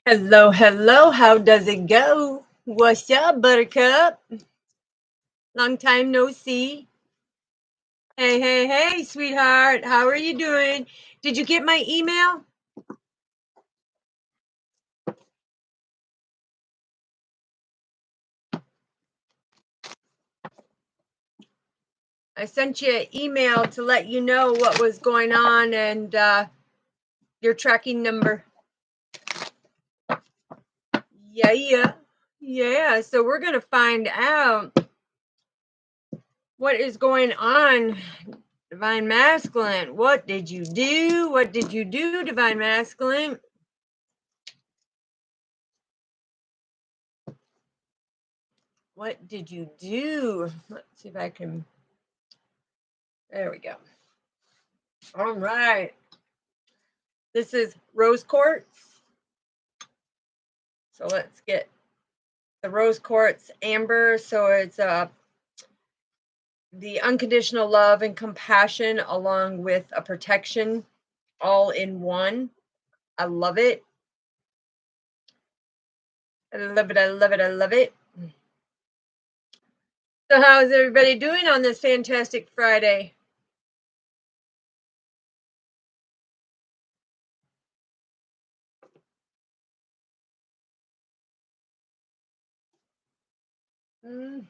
Hello, hello. How does it go? What's up, Buttercup? Long time no see. Hey, hey, hey, sweetheart. How are you doing? Did you get my email? I sent you an email to let you know what was going on and your tracking number. Yeah. So we're going to find out what is going on, Divine Masculine. What did you do? What did you do, Divine Masculine? What did you do? Let's see if I can. There we go. All right. This is rose quartz. So let's get the rose quartz amber. So it's the unconditional love and compassion along with a protection all in one. I love it. I love it. I love it. I love it. So how is everybody doing on this fantastic Friday?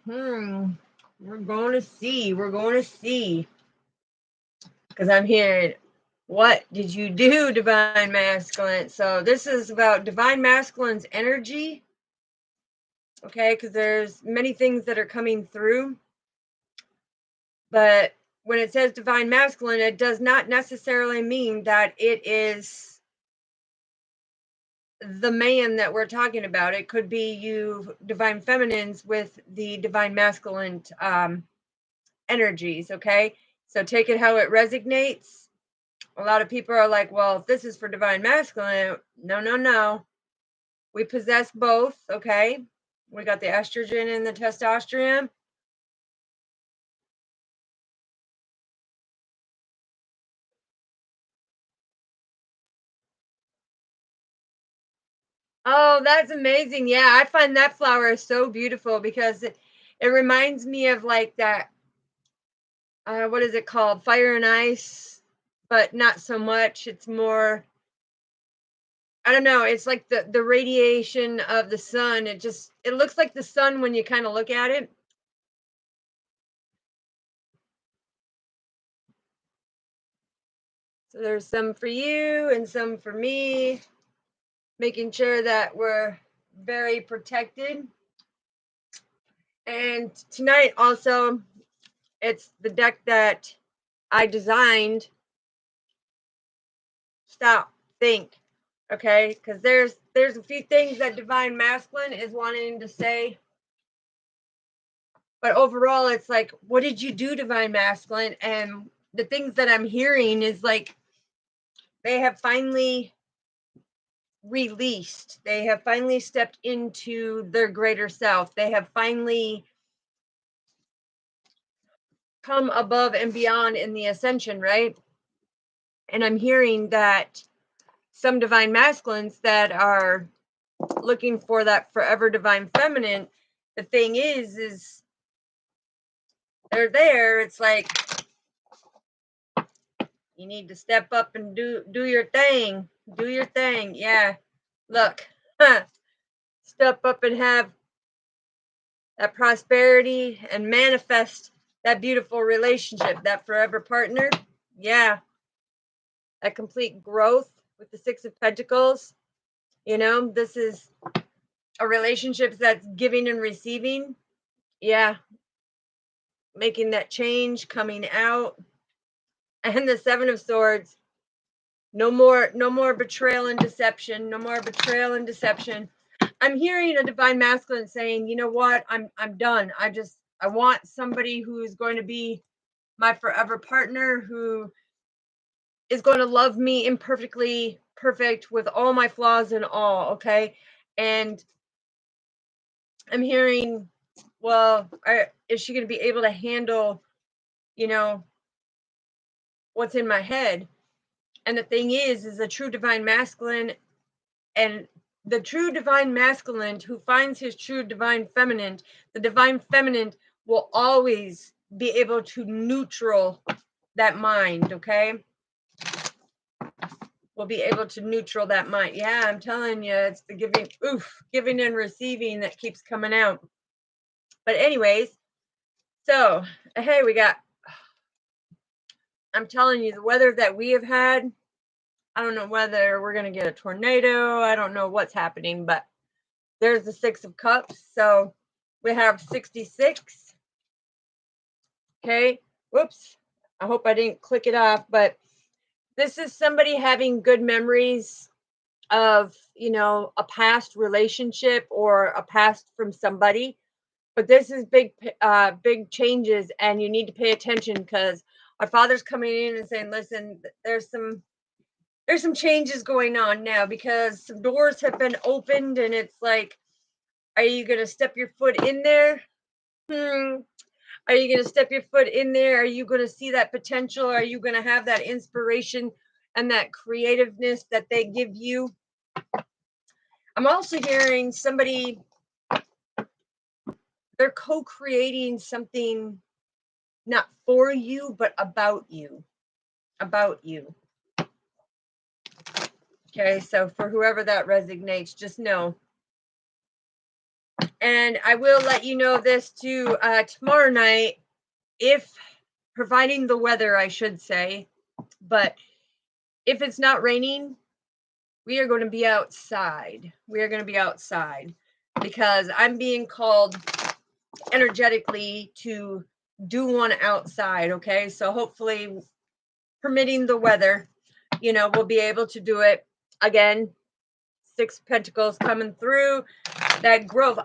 We're going to see. We're going to see. Because I'm hearing, what did you do, Divine Masculine? So this is about Divine Masculine's energy. Okay, because there's many things that are coming through. But when it says Divine Masculine, it does not necessarily mean that it is the man that we're talking about. It could be you Divine Feminines with the Divine Masculine energies, okay? So take it how it resonates. A lot of people are like, well, if this is for Divine Masculine, no. We possess both, okay? We got the estrogen and the testosterone. Oh, that's amazing. Yeah, I find that flower so beautiful because it reminds me of like that, what is it called? Fire and ice, but not so much. It's more, I don't know, it's like the radiation of the sun. It looks like the sun when you kind of look at it. So there's some for you and some for me, making sure that we're very protected. And tonight also, it's the deck that I designed. Stop, think, okay? Because there's a few things that Divine Masculine is wanting to say, but overall, it's like, what did you do, Divine Masculine? And the things that I'm hearing is like they have finally released. They have finally stepped into their greater self. They have finally come above and beyond in the ascension, right? And I'm hearing that some Divine Masculines that are looking for that forever Divine Feminine, the thing is they're there. It's like you need to step up and do your thing. Do your thing. Yeah. Look. Step up and have that prosperity and manifest that beautiful relationship, that forever partner. Yeah. That complete growth with the Six of Pentacles. You know, this is a relationship that's giving and receiving. Yeah. Making that change, coming out. And the Seven of Swords. No more betrayal and deception. No more betrayal and deception. I'm hearing a Divine Masculine saying, you know what? I'm done. I want somebody who is going to be my forever partner, who is going to love me imperfectly perfect with all my flaws and all, okay? And I'm hearing, well, is she going to be able to handle, you know, what's in my head? And the thing is a true Divine Masculine and the true divine masculine who finds his true divine feminine, the divine feminine will always be able to neutral that mind, okay? Will be able to neutral that mind. Yeah, I'm telling you, it's the giving and receiving that keeps coming out. But anyways, so, hey, I'm telling you, the weather that we have had, I don't know whether we're going to get a tornado. I don't know what's happening, but there's the 6 of Cups. So we have 66. Okay. Whoops. I hope I didn't click it off, but this is somebody having good memories of, a past relationship or a past from somebody. But this is big changes, and you need to pay attention because our Father's coming in and saying, listen, there's some changes going on now because some doors have been opened, and it's like, are you going to step your foot in there? Are you going to step your foot in there? Are you going to see that potential? Are you going to have that inspiration and that creativeness that they give you? I'm also hearing somebody, they're co-creating something not for you, but about you. About you. Okay, so for whoever that resonates, just know. And I will let you know this too, tomorrow night, if providing the weather, I should say, but if it's not raining, we are going to be outside. We are going to be outside because I'm being called energetically to do one outside. Okay, so hopefully, permitting the weather, we'll be able to do it again. 6 of Pentacles coming through, that growth.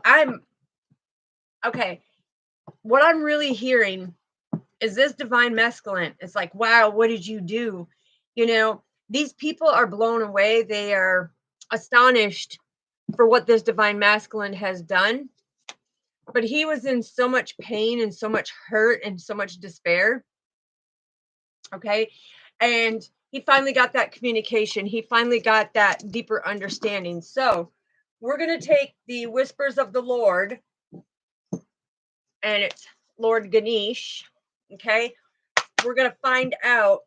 What I'm really hearing is this divine masculine. It's like, wow, what did you do? These people are blown away. They are astonished for what this divine masculine has done. But he was in so much pain and so much hurt and so much despair. Okay. And he finally got that communication. He finally got that deeper understanding. So we're going to take the whispers of the Lord, and it's Lord Ganesh. Okay. We're going to find out,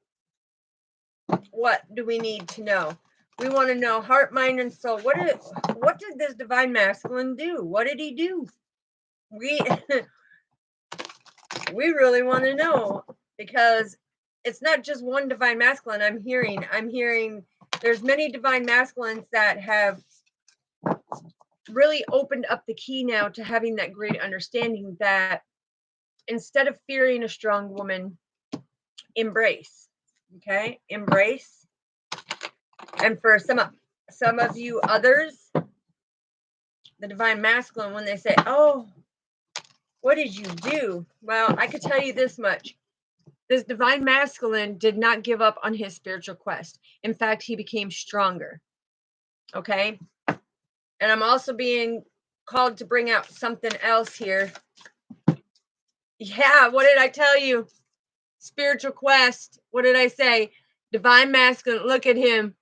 what do we need to know? We want to know heart, mind, and soul. What did this divine masculine do? What did he do? We we really want to know, because it's not just one divine masculine. I'm hearing there's many divine masculines that have really opened up the key now to having that great understanding that instead of fearing a strong woman, embrace. Okay, embrace. And for some of you others, the divine masculine, when they say, oh, what did you do? Well, I could tell you this much. This divine masculine did not give up on his spiritual quest. In fact, he became stronger. Okay? And I'm also being called to bring out something else here. Yeah, what did I tell you? Spiritual quest. What did I say? Divine masculine. Look at him.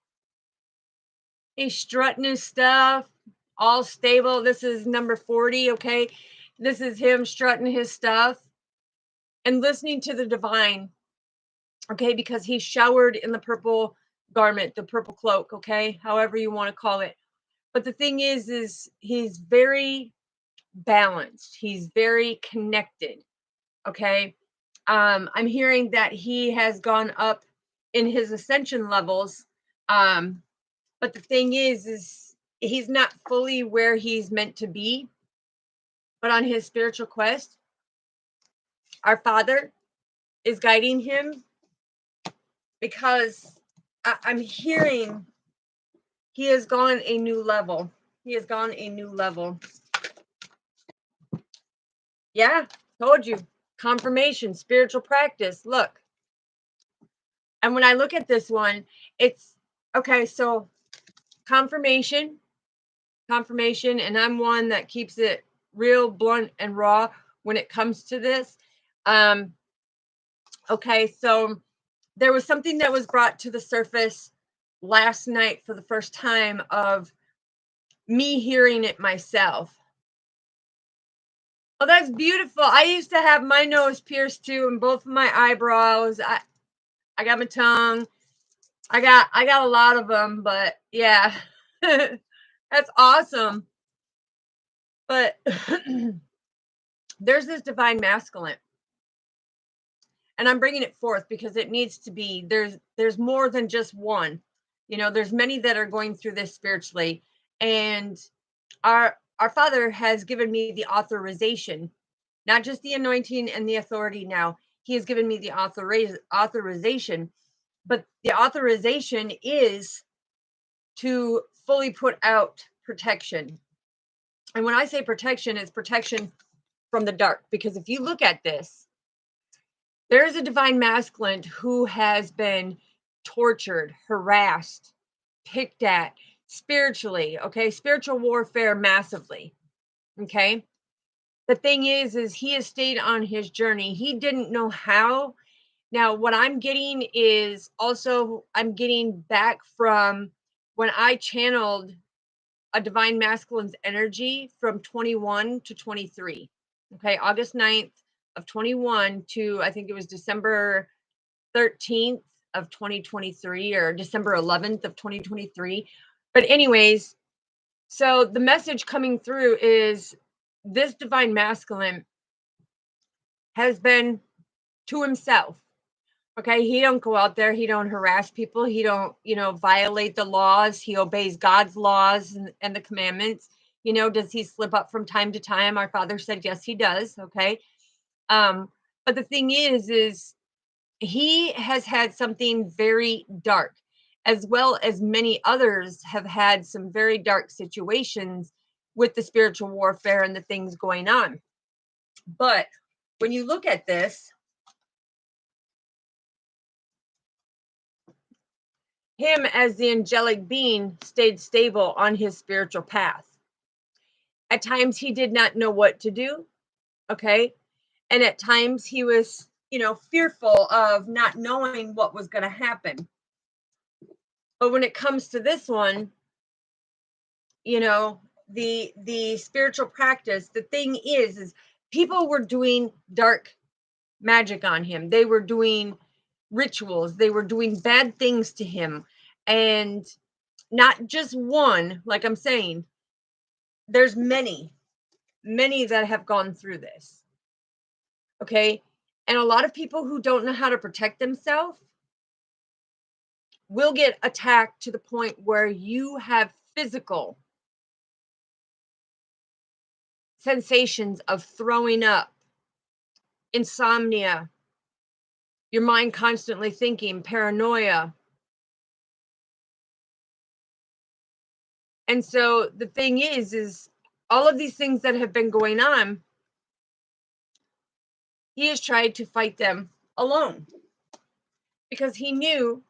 He's strutting his stuff, all stable. This is number 40, okay? This is him strutting his stuff and listening to the divine, okay? Because he's showered in the purple garment, the purple cloak, okay? However you want to call it. But the thing is he's very balanced. He's very connected, okay? I'm hearing that he has gone up in his ascension levels. But the thing is he's not fully where he's meant to be. But on his spiritual quest, our Father is guiding him, because I'm hearing he has gone a new level. He has gone a new level. Yeah, told you. Confirmation, spiritual practice. Look. And when I look at this one, it's okay. So confirmation, and I'm one that keeps it real blunt and raw when it comes to this. Okay, so there was something that was brought to the surface last night for the first time of me hearing it myself. Oh, that's beautiful. I used to have my nose pierced too, and both of my eyebrows. I got my tongue. I got a lot of them, but yeah, that's awesome. But there's this divine masculine, and I'm bringing it forth because it needs to be. There's more than just one. There's many that are going through this spiritually, and our Father has given me the authorization, not just the anointing and the authority. Now He has given me the authorization, but the authorization is to fully put out protection. And when I say protection, it's protection from the dark. Because if you look at this, there is a divine masculine who has been tortured, harassed, picked at spiritually, okay? Spiritual warfare massively, okay? The thing is he has stayed on his journey. He didn't know how. Now, what I'm getting is also, I'm getting back from when I channeled a divine masculine's energy from 21 to 23. Okay, August 9th of 21 to, I think it was December 13th of 2023, or December 11th of 2023. But anyways, so the message coming through is this divine masculine has been to himself. Okay, he don't go out there, he don't harass people, he don't, violate the laws, he obeys God's laws and the commandments. Does he slip up from time to time? Our Father said yes, he does. Okay. But the thing is he has had something very dark, as well as many others have had some very dark situations with the spiritual warfare and the things going on. But when you look at this, him as the angelic being stayed stable on his spiritual path. At times he did not know what to do, okay? And at times he was, fearful of not knowing what was going to happen. But when it comes to this one, the spiritual practice, the thing is people were doing dark magic on him. They were doing rituals, they were doing bad things to him. And not just one, like I'm saying, there's many that have gone through this. Okay. And a lot of people who don't know how to protect themselves will get attacked to the point where you have physical sensations of throwing up, insomnia, your mind constantly thinking, paranoia. And so the thing is all of these things that have been going on, he has tried to fight them alone because he knew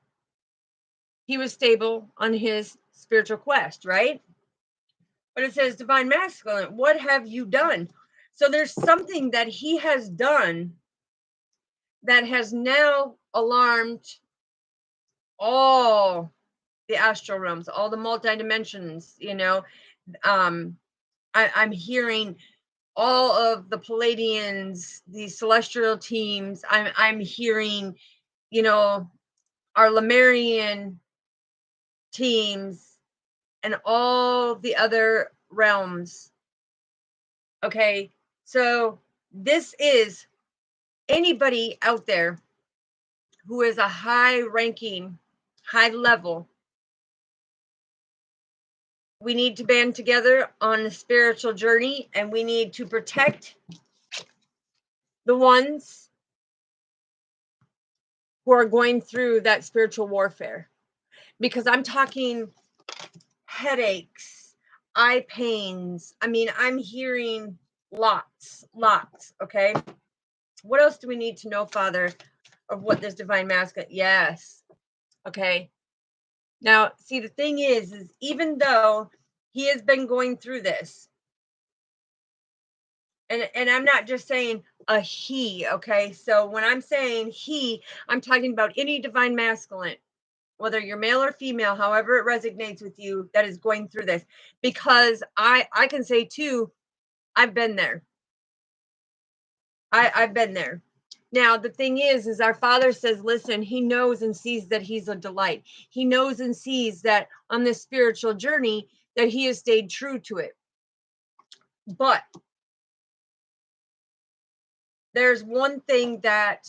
he was stable on his spiritual quest, right? But it says, divine masculine, what have you done? So there's something that he has done that has now alarmed all the astral realms, all the multi-dimensions. I'm hearing all of the Palladians, the celestial teams. I'm hearing, our Lemurian teams and all the other realms. Okay, so this is anybody out there who is a high ranking, high level. We need to band together on a spiritual journey, and we need to protect the ones who are going through that spiritual warfare. Because I'm talking headaches, eye pains. I mean, I'm hearing lots. Okay. What else do we need to know, Father, of what this divine masculine? Yes. Okay. Now, see, the thing is even though he has been going through this, and I'm not just saying a he, okay? So when I'm saying he, I'm talking about any divine masculine. whether you're male or female, however it resonates with you, that is going through this. Because I can say too, I've been there. I've been there. Now the thing is our Father says, listen, He knows and sees that He's a delight. He knows and sees that on this spiritual journey that He has stayed true to it. But there's one thing that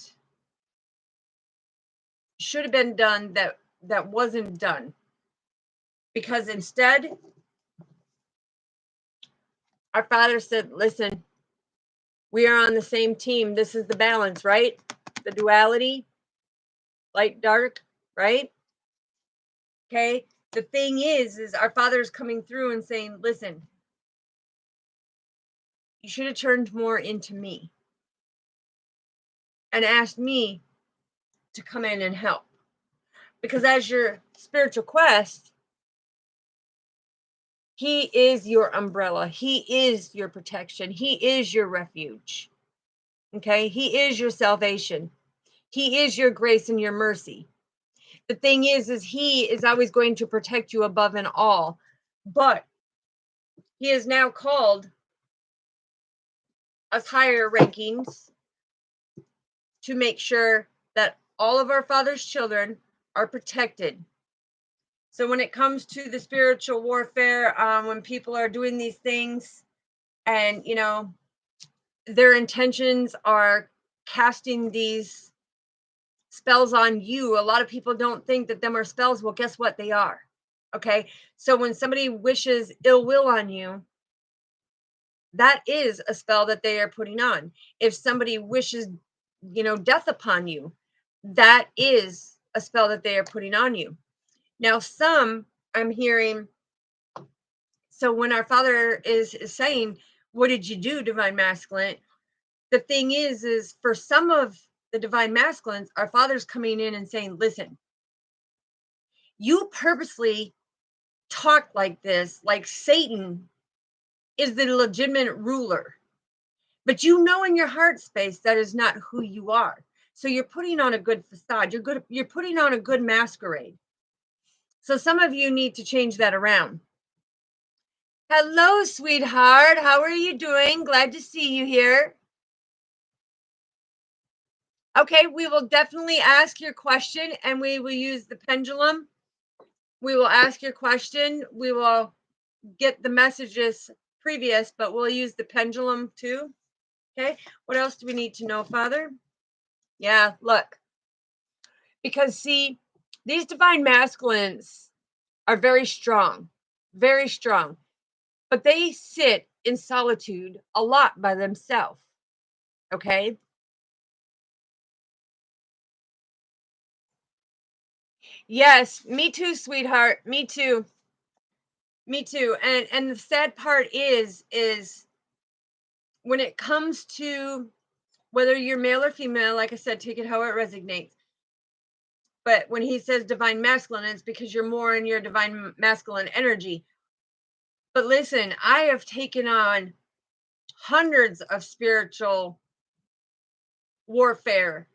should have been done that wasn't done. Because instead, our Father said, listen, we are on the same team. This is the balance, right? The duality, light, dark, right? Okay. The thing is our Father is coming through and saying, listen, you should have turned more into me and asked me to come in and help. Because as your spiritual quest, He is your umbrella. He is your protection. He is your refuge. Okay. He is your salvation. He is your grace and your mercy. The thing is He is always going to protect you above and all. But He has now called us higher rankings to make sure that all of our Father's children are protected. So when it comes to the spiritual warfare, when people are doing these things and, their intentions are casting these spells on you, a lot of people don't think that them are spells. Well, guess what? They are. Okay. So when somebody wishes ill will on you, that is a spell that they are putting on. If somebody wishes, death upon you, that is a spell that they are putting on you. Now, some I'm hearing, so when our Father is saying, what did you do, divine masculine? The thing is for some of the divine masculines, our Father's coming in and saying, listen, you purposely talk like this, like Satan is the legitimate ruler. But in your heart space, that is not who you are. So you're putting on a good facade. You're putting on a good masquerade. So some of you need to change that around. Hello, sweetheart. How are you doing? Glad to see you here. Okay, we will definitely ask your question and we will use the pendulum. We will ask your question. We will get the messages previous, but we'll use the pendulum too. Okay, what else do we need to know, Father? Yeah, look. Because see, these divine masculines are very strong, but they sit in solitude a lot by themselves. Okay. Yes, me too, sweetheart. Me too. Me too. And the sad part is when it comes to whether you're male or female, like I said, take it how it resonates. But when he says divine masculine, it's because you're more in your divine masculine energy. But listen, I have taken on hundreds of spiritual warfare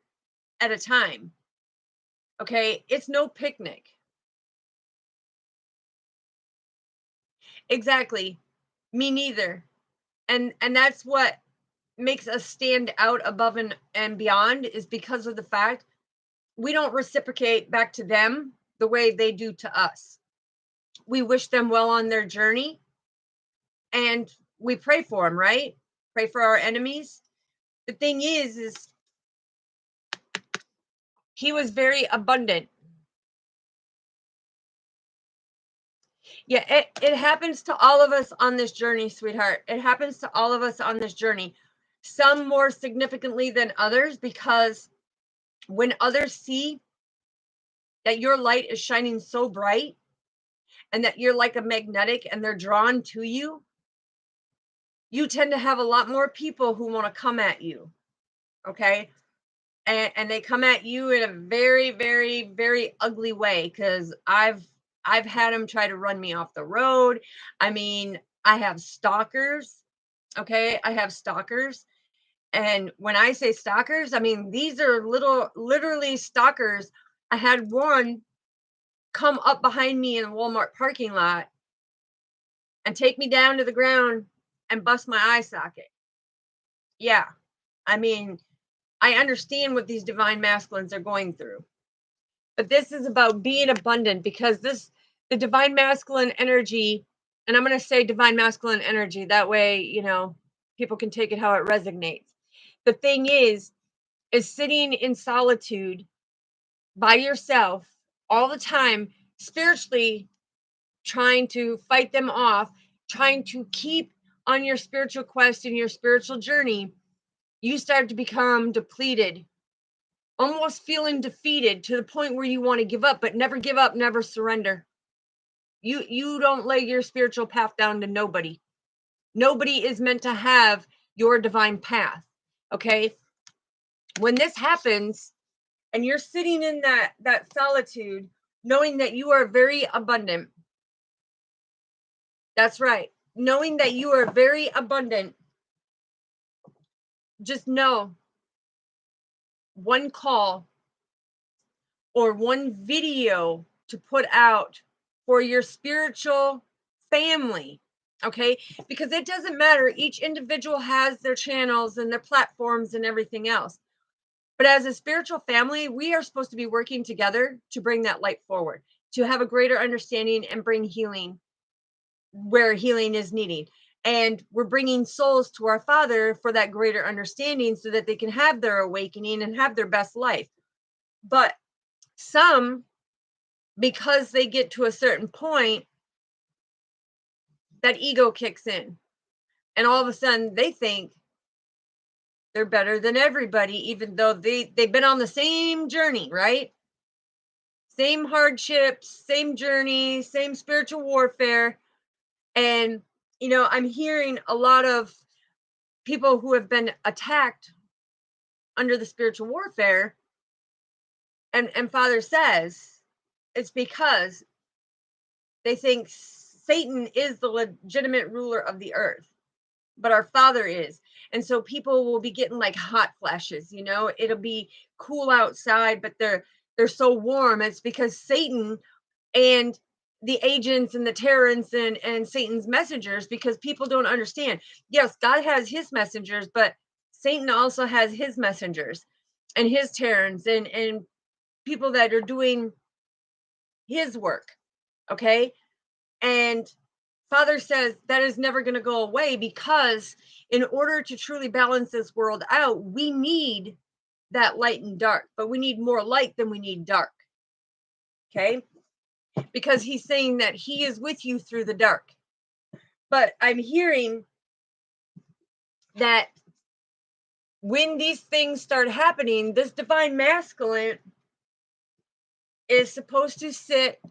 at a time. Okay, it's no picnic. Exactly. Me neither. And that's what makes us stand out above and beyond, is because of the fact we don't reciprocate back to them the way they do to us. We wish them well on their journey and we pray for them, right? Pray for our enemies. The thing is he was very abundant. Yeah, it happens to all of us on this journey, sweetheart. It happens to all of us on this journey. Some more significantly than others, because when others see that your light is shining so bright and that you're like a magnetic and they're drawn to you, you tend to have a lot more people who want to come at you. Okay. And they come at you in a very, very, very ugly way, because I've had them try to run me off the road. I mean, I have stalkers. Okay. I have stalkers. And when I say stalkers, I mean, these are literally stalkers. I had one come up behind me in a Walmart parking lot and take me down to the ground and bust my eye socket. Yeah. I mean, I understand what these divine masculines are going through. But this is about being abundant, because the divine masculine energy, and I'm going to say divine masculine energy, that way, people can take it how it resonates. The thing is sitting in solitude by yourself all the time, spiritually trying to fight them off, trying to keep on your spiritual quest and your spiritual journey, you start to become depleted, almost feeling defeated to the point where you want to give up, but never give up, never surrender. You don't lay your spiritual path down to nobody. Nobody is meant to have your divine path. Okay? When this happens and you're sitting in that solitude, knowing that you are very abundant. That's right. Knowing that you are very abundant, just know one call or one video to put out for your spiritual family, okay? Because it doesn't matter. Each individual has their channels and their platforms and everything else. But as a spiritual family, we are supposed to be working together to bring that light forward, to have a greater understanding and bring healing where healing is needed. And we're bringing souls to our Father for that greater understanding so that they can have their awakening and have their best life. But some, because they get to a certain point, that ego kicks in. And all of a sudden they think they're better than everybody, even though they've been on the same journey, right? Same hardships, same journey, same spiritual warfare. And, I'm hearing a lot of people who have been attacked under the spiritual warfare. And Father says it's because they think Satan is the legitimate ruler of the earth, but our Father is. And so people will be getting like hot flashes, it'll be cool outside, but they're so warm. It's because Satan and the agents and the terrorists and Satan's messengers, because people don't understand. Yes, God has his messengers, but Satan also has his messengers and his terrorists and people that are doing his work. Okay. And Father says that is never going to go away, because in order to truly balance this world out, we need that light and dark, but we need more light than we need dark. Okay. Because he's saying that he is with you through the dark. But I'm hearing that when these things start happening, this divine masculine is supposed to sit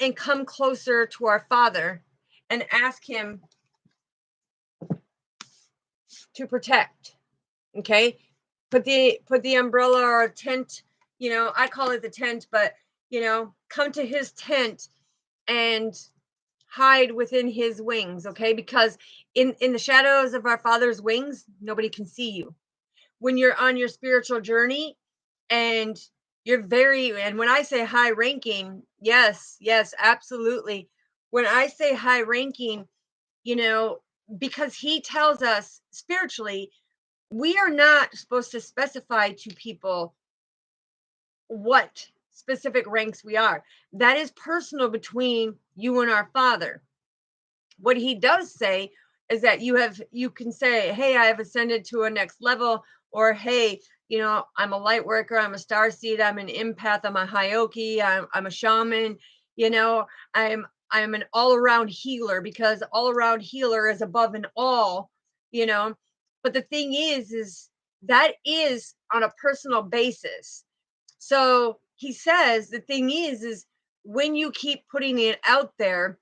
and come closer to our Father and ask him to protect. Okay. Put the umbrella or a tent, I call it the tent, but come to his tent and hide within his wings. Okay. Because in the shadows of our Father's wings, nobody can see you. When you're on your spiritual journey and and when I say high ranking, yes, absolutely. When I say high ranking, because he tells us spiritually, we are not supposed to specify to people what specific ranks we are. That is personal between you and our Father. What he does say is that you can say, hey, I have ascended to a next level, or hey, I'm a light worker, I'm a star seed, I'm an empath, I'm a hyoki, I'm a shaman, I'm an all-around healer, because all-around healer is above an all, but the thing is that is on a personal basis. So he says the thing is when you keep putting it out there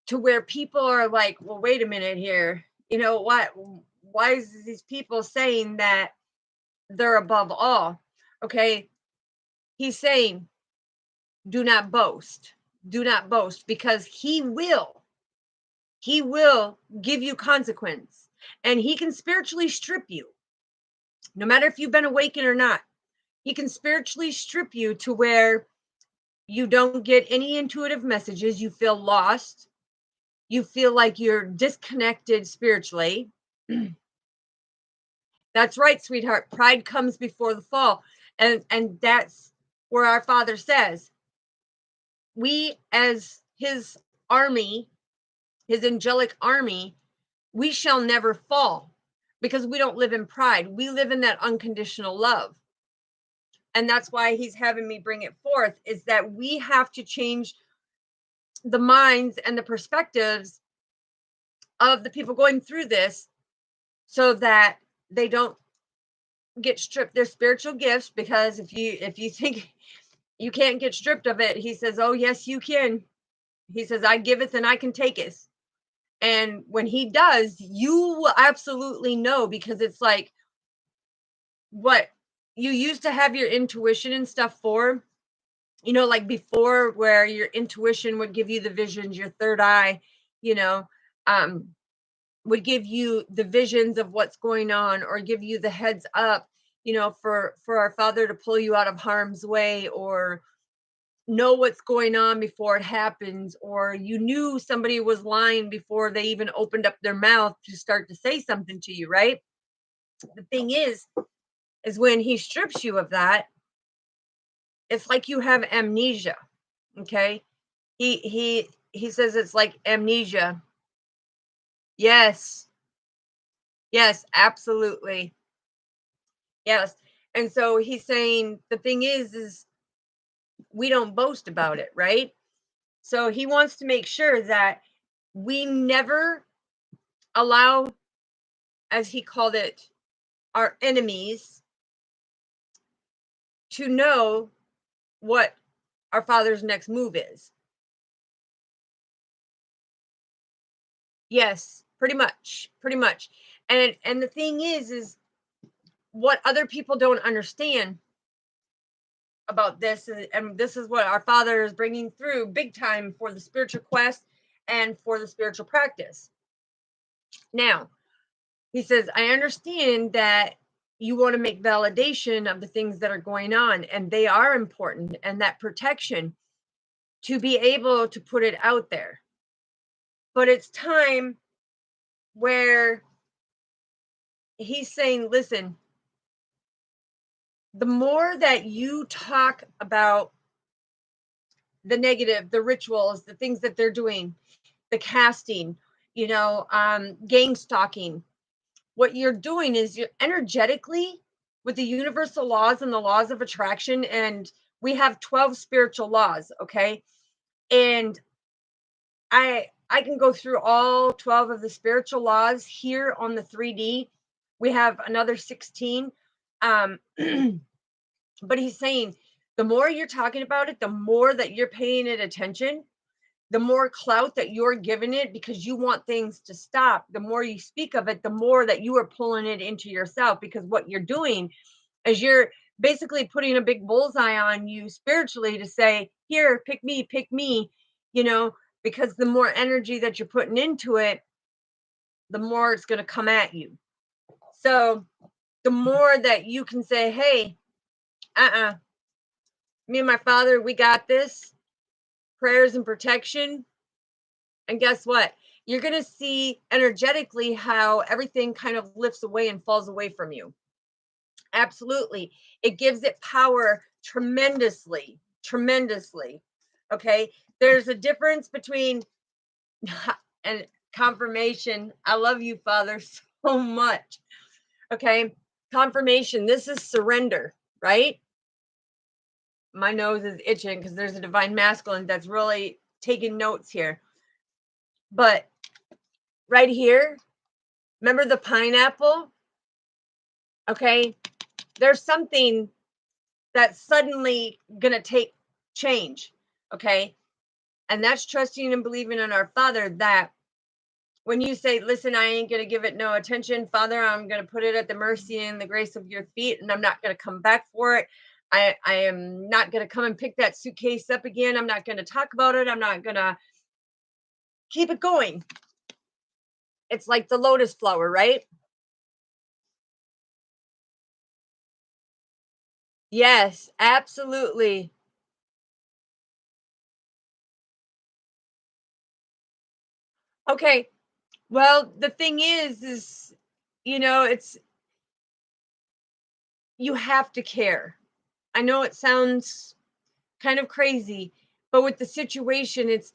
to where people are like, well, wait a minute here, why is these people saying that they're above all? Okay, he's saying do not boast, because he will give you consequence, and he can spiritually strip you, no matter if you've been awakened or not. He can spiritually strip you to where You don't get any intuitive messages. You feel lost. You feel like you're disconnected spiritually. That's right, sweetheart. Pride comes before the fall. And that's where our Father says, we as his army, his angelic army, we shall never fall because we don't live in pride. We live in that unconditional love. And that's why he's having me bring it forth, is that we have to change the minds and the perspectives of the people going through this so that they don't get stripped their spiritual gifts. Because if you think you can't get stripped of it, he says, oh yes you can. He says, I giveth and I can taketh. And when he does, you will absolutely know, because it's like what you used to have your intuition and stuff for, like before, where your intuition would give you the visions, your third eye, you know, um, would give you the visions of what's going on, or give you the heads up, for our Father to pull you out of harm's way, or know what's going on before it happens, or you knew somebody was lying before they even opened up their mouth to start to say something to you, right? The thing is when he strips you of that, it's like you have amnesia. Okay. He says it's like amnesia. Yes. Yes, absolutely. Yes. And so he's saying the thing is we don't boast about it, right? So he wants to make sure that we never allow, as he called it, our enemies to know what our Father's next move is. Yes, pretty much, pretty much. And the thing is what other people don't understand about this, and this is what our Father is bringing through big time for the spiritual quest and for the spiritual practice. Now, he says, I understand that you want to make validation of the things that are going on, and they are important, and that protection to be able to put it out there. But it's time where he's saying, listen, the more that you talk about the negative, the rituals, the things that they're doing, the casting, gang stalking, what you're doing is you're energetically, with the universal laws and the laws of attraction, and we have 12 spiritual laws, okay? And I can go through all 12 of the spiritual laws here on the 3D. We have another 16. But he's saying the more you're talking about it, the more that you're paying it attention, the more clout that you're giving it, because you want things to stop. The more you speak of it, the more that you are pulling it into yourself, because what you're doing is you're basically putting a big bullseye on you spiritually to say, here, pick me, because the more energy that you're putting into it, the more it's going to come at you. So the more that you can say, hey, me and my Father, we got this, prayers and protection. And guess what? You're going to see energetically how everything kind of lifts away and falls away from you. Absolutely. It gives it power tremendously, tremendously. Okay. There's a difference between and confirmation. I love you, Father, so much. Okay. Confirmation. This is surrender, right? My nose is itching because there's a divine masculine that's really taking notes here. But right here, remember the pineapple? Okay. There's something that's suddenly going to take change. Okay. And that's trusting and believing in our Father, that when you say, listen, I ain't going to give it no attention, Father, I'm going to put it at the mercy and the grace of your feet, and I'm not going to come back for it. I am not going to come and pick that suitcase up again. I'm not going to talk about it. I'm not going to keep it going. It's like the lotus flower, right? Yes, absolutely. Okay. Well, the thing is, it's you have to care. I know it sounds kind of crazy, but with the situation, it's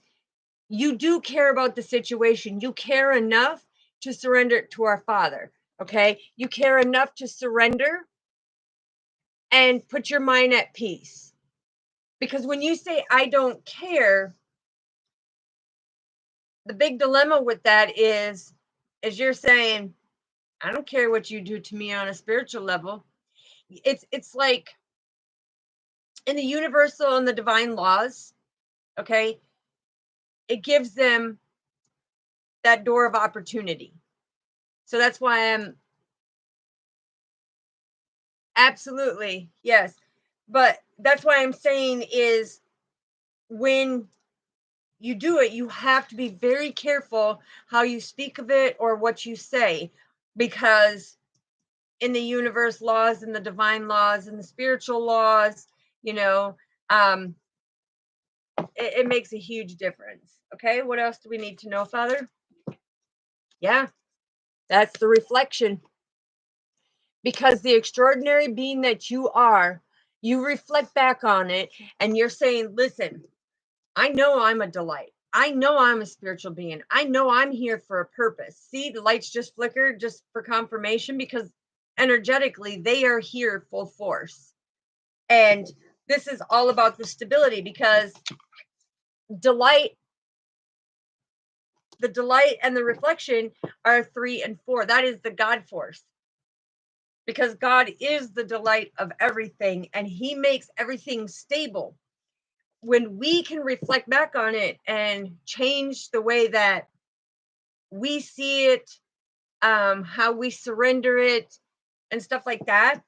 you do care about the situation. You care enough to surrender it to our Father. Okay. You care enough to surrender and put your mind at peace. Because when you say, I don't care, the big dilemma with that is you're saying, I don't care what you do to me on a spiritual level. It's like in the universal and the divine laws, okay, it gives them that door of opportunity. So that's why I'm absolutely, yes. But that's why I'm saying is when you do it, you have to be very careful how you speak of it or what you say, because in the universe laws and the divine laws and the spiritual laws, you know, um, it makes a huge difference. Okay, what else do we need to know, Father? Yeah, that's the reflection. Because the extraordinary being that you are, you reflect back on it and you're saying, listen, I know I'm a delight. I know I'm a spiritual being. I know I'm here for a purpose. See, the lights just flickered just for confirmation because energetically they are here full force. And this is all about the stability because delight, the delight and the reflection are 3 and 4. That is the God force because God is the delight of everything and he makes everything stable. When we can reflect back on it and change the way that we see it, how we surrender it, and stuff like that,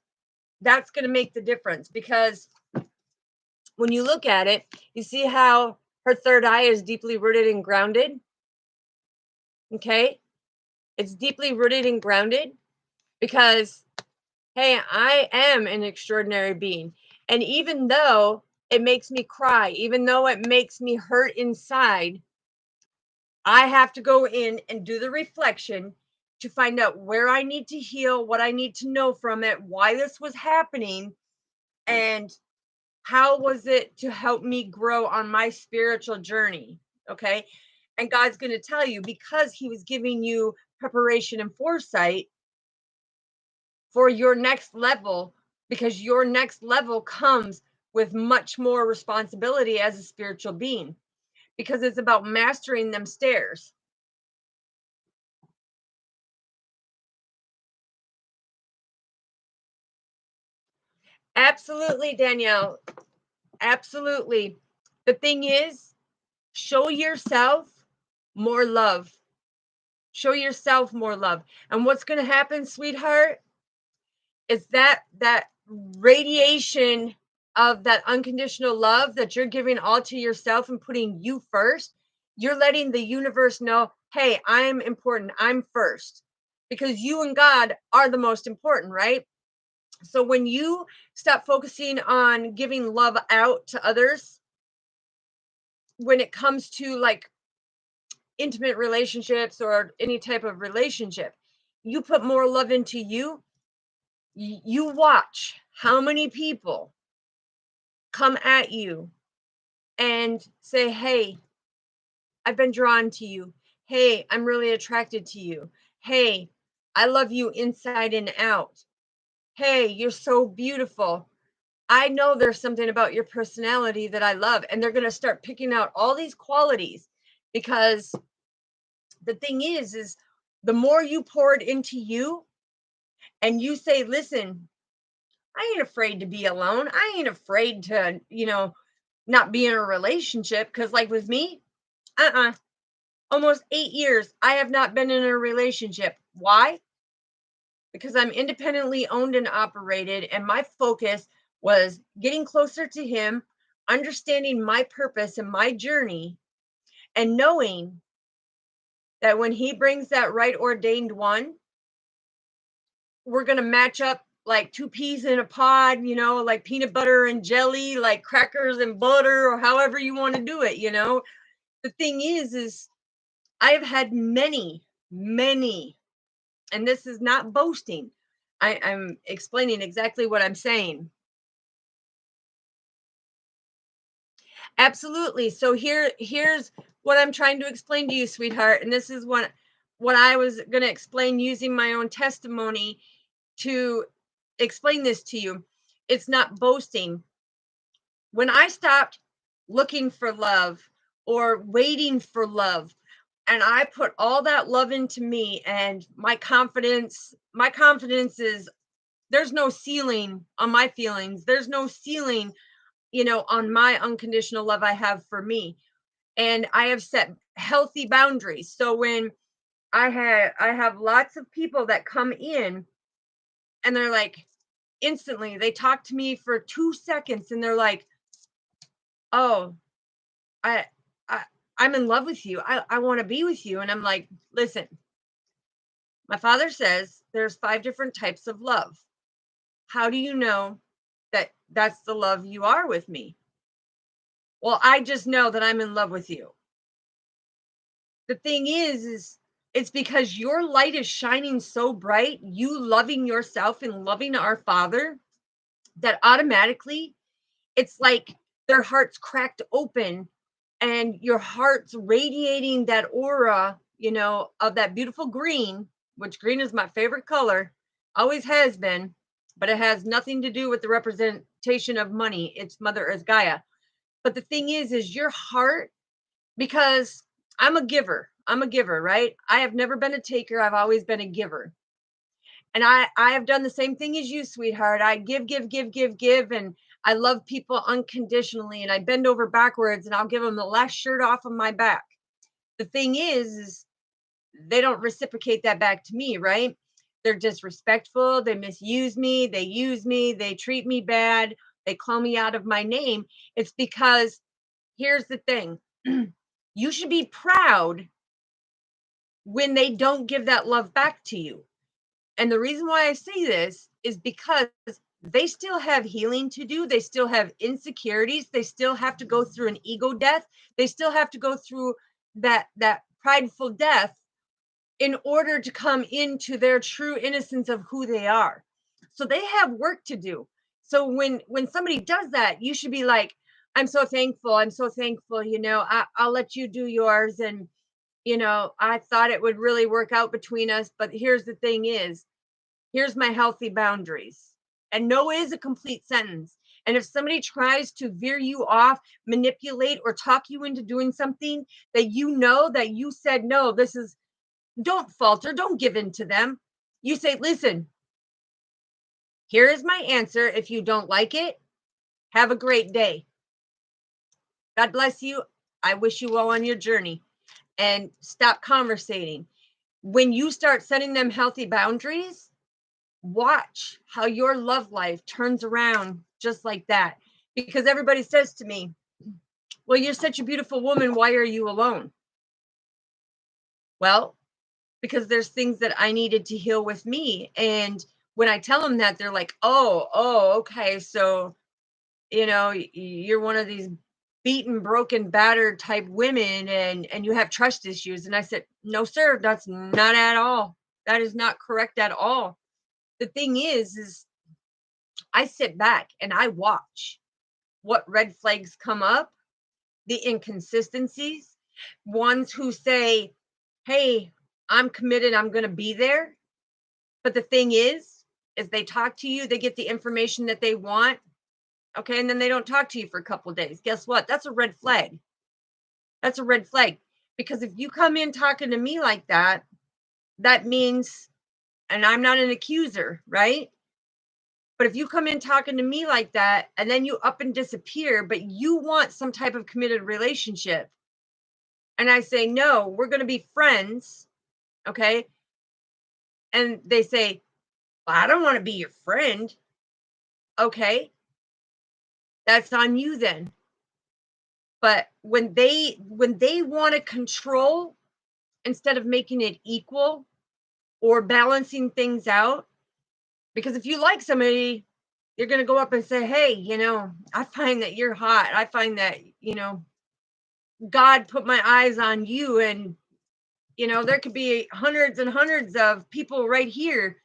that's going to make the difference. Because when you look at it, you see how her third eye is deeply rooted and grounded. Okay. It's deeply rooted and grounded because, hey, I am an extraordinary being. And even though it makes me cry, even though it makes me hurt inside, I have to go in and do the reflection to find out where I need to heal, what I need to know from it, why this was happening, and how was it to help me grow on my spiritual journey. Okay. And God's going to tell you because He was giving you preparation and foresight for your next level, because your next level comes with much more responsibility as a spiritual being, because it's about mastering them stairs. Absolutely, Danielle. Absolutely. The thing is, show yourself more love. Show yourself more love. And what's going to happen, sweetheart, is that radiation of that unconditional love that you're giving all to yourself and putting you first, you're letting the universe know, hey, I'm important. I'm first. Because you and God are the most important, right? So when you stop focusing on giving love out to others, when it comes to like intimate relationships or any type of relationship, you put more love into you, you watch how many people come at you and say, hey, I've been drawn to you. Hey, I'm really attracted to you. Hey, I love you inside and out. Hey, you're so beautiful. I know there's something about your personality that I love. And they're going to start picking out all these qualities because the thing is the more you pour it into you and you say, listen, I ain't afraid to be alone. I ain't afraid to, not be in a relationship. Because, like with me, almost 8 years, I have not been in a relationship. Why? Because I'm independently owned and operated, and my focus was getting closer to Him, understanding my purpose and my journey, and knowing that when He brings that right ordained one, we're going to match up like two peas in a pod, like peanut butter and jelly, like crackers and butter, or however you want to do it. The thing is I have had many, many, and this is not boasting. I'm explaining exactly what I'm saying. Absolutely. So here's what I'm trying to explain to you, sweetheart, and this is what I was going to explain using my own testimony to explain this to you. It's not boasting. When I stopped looking for love or waiting for love, and I put all that love into me and my confidence is there's no ceiling on my feelings. There's no ceiling, on my unconditional love I have for me. And I have set healthy boundaries. So when I have lots of people that come in and they're like instantly they talk to me for 2 seconds and they're like, "Oh, I I I'm in love with you. I want to be with you." And I'm like, "Listen, my father says there's 5 different types of love. How do you know that that's the love you are with me?" "Well, I just know that I'm in love with you." The thing is it's because your light is shining so bright, you loving yourself and loving our Father, that automatically it's like their hearts cracked open and your heart's radiating that aura, of that beautiful green, which green is my favorite color, always has been, but it has nothing to do with the representation of money. It's Mother Earth Gaia. But the thing is your heart, because I'm a giver. I'm a giver, right? I have never been a taker. I've always been a giver. And I have done the same thing as you, sweetheart. I give, give, give, give, give, and I love people unconditionally. And I bend over backwards, and I'll give them the last shirt off of my back. The thing is they don't reciprocate that back to me, right? They're disrespectful. They misuse me. They use me. They treat me bad. They call me out of my name. It's because here's the thing. You should be proud when they don't give that love back to you. And the reason why I say this is because they still have healing to do. They still have insecurities. They still have to go through an ego death. They still have to go through that prideful death in order to come into their true innocence of who they are. So they have work to do. So when somebody does that, you should be like, "I'm so thankful. I'm so thankful. I'll let you do yours." And I thought it would really work out between us, but here's the thing is, here's my healthy boundaries. And no is a complete sentence. And if somebody tries to veer you off, manipulate, or talk you into doing something that that you said, "No, this is," don't falter, don't give in to them. You say, "Listen, here is my answer. If you don't like it, have a great day. God bless you. I wish you well on your journey." And stop conversating. When you start setting them healthy boundaries, watch how your love life turns around just like that. Because everybody says to me, "Well, you're such a beautiful woman. Why are you alone?" Well, because there's things that I needed to heal with me. And when I tell them that, they're like, "Oh, okay. So, you're one of these beaten, broken, battered type women and you have trust issues." And I said, "No, sir, that's not at all. That is not correct at all." The thing is I sit back and I watch what red flags come up, the inconsistencies, ones who say, "Hey, I'm committed, I'm going to be there." But the thing is they talk to you, they get the information that they want, okay, and then they don't talk to you for a couple of days. Guess what? That's a red flag. That's a red flag. Because if you come in talking to me like that, that means, and I'm not an accuser, right? But if you come in talking to me like that and then you up and disappear, but you want some type of committed relationship, and I say, "No, we're going to be friends," okay? And they say, "Well, I don't want to be your friend." Okay, that's on you then. But when they want to control instead of making it equal or balancing things out, because if you like somebody, you're going to go up and say, "Hey, I find that you're hot. I find that, God put my eyes on you, and You know, there could be hundreds and hundreds of people right here,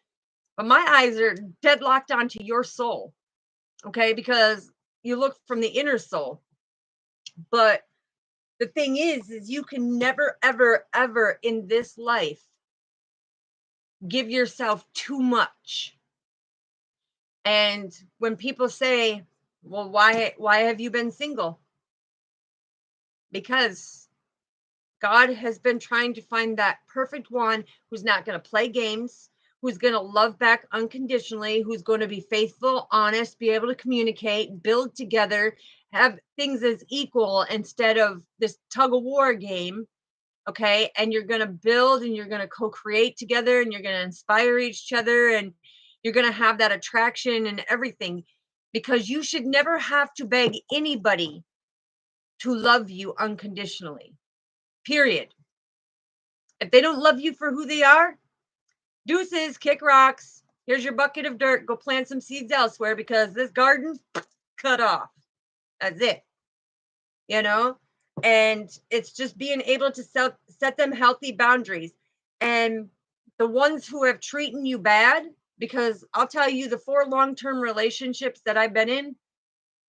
but my eyes are deadlocked onto your soul. Okay, because you look from the inner soul. But the thing is you can never, ever, ever in this life give yourself too much. And when people say, well, why have you been single? Because God has been trying to find that perfect one who's not going to play games, who's going to love back unconditionally, who's going to be faithful, honest, be able to communicate, build together, have things as equal instead of this tug of war game. Okay. And you're going to build and you're going to co create together and you're going to inspire each other and you're going to have that attraction and everything, because you should never have to beg anybody to love you unconditionally. Period. If they don't love you for who they are, deuces, kick rocks. Here's your bucket of dirt. Go plant some seeds elsewhere because this garden, cut off. That's it. You know? And it's just being able to set them healthy boundaries. And the ones who have treated you bad, because I'll tell you, the 4 long-term relationships that I've been in,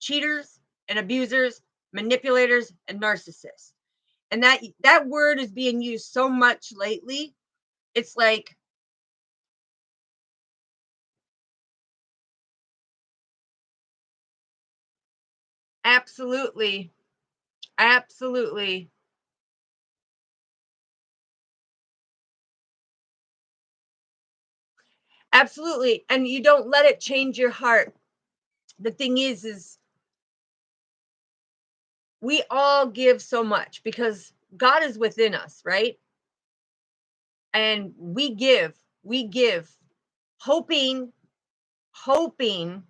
cheaters and abusers, manipulators and narcissists. And that word is being used so much lately. It's like, absolutely, absolutely, absolutely. And you don't let it change your heart. The thing is we all give so much because God is within us, right? And we give, hoping, hoping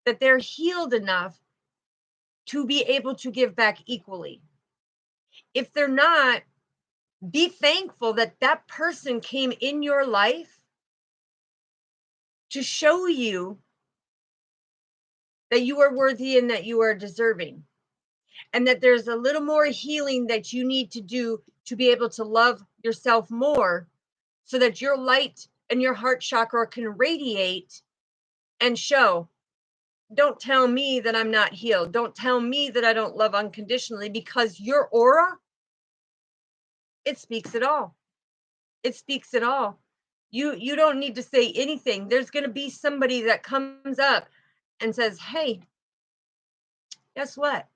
that they're healed enough to be able to give back equally. If they're not, be thankful that that person came in your life to show you that you are worthy and that you are deserving, and that there's a little more healing that you need to do to be able to love yourself more so that your light and your heart chakra can radiate and show. Don't tell me that I'm not healed. Don't tell me that I don't love unconditionally, because your aura, it speaks it all. It speaks it all. You don't need to say anything. There's going to be somebody that comes up and says, "Hey, guess what?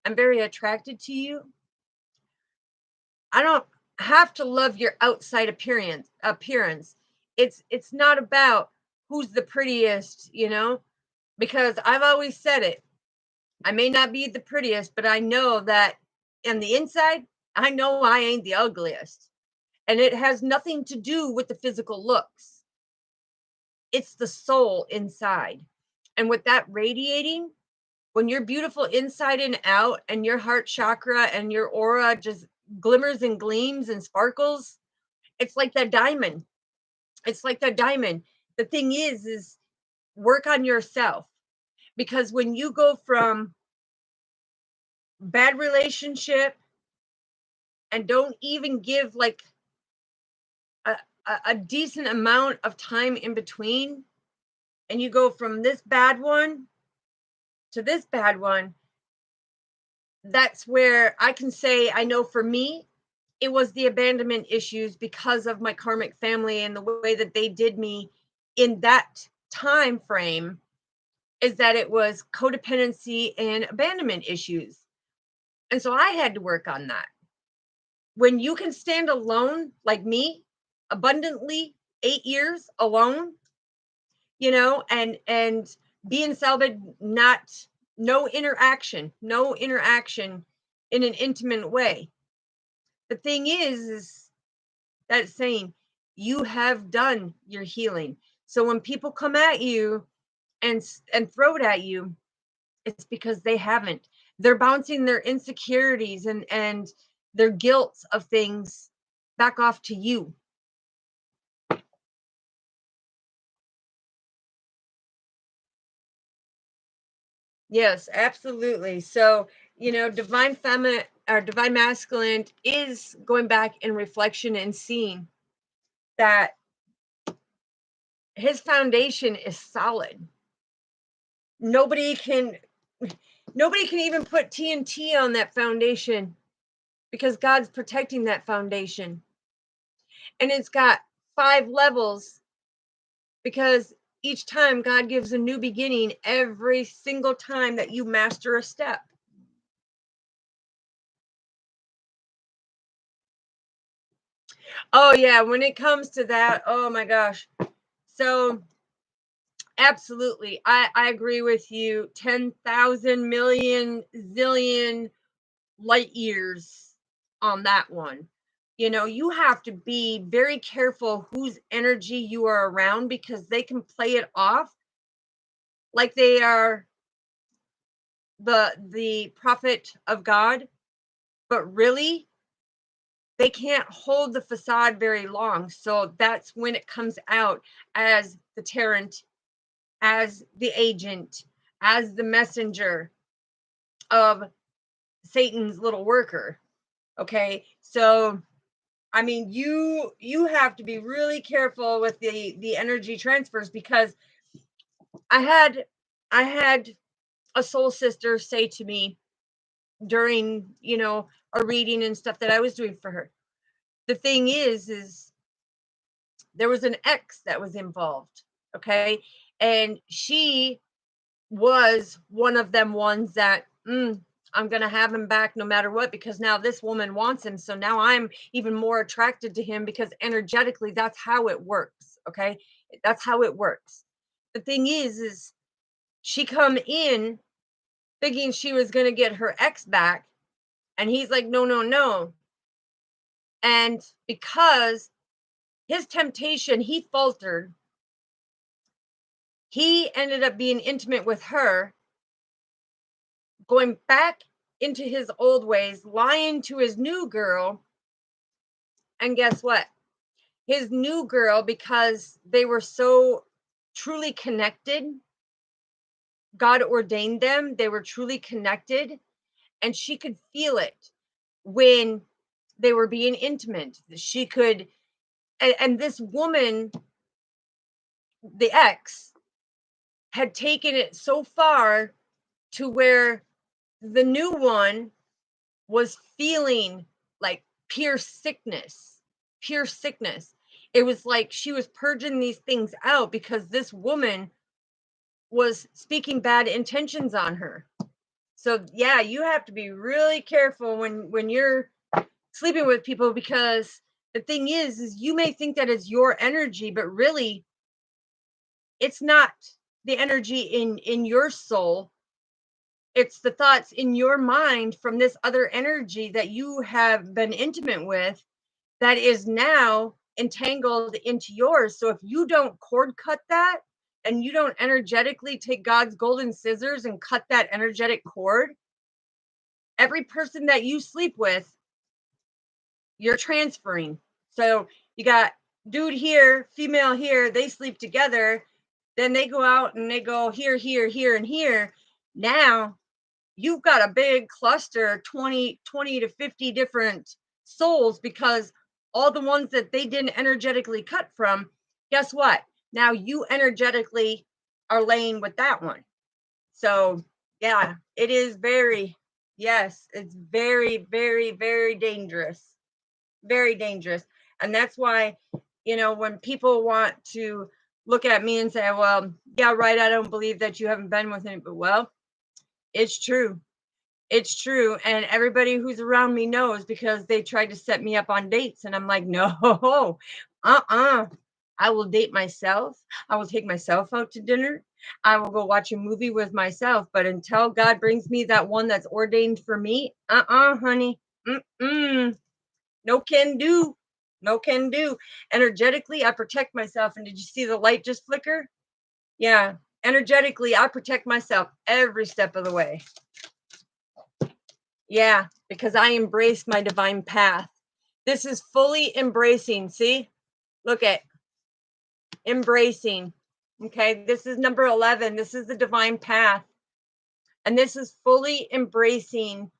I'm very attracted to you. I don't have to love your outside appearance. It's not about who's the prettiest, you know, because I've always said it. I may not be the prettiest, but I know that in the inside, I know I ain't the ugliest. And it has nothing to do with the physical looks. It's the soul inside. And with that radiating, when you're beautiful inside and out, and your heart chakra and your aura just glimmers and gleams and sparkles, it's like that diamond. It's like that diamond. The thing is work on yourself, because when you go from bad relationship and don't even give like a, a decent amount of time in between, and you go from this bad one to this bad one, that's where I can say, I know for me, it was the abandonment issues because of my karmic family and the way that they did me in that time frame, is that it was codependency and abandonment issues. And so I had to work on that. When you can stand alone like me, abundantly, 8 years alone, you know, and being celibate, not no interaction in an intimate way. The thing is that saying, you have done your healing. So when people come at you and throw it at you, it's because they haven't. They're bouncing their insecurities and their guilt of things back off to you. Yes, absolutely. So divine feminine or divine masculine is going back in reflection and seeing that his foundation is solid. Nobody can even put TNT on that foundation because God's protecting that foundation. And it's got 5 levels because each time God gives a new beginning every single time that you master a step. Oh yeah, when it comes to that, oh my gosh. So absolutely. I agree with you. 10,000 million zillion light years on that one. You have to be very careful whose energy you are around because they can play it off like they are the prophet of God, but really they can't hold the facade very long. So that's when it comes out as the tyrant, as the agent, as the messenger of Satan's little worker. Okay? So I mean, you have to be really careful with the energy transfers because I had a soul sister say to me during, a reading and stuff that I was doing for her. The thing is there was an ex that was involved, okay? And she was one of them ones that I'm going to have him back no matter what because now this woman wants him. So now I'm even more attracted to him because energetically that's how it works, okay? That's how it works. The thing is she come in thinking she was going to get her ex back and he's like no, no, no. And because his temptation, he faltered. He ended up being intimate with her, going back into his old ways, lying to his new girl. And guess what? His new girl, because they were so truly connected, God ordained them, they were truly connected, and she could feel it when they were being intimate. She could, and this woman, the ex, had taken it so far to where the new one was feeling like pure sickness, pure sickness. It was like she was purging these things out because this woman was speaking bad intentions on her. So yeah, you have to be really careful when you're sleeping with people because the thing is you may think that it's your energy, but really it's not the energy in your soul. It's the thoughts in your mind from this other energy that you have been intimate with that is now entangled into yours. So if you don't cord cut that and you don't energetically take God's golden scissors and cut that energetic cord, every person that you sleep with, you're transferring. So you got dude here, female here, they sleep together, then they go out and they go here, here, here, and here. Now you've got a big cluster, 20 to 50 different souls because all the ones that they didn't energetically cut from, guess what? Now you energetically are laying with that one. So yeah, it is very, yes, it's very, very, very dangerous. Very dangerous. And that's why, when people want to look at me and say, well, yeah, right, I don't believe that you haven't been with him, but well, it's true. It's true, and everybody who's around me knows because they tried to set me up on dates, and I'm like, "No, I will date myself. I will take myself out to dinner. I will go watch a movie with myself, but until God brings me that one that's ordained for me, honey, no can do. No can do." Energetically, I protect myself, and did you see the light just flicker? Yeah, energetically, I protect myself every step of the way. Yeah, because I embrace my divine path. This is fully embracing. See, look at embracing. Okay, this is number 11. This is the divine path. And this is fully embracing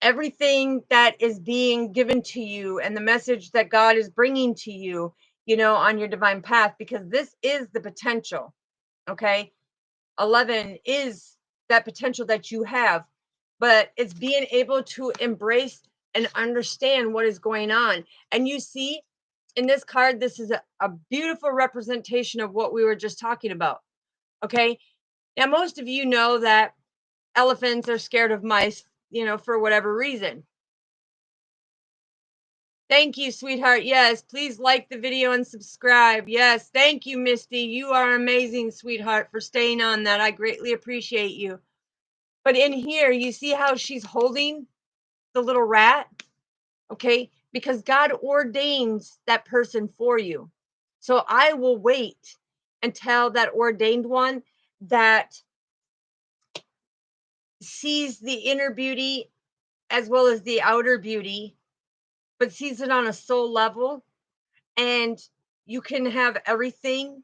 everything that is being given to you and the message that God is bringing to you, on your divine path, because this is the potential. Okay. 11 is that potential that you have, but it's being able to embrace and understand what is going on. And you see in this card, this is a beautiful representation of what we were just talking about. Okay. Now, most of you know that elephants are scared of mice, for whatever reason. Thank you, sweetheart. Yes, please like the video and subscribe. Yes, thank you, Misty. You are amazing, sweetheart, for staying on that. I greatly appreciate you. But in here, you see how she's holding the little rat? Okay, because God ordains that person for you. So I will wait until that ordained one that sees the inner beauty as well as the outer beauty, but sees it on a soul level, and you can have everything.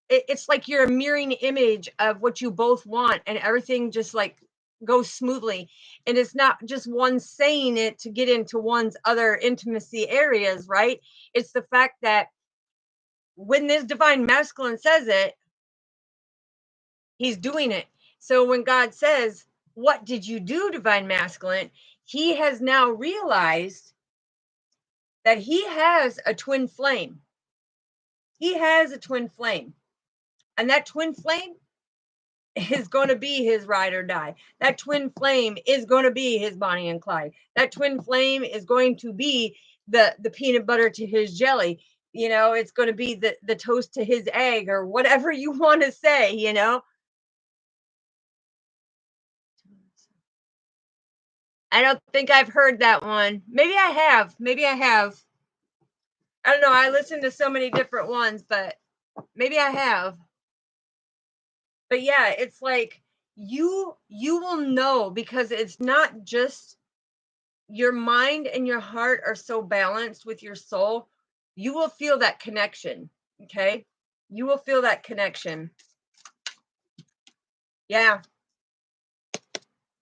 It's like you're a mirroring image of what you both want, and everything just like goes smoothly. And it's not just one saying it to get into one's other intimacy areas, right? It's the fact that when this divine masculine says it, he's doing it. So when God says, "What did you do, divine masculine?" he has now realized that he has a twin flame. He has a twin flame. And that twin flame is going to be his ride or die. That twin flame is going to be his Bonnie and Clyde. That twin flame is going to be the peanut butter to his jelly. It's going to be the toast to his egg, or whatever you want to say. I don't think I've heard that one. Maybe I have. I don't know. I listen to so many different ones, but maybe I have. But yeah, it's like you will know, because it's not just your mind and your heart are so balanced with your soul. You will feel that connection. Okay, you will feel that connection. Yeah,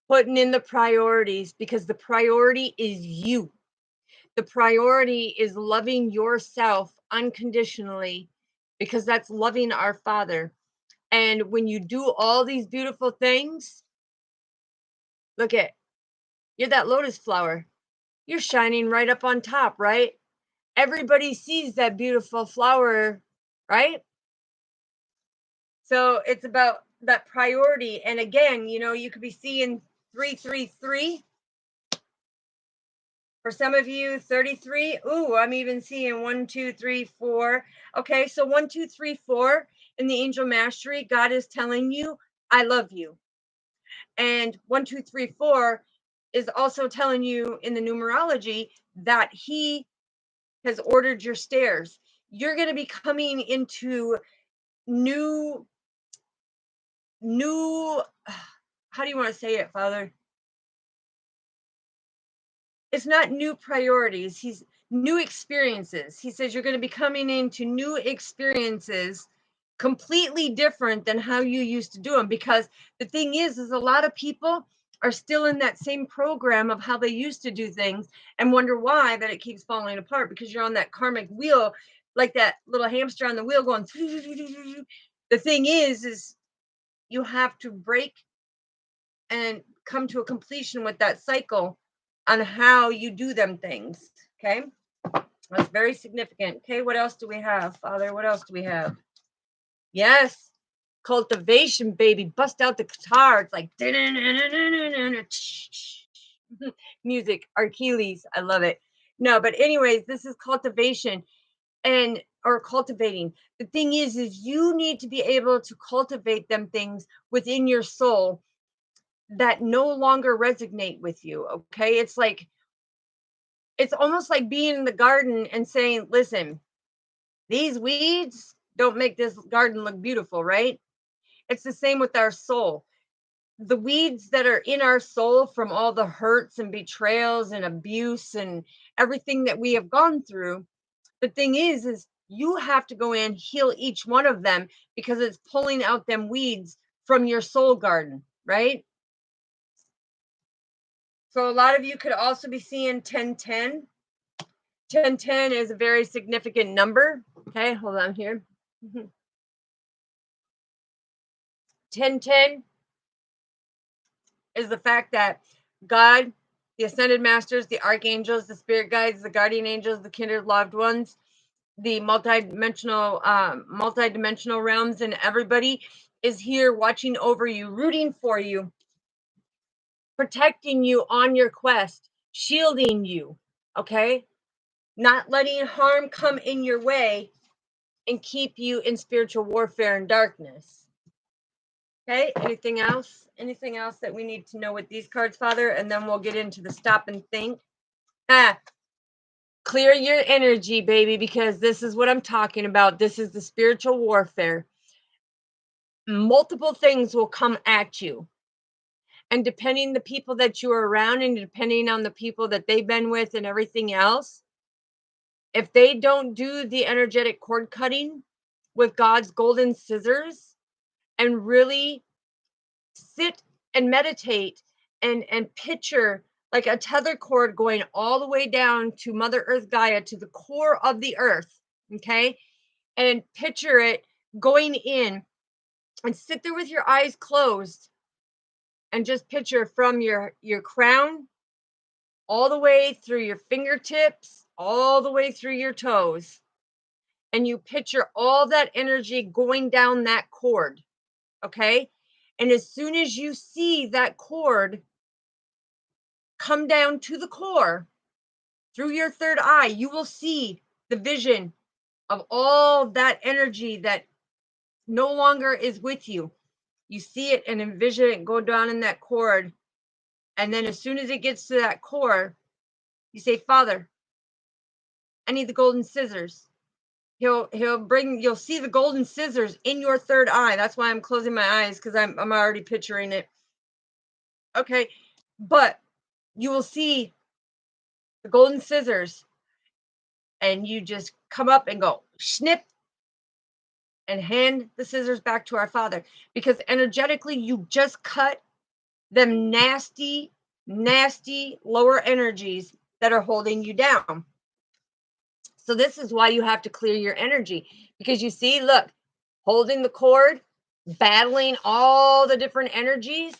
putting in the priorities, because the priority is you. The priority is loving yourself unconditionally, because that's loving our Father. And when you do all these beautiful things, look at, you're that lotus flower. You're shining right up on top, right? Everybody sees that beautiful flower, right? So it's about that priority. And again, you could be seeing 333. For some of you, 33. Ooh, I'm even seeing 1, 2, 3, 4. Okay, so 1, 2, 3, 4 in the angel mastery, God is telling you, I love you. And 1, 2, 3, 4 is also telling you in the numerology that he has ordered your stairs. You're going to be coming into new, how do you want to say it, Father? It's not new priorities. He's new experiences. He says you're going to be coming into new experiences completely different than how you used to do them. Because the thing is a lot of people are still in that same program of how they used to do things, and wonder why that it keeps falling apart, because you're on that karmic wheel, like that little hamster on the wheel going. The thing is you have to break and come to a completion with that cycle on how you do them things. Okay, that's very significant. Okay, what else do we have, Father? What else do we have? Yes, cultivation, baby. Bust out the guitar. It's like music, Achilles. I love it. No, but anyways, this is cultivation, or cultivating. The thing is you need to be able to cultivate them things within your soul that no longer resonate with you. Okay, it's almost like being in the garden and saying, listen, these weeds don't make this garden look beautiful, right? It's the same with our soul. The weeds that are in our soul from all the hurts and betrayals and abuse and everything that we have gone through, the thing is you have to go in, heal each one of them, because it's pulling out them weeds from your soul garden. right? So a lot of you could also be seeing 1010. 1010 is a very significant number. Okay, hold on here. 1010 is the fact that God, the ascended masters, the archangels, the spirit guides, the guardian angels, the kindred loved ones, the multidimensional realms, and everybody is here watching over you, rooting for you, protecting you on your quest, shielding you, okay? Not letting harm come in your way and keep you in spiritual warfare and darkness. Okay, anything else? Anything else that we need to know with these cards, Father? And then we'll get into the stop and think. Clear your energy, baby, because this is what I'm talking about. This is the spiritual warfare. Multiple things will come at you. And depending the people that you are around and depending on the people that they've been with and everything else, if they don't do the energetic cord cutting with God's golden scissors and really sit and meditate and picture like a tether cord going all the way down to Mother Earth Gaia, to the core of the earth, okay? And picture it going in and sit there with your eyes closed and just picture from your crown all the way through your fingertips, all the way through your toes. And you picture all that energy going down that cord, okay? And as soon as you see that cord come down to the core through your third eye, you will see the vision of all that energy that no longer is with you. You see it and envision it go down in that cord. And then as soon as it gets to that core, you say, Father, I need the golden scissors. You'll see the golden scissors in your third eye. That's why I'm closing my eyes, because I'm already picturing it. Okay. But you will see the golden scissors and you just come up and go snip and hand the scissors back to our Father, because energetically you just cut them nasty, nasty lower energies that are holding you down. So this is why you have to clear your energy, because you see, look, holding the cord, battling all the different energies.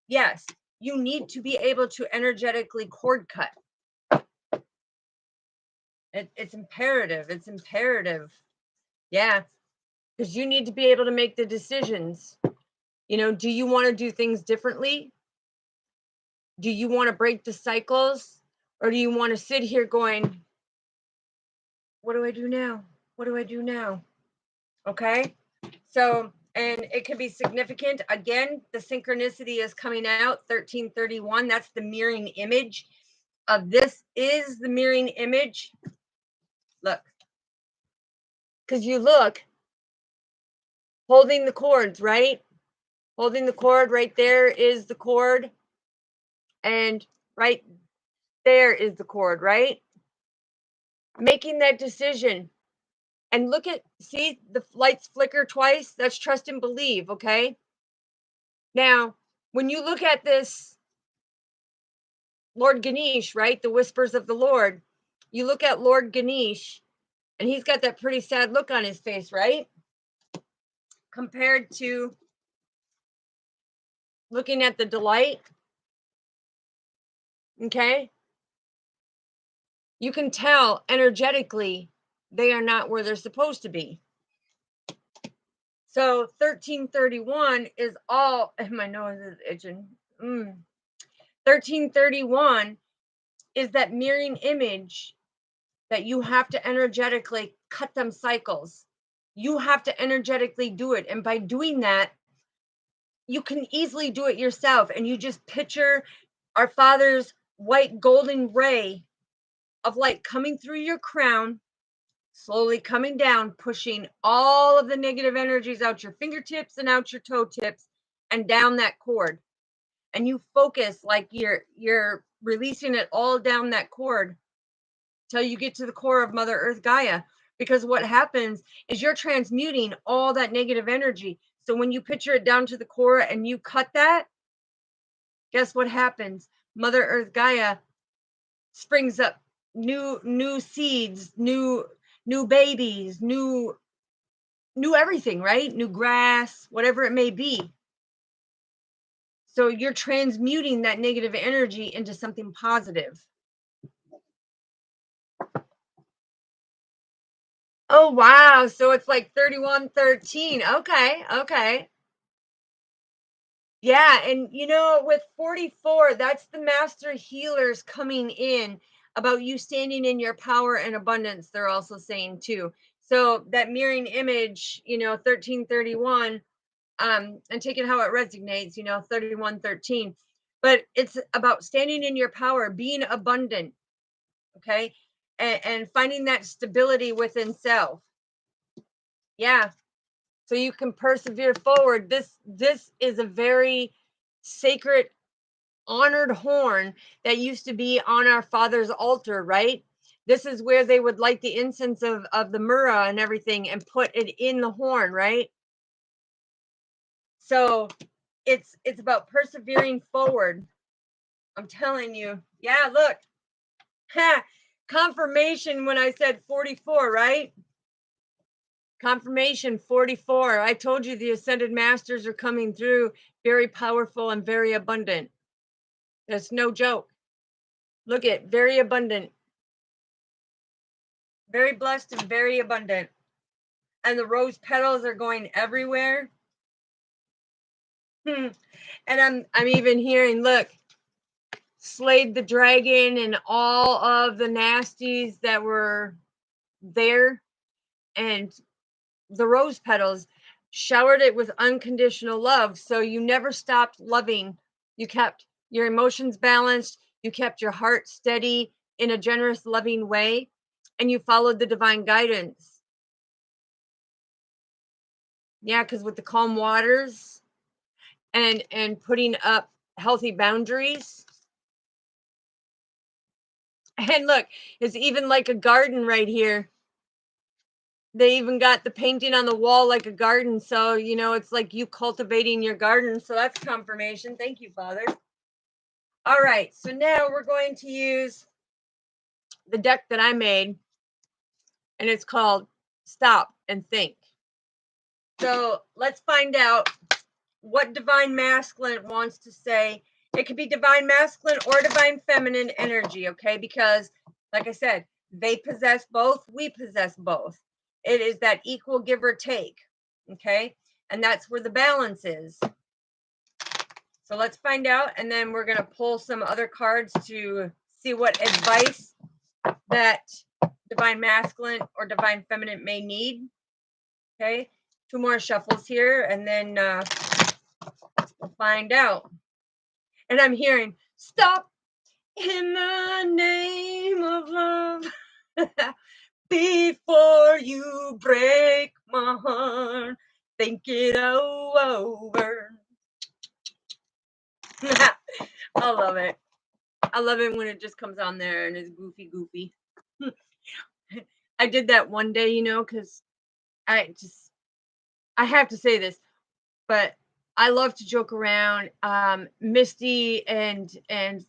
Yes, you need to be able to energetically cord cut. It's imperative. It's imperative. Yeah, because you need to be able to make the decisions. You know, do you want to do things differently? Do you want to break the cycles? Or do you want to sit here going, what do I do now? What do I do now? Okay. So, and it can be significant. Again, the synchronicity is coming out, 1331. That's the mirroring image of this is the mirroring image. Look, because you look, holding the cords, right? Holding the cord right there is the cord. And right there is the cord, right? Making that decision. And look at, see the lights flicker twice? That's trust and believe, okay? Now, when you look at this Lord Ganesh, right? The whispers of the Lord. You look at Lord Ganesh, and he's got that pretty sad look on his face, right? Compared to looking at the delight. Okay? You can tell energetically they are not where they're supposed to be. So 1331 is all, and my nose is itching. 1331 is that mirroring image that you have to energetically cut them cycles. You have to energetically do it. And by doing that, you can easily do it yourself. And you just picture our Father's white golden ray of light coming through your crown, slowly coming down, pushing all of the negative energies out your fingertips and out your toe tips and down that cord. And you focus like you're releasing it all down that cord till you get to the core of Mother Earth Gaia. Because what happens is you're transmuting all that negative energy. So when you picture it down to the core and you cut that, guess what happens? Mother Earth Gaia springs up new seeds, new babies, new everything, right? New grass, whatever it may be. So you're transmuting that negative energy into something positive. Oh, wow. So it's like 3113. Okay. Okay. Yeah. And with 44, that's the master healers coming in about you standing in your power and abundance. They're also saying too. So that mirroring image, 1331, and take it how it resonates, 3113. But it's about standing in your power, being abundant, okay? And finding that stability within self. Yeah. So you can persevere forward. This is a very sacred, honored horn that used to be on our father's altar, right? This is where they would light the incense of the myrrh and everything and put it in the horn, right? So it's about persevering forward. I'm telling you. Yeah, look. Ha, confirmation when I said 44, right? Confirmation 44. I told you the ascended masters are coming through, very powerful and very abundant. That's no joke. Look at very abundant, very blessed and very abundant. And the rose petals are going everywhere. And I'm even hearing, look, slayed the dragon and all of the nasties that were there, and the rose petals showered it with unconditional love. So you never stopped loving. You kept your emotions balanced, you kept your heart steady in a generous, loving way, and you followed the divine guidance. Yeah, because with the calm waters and putting up healthy boundaries. And look, it's even like a garden right here. They even got the painting on the wall like a garden. So, it's like you cultivating your garden. So that's confirmation. Thank you, Father. All right. So now we're going to use the deck that I made, and it's called Stop and Think. So let's find out what divine masculine wants to say. It could be divine masculine or divine feminine energy, okay? Because, like I said, they possess both, we possess both. It is that equal give or take, okay? And that's where the balance is. So let's find out, and then we're going to pull some other cards to see what advice that divine masculine or divine feminine may need, okay? 2 more shuffles here, and then we'll find out. And I'm hearing, stop in the name of love before you break my heart. Think it over. I love it. I love it when it just comes on there and it's goofy. I did that one day, because I have to say this, but I love to joke around. Misty and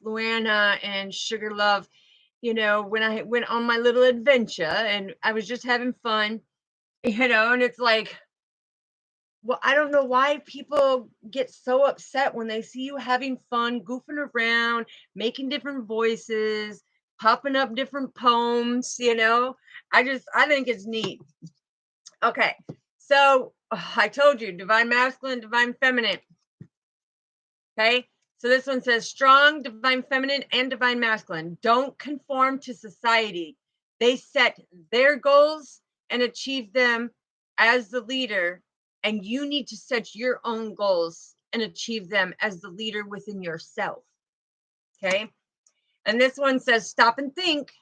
Luana and Sugar Love, when I went on my little adventure and I was just having fun, and it's like, well, I don't know why people get so upset when they see you having fun, goofing around, making different voices, popping up different poems. I think it's neat. Okay. So I told you, divine masculine, divine feminine. Okay. So this one says strong, divine feminine, and divine masculine. Don't conform to society. They set their goals and achieve them as the leader. And you need to set your own goals and achieve them as the leader within yourself. Okay. And this one says stop and think.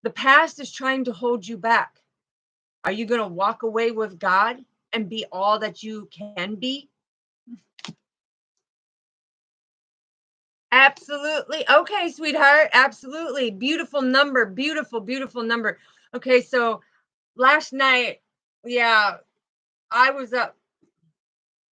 The past is trying to hold you back. Are you going to walk away with God and be all that you can be? Absolutely. Okay, sweetheart. Absolutely. Beautiful number. Beautiful number. Okay, so last night, yeah, I was up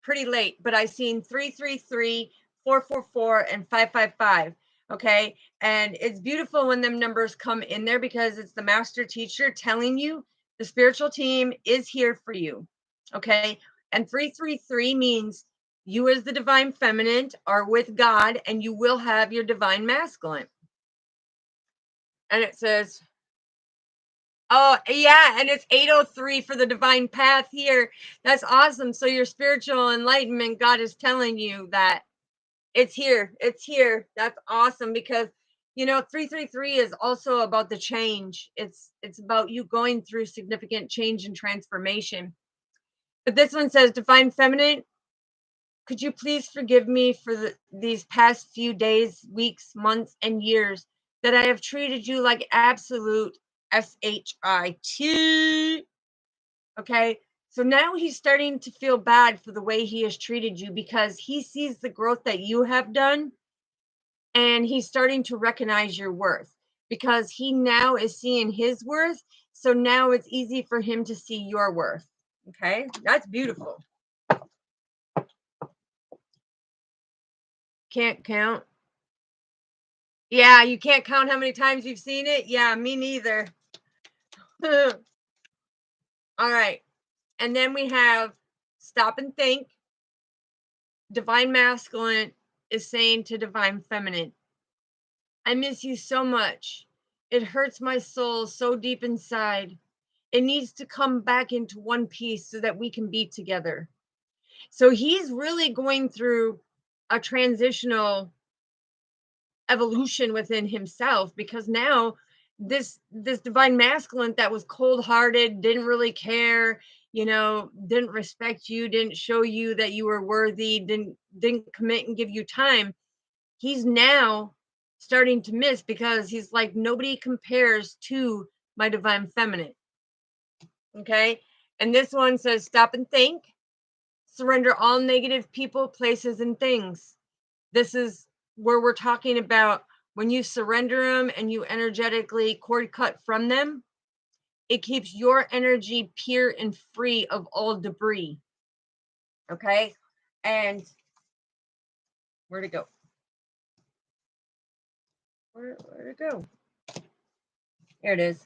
pretty late, but I seen 333, 444, and 555. Okay. And it's beautiful when them numbers come in there because it's the master teacher telling you the spiritual team is here for you. Okay. And 333 means you, as the divine feminine, are with God and you will have your divine masculine. And it says, oh, yeah, and it's 803 for the divine path here. That's awesome. So your spiritual enlightenment, God is telling you that it's here. It's here. That's awesome because 333 is also about the change. It's about you going through significant change and transformation. But this one says, divine feminine, could you please forgive me for these past few days, weeks, months, and years that I have treated you like absolute shit? Okay. So now he's starting to feel bad for the way he has treated you because he sees the growth that you have done and he's starting to recognize your worth because he now is seeing his worth. So now it's easy for him to see your worth. Okay. That's beautiful. Can't count. Yeah, you can't count how many times you've seen it. Yeah, me neither. All right. And then we have stop and think. Divine masculine is saying to divine feminine, I miss you so much. It hurts my soul so deep inside. It needs to come back into one piece so that we can be together. So he's really going through a transitional evolution within himself because now this divine masculine that was cold-hearted, didn't really care, didn't respect you, didn't show you that you were worthy, didn't commit and give you time, he's now starting to miss because he's like, nobody compares to my divine feminine. Okay. And this one says, stop and think, surrender all negative people, places, and things. This is where we're talking about when you surrender them and you energetically cord cut from them, it keeps your energy pure and free of all debris. Okay. And where'd it go? Where'd it go? Here it is.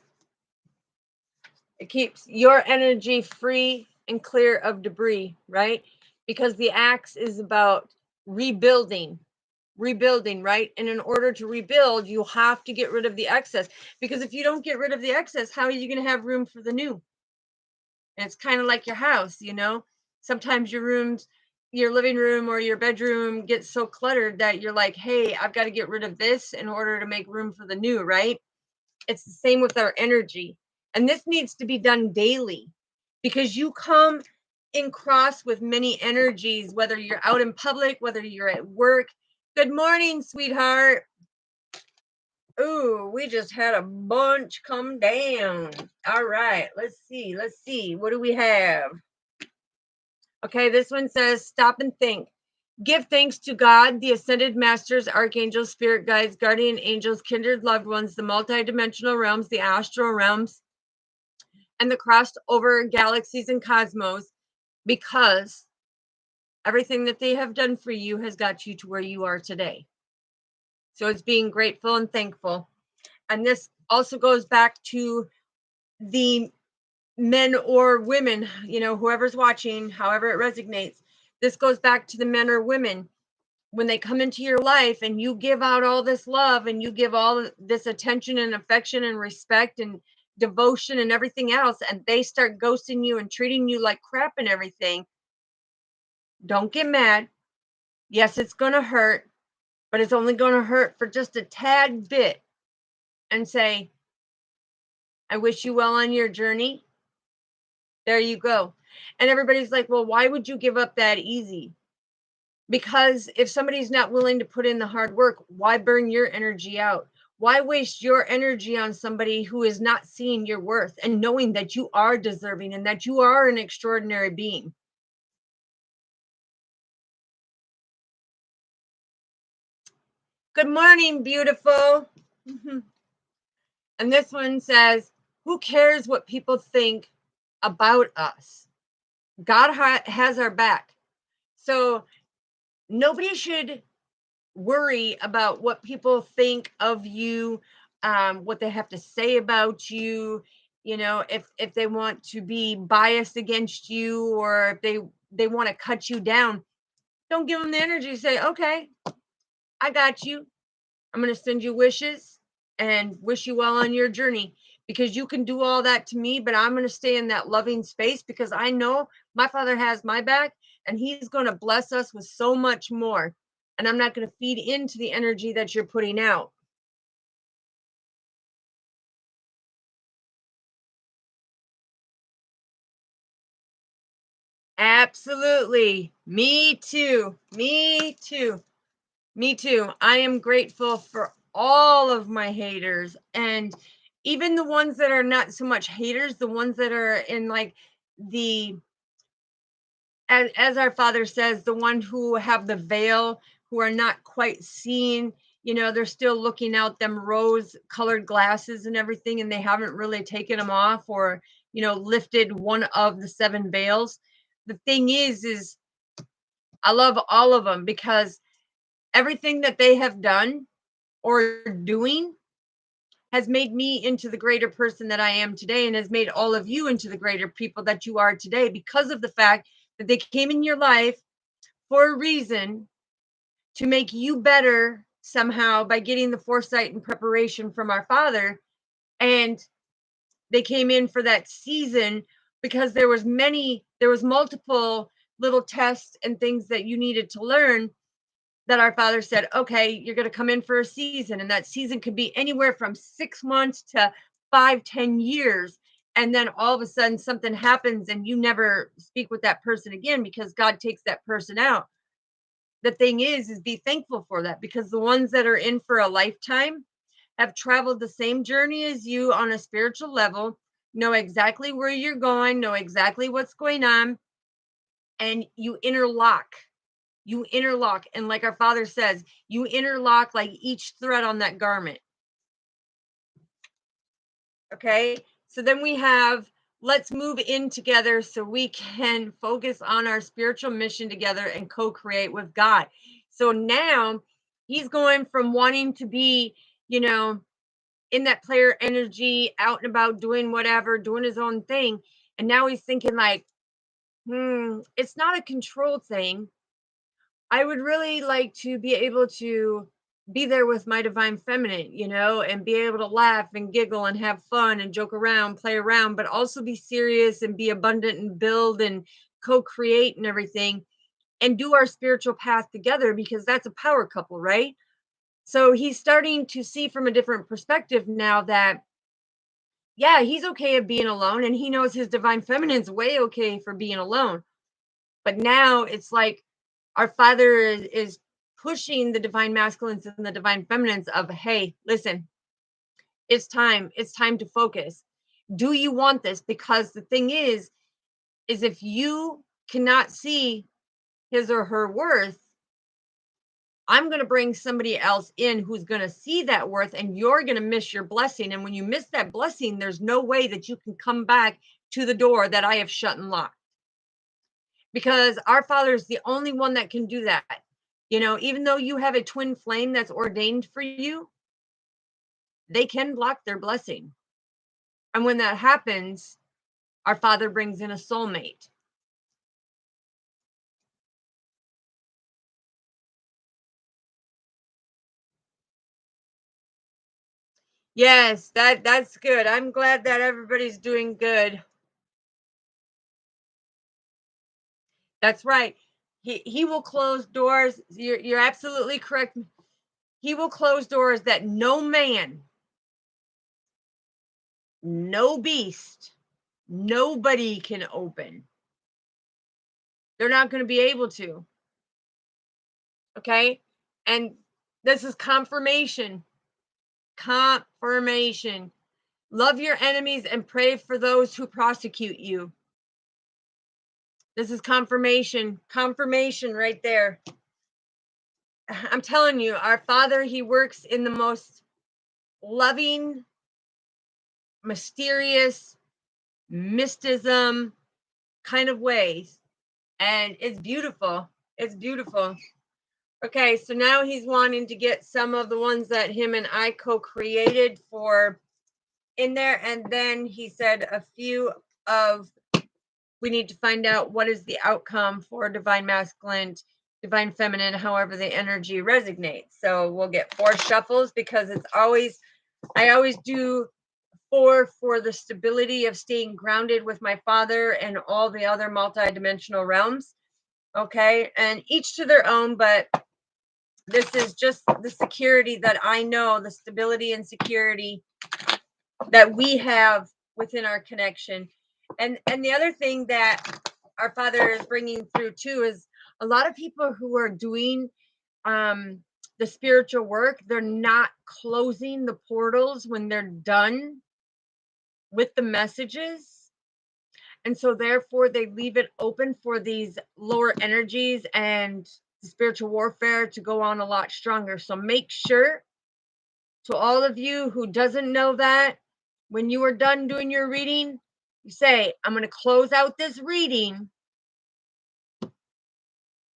It keeps your energy free and clear of debris, right? Because the axe is about rebuilding, right? And in order to rebuild, you have to get rid of the excess. Because if you don't get rid of the excess, how are you going to have room for the new? And it's kind of like your house, Sometimes your living room or your bedroom gets so cluttered that you're like, hey, I've got to get rid of this in order to make room for the new, right? It's the same with our energy. And this needs to be done daily because you come in cross with many energies, whether you're out in public, whether you're at work. Good morning, sweetheart. Ooh, we just had a bunch come down. All right, let's see. What do we have? Okay, this one says, stop and think. Give thanks to God, the ascended masters, archangels, spirit guides, guardian angels, kindred loved ones, the multidimensional realms, the astral realms, and the crossed over galaxies and cosmos, because everything that they have done for you has got you to where you are today. So it's being grateful and thankful. And this also goes back to the men or women, whoever's watching, however it resonates. This goes back to the men or women. When they come into your life and you give out all this love and you give all this attention and affection and respect and devotion and everything else, and they start ghosting you and treating you like crap and everything, don't get mad. Yes, it's going to hurt, but it's only going to hurt for just a tad bit. And say, I wish you well on your journey. There you go. And everybody's like, well, why would you give up that easy? Because if somebody's not willing to put in the hard work, why burn your energy out? Why waste your energy on somebody who is not seeing your worth and knowing that you are deserving and that you are an extraordinary being? Good morning, beautiful. And this one says, who cares what people think about us? God has our back. So nobody should worry about what people think of you, what they have to say about you. You know, if they want to be biased against you, or if they want to cut you down, don't give them the energy. Say, okay, I got you. I'm going to send you wishes and wish you well on your journey, because you can do all that to me, but I'm going to stay in that loving space because I know my Father has my back and he's going to bless us with so much more. And I'm not going to feed into the energy that you're putting out. Absolutely. Me too. Me too. Me too. I am grateful for all of my haters, and even the ones that are not so much haters, the ones that are in like the, as our Father says, the one who have the veil, who are not quite seeing, they're still looking out them rose colored glasses and everything, and they haven't really taken them off, or, lifted one of the seven veils. The thing is I love all of them because everything that they have done or doing has made me into the greater person that I am today, and has made all of you into the greater people that you are today, because of the fact that they came in your life for a reason, to make you better somehow by getting the foresight and preparation from our Father. And they came in for that season because there was multiple little tests and things that you needed to learn, that our Father said, okay, you're going to come in for a season. And that season could be anywhere from 6 months to 5, 10 years. And then all of a sudden something happens and you never speak with that person again because God takes that person out. The thing is be thankful for that, because the ones that are in for a lifetime have traveled the same journey as you on a spiritual level, know exactly where you're going, know exactly what's going on, and you interlock, and like our Father says, you interlock like each thread on that garment. Okay, so then we have, let's move in together so we can focus on our spiritual mission together and co-create with God. So now he's going from wanting to be, you know in that player energy, out and about doing whatever, doing his own thing, and now he's thinking like, it's not a control thing. I would really like to be able to be there with my divine feminine, and be able to laugh and giggle and have fun and joke around, play around, but also be serious and be abundant and build and co create and everything, and do our spiritual path together, because that's a power couple, right? So he's starting to see from a different perspective now that, yeah, he's okay of being alone, and he knows his divine feminine's way okay for being alone. But now it's like our Father is pushing the divine masculines and the divine feminines of, hey, listen, it's time to focus. Do you want this? Because the thing is if you cannot see his or her worth, I'm going to bring somebody else in who's going to see that worth, and you're going to miss your blessing. And when you miss that blessing, there's no way that you can come back to the door that I have shut and locked, because our Father is the only one that can do that. Even though you have a twin flame that's ordained for you, they can block their blessing. And when that happens, our Father brings in a soulmate. Yes, that's good. I'm glad that everybody's doing good. That's right. He will close doors. You're absolutely correct. He will close doors that no man, no beast, nobody can open. They're not going to be able to. Okay? And this is confirmation. Confirmation. Love your enemies and pray for those who prosecute you. This is confirmation. Confirmation right there. I'm telling you, our Father, he works in the most loving, mysterious, mysticism kind of ways. And it's beautiful. It's beautiful. Okay, so now he's wanting to get some of the ones that him and I co-created for in there. And then he said a few of, we need to find out what is the outcome for divine masculine, divine feminine, however the energy resonates. So we'll get 4 shuffles because it's always, I always do 4 for the stability of staying grounded with my father and all the other multidimensional realms. Okay, and each to their own, but this is just the security that I know, the stability and security that we have within our connection. And the other thing that our father is bringing through too is a lot of people who are doing the spiritual work, they're not closing the portals when they're done with the messages. And so therefore they leave it open for these lower energies and the spiritual warfare to go on a lot stronger. So make sure, to all of you who doesn't know that, when you are done doing your reading, you say, I'm going to close out this reading,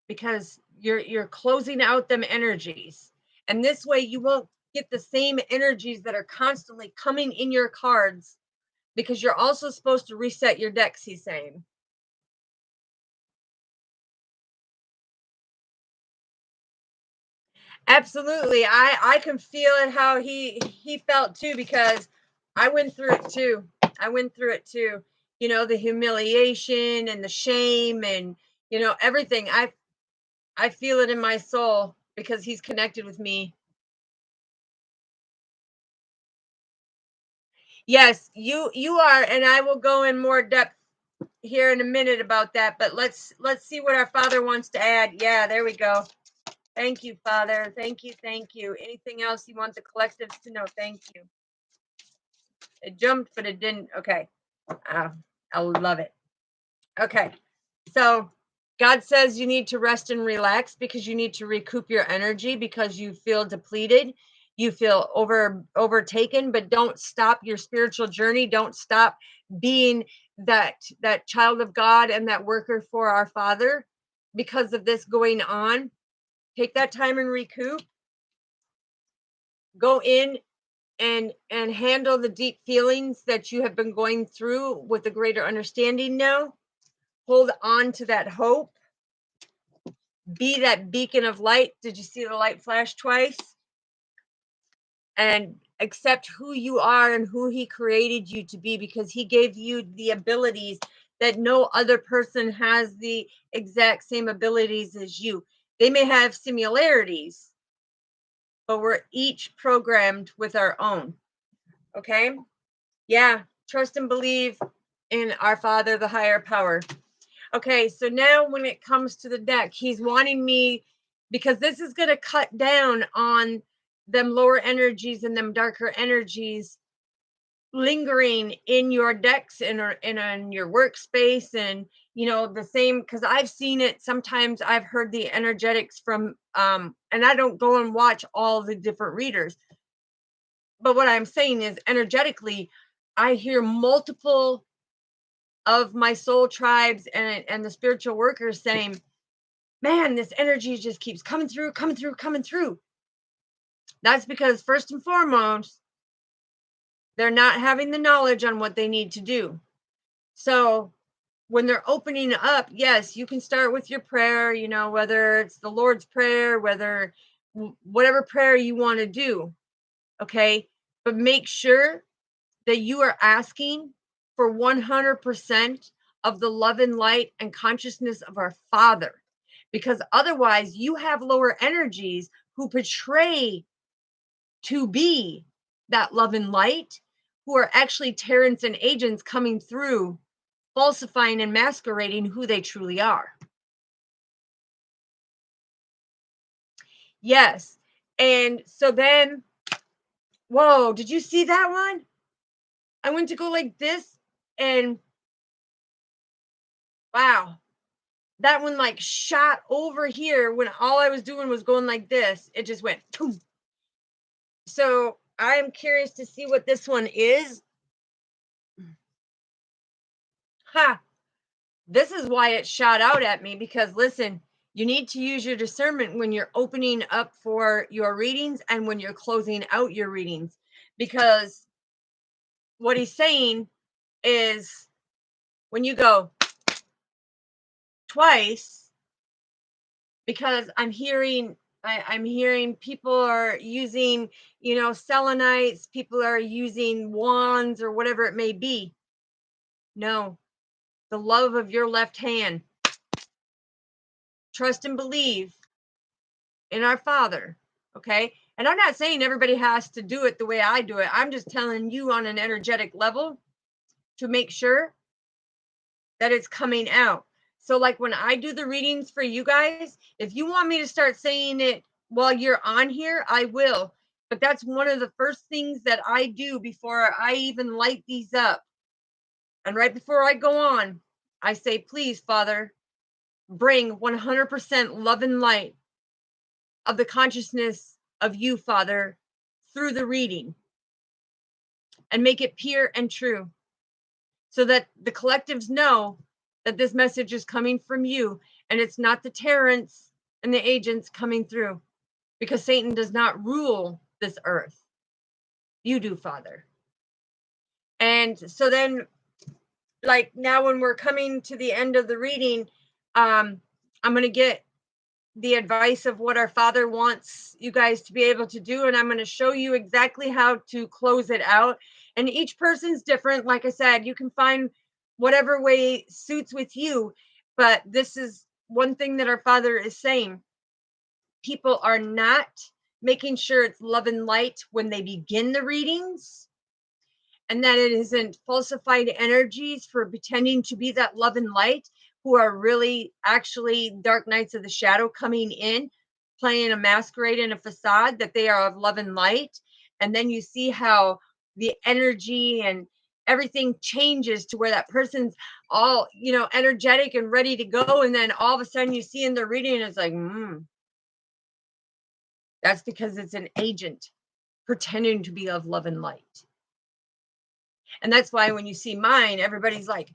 because you're closing out them energies. And this way you won't get the same energies that are constantly coming in your cards, because you're also supposed to reset your decks, he's saying. Absolutely. I can feel it how he felt too, because I went through it too. I went through it too. You know, the humiliation and the shame and everything. I feel it in my soul because he's connected with me. Yes, you are, and I will go in more depth here in a minute about that, but let's see what our father wants to add. Yeah, there we go. Thank you, Father. Thank you, thank you. Anything else you want the collectives to know? Thank you. It jumped, but it didn't. Okay. I love it. Okay. So God says you need to rest and relax because you need to recoup your energy because you feel depleted. You feel overtaken, but don't stop your spiritual journey. Don't stop being that child of God and that worker for our Father because of this going on. Take that time and recoup. Go in and handle the deep feelings that you have been going through with a greater understanding now. Hold on to that hope. Be that beacon of light. Did you see the light flash twice? And accept who you are and who he created you to be, because he gave you the abilities that no other person has the exact same abilities as you. They may have similarities, but we're each programmed with our own. Okay? Yeah, trust and believe in our Father, the higher power. Okay, so now when it comes to the deck, he's wanting me, because this is going to cut down on them lower energies and them darker energies lingering in your decks and in your workspace, and the same, because I've seen it. Sometimes I've heard the energetics from and I don't go and watch all the different readers, but what I'm saying is energetically I hear multiple of my soul tribes and the spiritual workers saying, man, this energy just keeps coming through, coming through, coming through. That's because first and foremost, they're not having the knowledge on what they need to do. So when they're opening up, yes, you can start with your prayer, whether it's the Lord's Prayer, whether whatever prayer you want to do. Okay. But make sure that you are asking for 100% of the love and light and consciousness of our Father, because otherwise you have lower energies who portray to be that love and light, who are actually tyrants and agents coming through, falsifying and masquerading who they truly are. Yes. And so then, whoa, did you see that one? I went to go like this, and wow, that one like shot over here when all I was doing was going like this. It just went boom. So I'm curious to see what this one is. Ha! This is why it shot out at me, because listen, You need to use your discernment when you're opening up for your readings and when you're closing out your readings, because what he's saying is when you go twice, because I'm hearing people are using, selenites, people are using wands or whatever it may be. No, the love of your left hand. Trust and believe in our Father. Okay. And I'm not saying everybody has to do it the way I do it. I'm just telling you on an energetic level to make sure that it's coming out. So, like when I do the readings for you guys, if you want me to start saying it while you're on here, I will. But that's one of the first things that I do before I even light these up. And right before I go on, I say, please, Father, bring 100% love and light of the consciousness of you, Father, through the reading, and make it pure and true, so that the collectives know that this message is coming from you and it's not the tyrants and the agents coming through, because Satan does not rule this earth. You do, Father. And so then, like now when we're coming to the end of the reading, I'm going to get the advice of what our Father wants you guys to be able to do, and I'm going to show you exactly how to close it out. And each person's different. Like I said, you can find whatever way suits with you, but this is one thing that our Father is saying. People are not making sure it's love and light when they begin the readings, and that it isn't falsified energies for pretending to be that love and light, who are really actually dark knights of the shadow coming in, playing a masquerade and a facade that they are of love and light. And then you see how the energy and everything changes to where that person's all, energetic and ready to go. And then all of a sudden you see in the reading, it's like, that's because it's an agent pretending to be of love and light. And that's why when you see mine, everybody's like,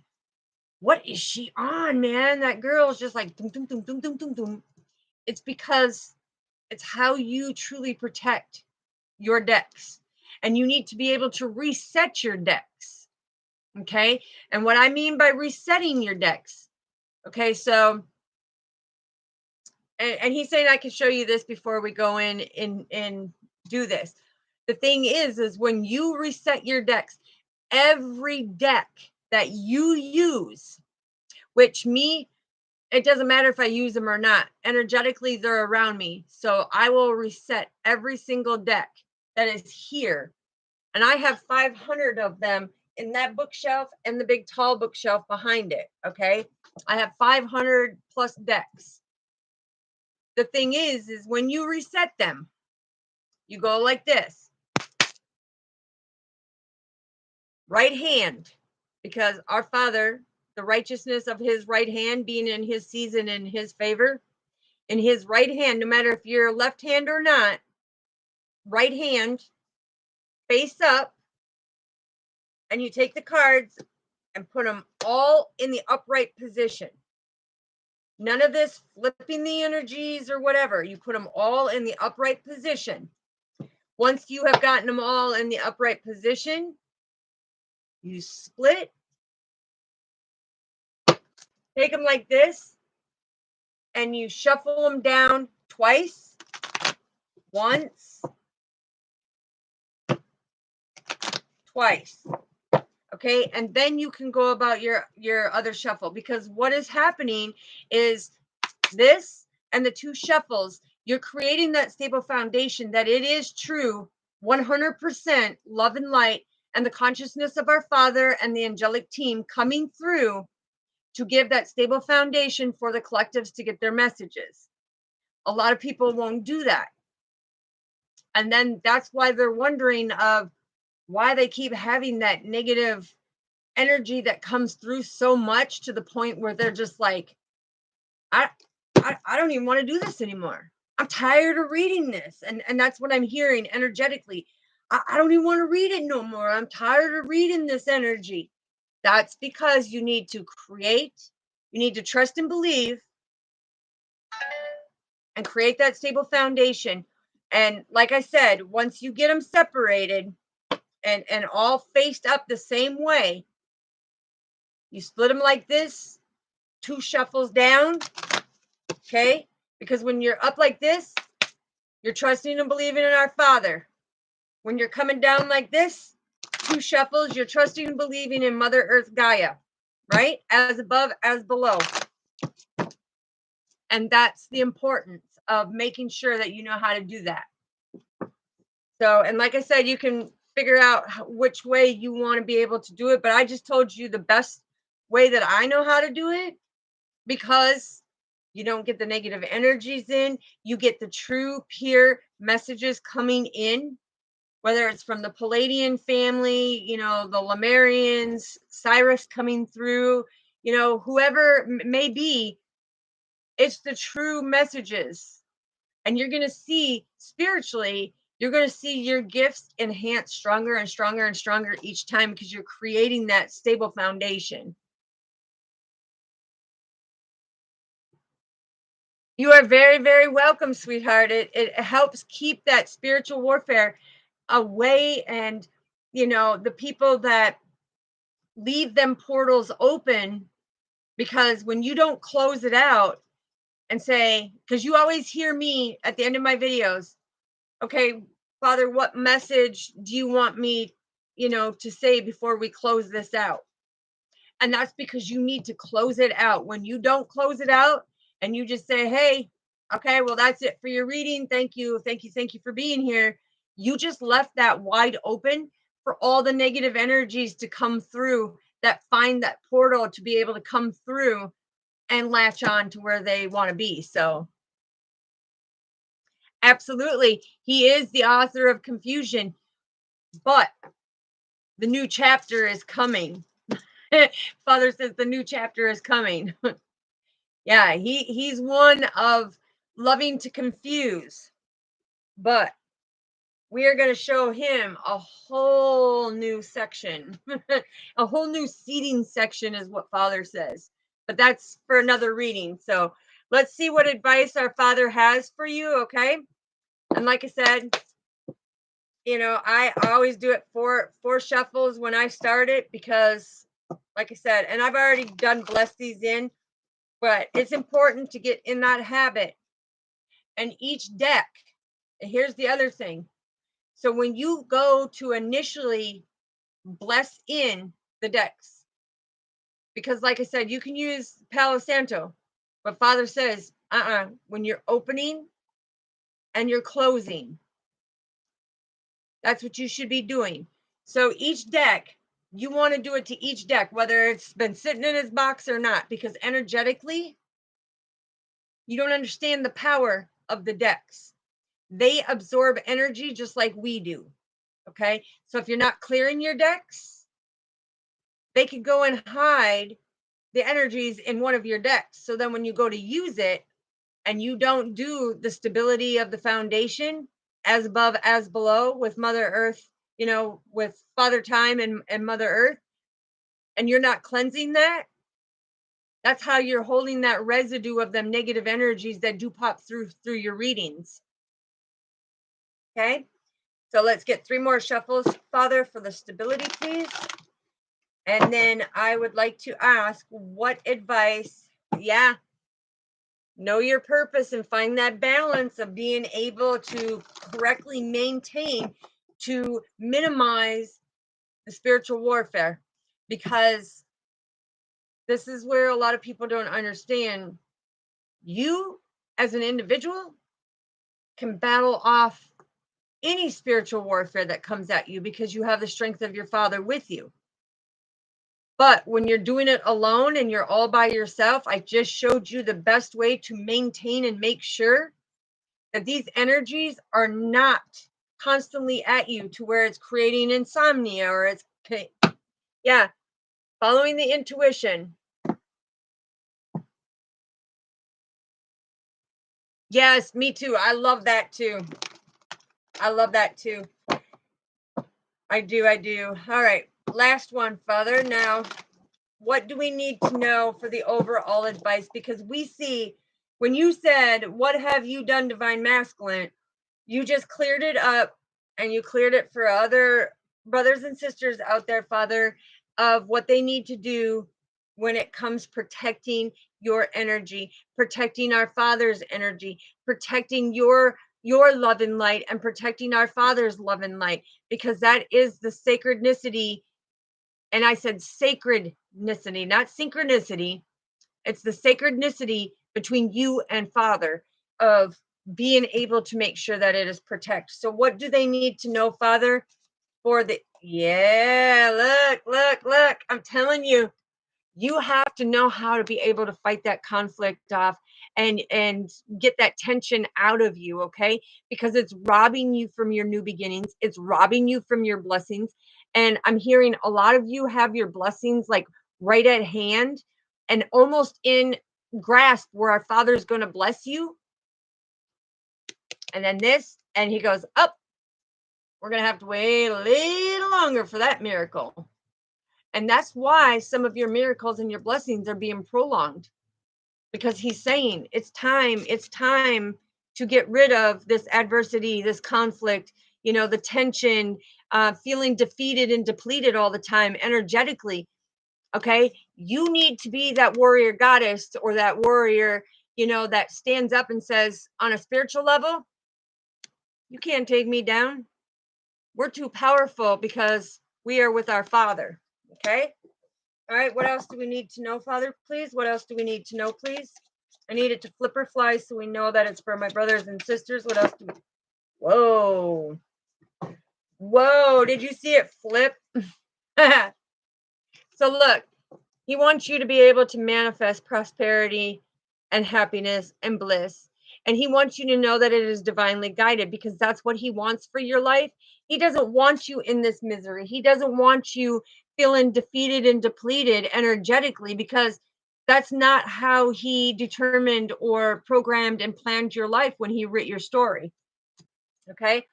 what is she on, man? That girl's just like, dum, dum, dum, dum, dum, dum, dum. It's because it's how you truly protect your decks. And you need to be able to reset your decks. Okay. And what I mean by resetting your decks. Okay. So, and he's saying I can show you this before we go in and do this. The thing is when you reset your decks, every deck that you use, which it doesn't matter if I use them or not, energetically they're around me, so I will reset every single deck that is here. And I have 500 of them in that bookshelf and the big tall bookshelf behind it. Okay, I have 500 plus decks. The thing is when you reset them, you go like this. Right hand, because our Father, the righteousness of his right hand being in his season, in his favor, in his right hand, no matter if you're left hand or not, right hand, face up, and you take the cards and put them all in the upright position. None of this flipping the energies or whatever. You put them all in the upright position. Once you have gotten them all in the upright position, you split, take them like this, and you shuffle them down twice, once, twice. Okay, and then you can go about your other shuffle, because what is happening is this and the two shuffles, you're creating that stable foundation that it is true 100% love and light and the consciousness of our Father and the angelic team coming through to give that stable foundation for the collectives to get their messages. A lot of people won't do that, and then that's why they're wondering of why they keep having that negative energy that comes through so much, to the point where they're just like, I don't even want to do this anymore. I'm tired of reading this. And that's what I'm hearing energetically. I don't even want to read it no more. I'm tired of reading this energy. That's because you need to create, you need to trust and believe, and create that stable foundation. And like I said, once you get them separated and all faced up the same way, you split them like this, 2 shuffles down, okay? Because when you're up like this, you're trusting and believing in our Father. When you're coming down like this, 2 shuffles, you're trusting and believing in Mother Earth Gaia, right? As above, as below. And that's the importance of making sure that you know how to do that. So, and like I said, you can figure out which way you want to be able to do it. But I just told you the best way that I know how to do it, because you don't get the negative energies in. You get the true, pure messages coming in, whether it's from the Palladian family, you know, the Lemurians, Cyrus coming through, you know, whoever may be, it's the true messages. And you're going to see spiritually, you're going to see your gifts enhance stronger and stronger and stronger each time, because you're creating that stable foundation. You are very, very welcome, sweetheart. It helps keep that spiritual warfare away. And, you know, the people that leave them portals open, because when you don't close it out and say, because you always hear me at the end of my videos, okay, Father, what message do you want me, you know, to say before we close this out? And that's because you need to close it out. When you don't close it out and you just say, hey, okay, well, that's it for your reading. Thank you. Thank you. Thank you for being here. You just left that wide open for all the negative energies to come through, that find that portal to be able to come through and latch on to where they want to be. So absolutely, he is the author of confusion, but the new chapter is coming. Father says the new chapter is coming. Yeah, he's one of loving to confuse, but we are going to show him a whole new section. A whole new seating section is what Father says, but that's for another reading. So let's see what advice our Father has for you, okay? And like I said, you know, I always do it four shuffles when I start it, because like I said, and I've already done bless these in, but it's important to get in that habit. And each deck, and here's the other thing. So when you go to initially bless in the decks, because like I said, you can use Palo Santo, but Father says, when you're opening and you're closing, that's what you should be doing. So each deck, you want to do it to each deck, whether it's been sitting in his box or not, because energetically, you don't understand the power of the decks. They absorb energy just like we do. Okay. So if you're not clearing your decks, they could go and hide the energies in one of your decks. So then when you go to use it and you don't do the stability of the foundation, as above, as below, with Mother Earth, you know, with Father Time and Mother Earth, and you're not cleansing that, that's how you're holding that residue of them negative energies that do pop through your readings. Okay, so let's get 3 more shuffles, Father, for the stability, please. And then I would like to ask, what advice, know your purpose and find that balance of being able to correctly maintain, to minimize the spiritual warfare, because this is where a lot of people don't understand. You as an individual can battle off any spiritual warfare that comes at you, because you have the strength of your Father with you. But when you're doing it alone and you're all by yourself, I just showed you the best way to maintain and make sure that these energies are not constantly at you to where it's creating insomnia, or it's, following the intuition. Yes, me too. I love that too. I love that too. I do. All right. Last one, Father. Now, what do we need to know for the overall advice? Because we see when you said, "What have you done, divine masculine?" You just cleared it up, and you cleared it for other brothers and sisters out there, Father, of what they need to do when it comes protecting your energy, protecting our Father's energy, protecting your love and light, and protecting our Father's love and light, because that is the sacrednicity. And I said sacrednicity, not synchronicity. It's the sacrednicity between you and Father, of being able to make sure that it is protected. So what do they need to know, Father? For the, yeah, look, I'm telling you, you have to know how to be able to fight that conflict off, and get that tension out of you, okay? Because it's robbing you from your new beginnings, it's robbing you from your blessings. And I'm hearing a lot of you have your blessings like right at hand, and almost in grasp, where our Father's going to bless you. And then this, and he goes up, we're going to have to wait a little longer for that miracle. And that's why some of your miracles and your blessings are being prolonged, because he's saying it's time to get rid of this adversity, this conflict, the tension, feeling defeated and depleted all the time energetically. Okay, you need to be that warrior goddess, or that warrior, that stands up and says, on a spiritual level, you can't take me down. We're too powerful because we are with our Father. Okay. All right, what else do we need to know, Father, please? What else do we need to know, please? I need it to flip or fly so we know that it's for my brothers and sisters. What else do we... Whoa. Whoa, did you see it flip? So look, he wants you to be able to manifest prosperity and happiness and bliss. And he wants you to know that it is divinely guided, because that's what he wants for your life. He doesn't want you in this misery. He doesn't want you feeling defeated and depleted energetically, because that's not how he determined or programmed and planned your life when he wrote your story. Okay.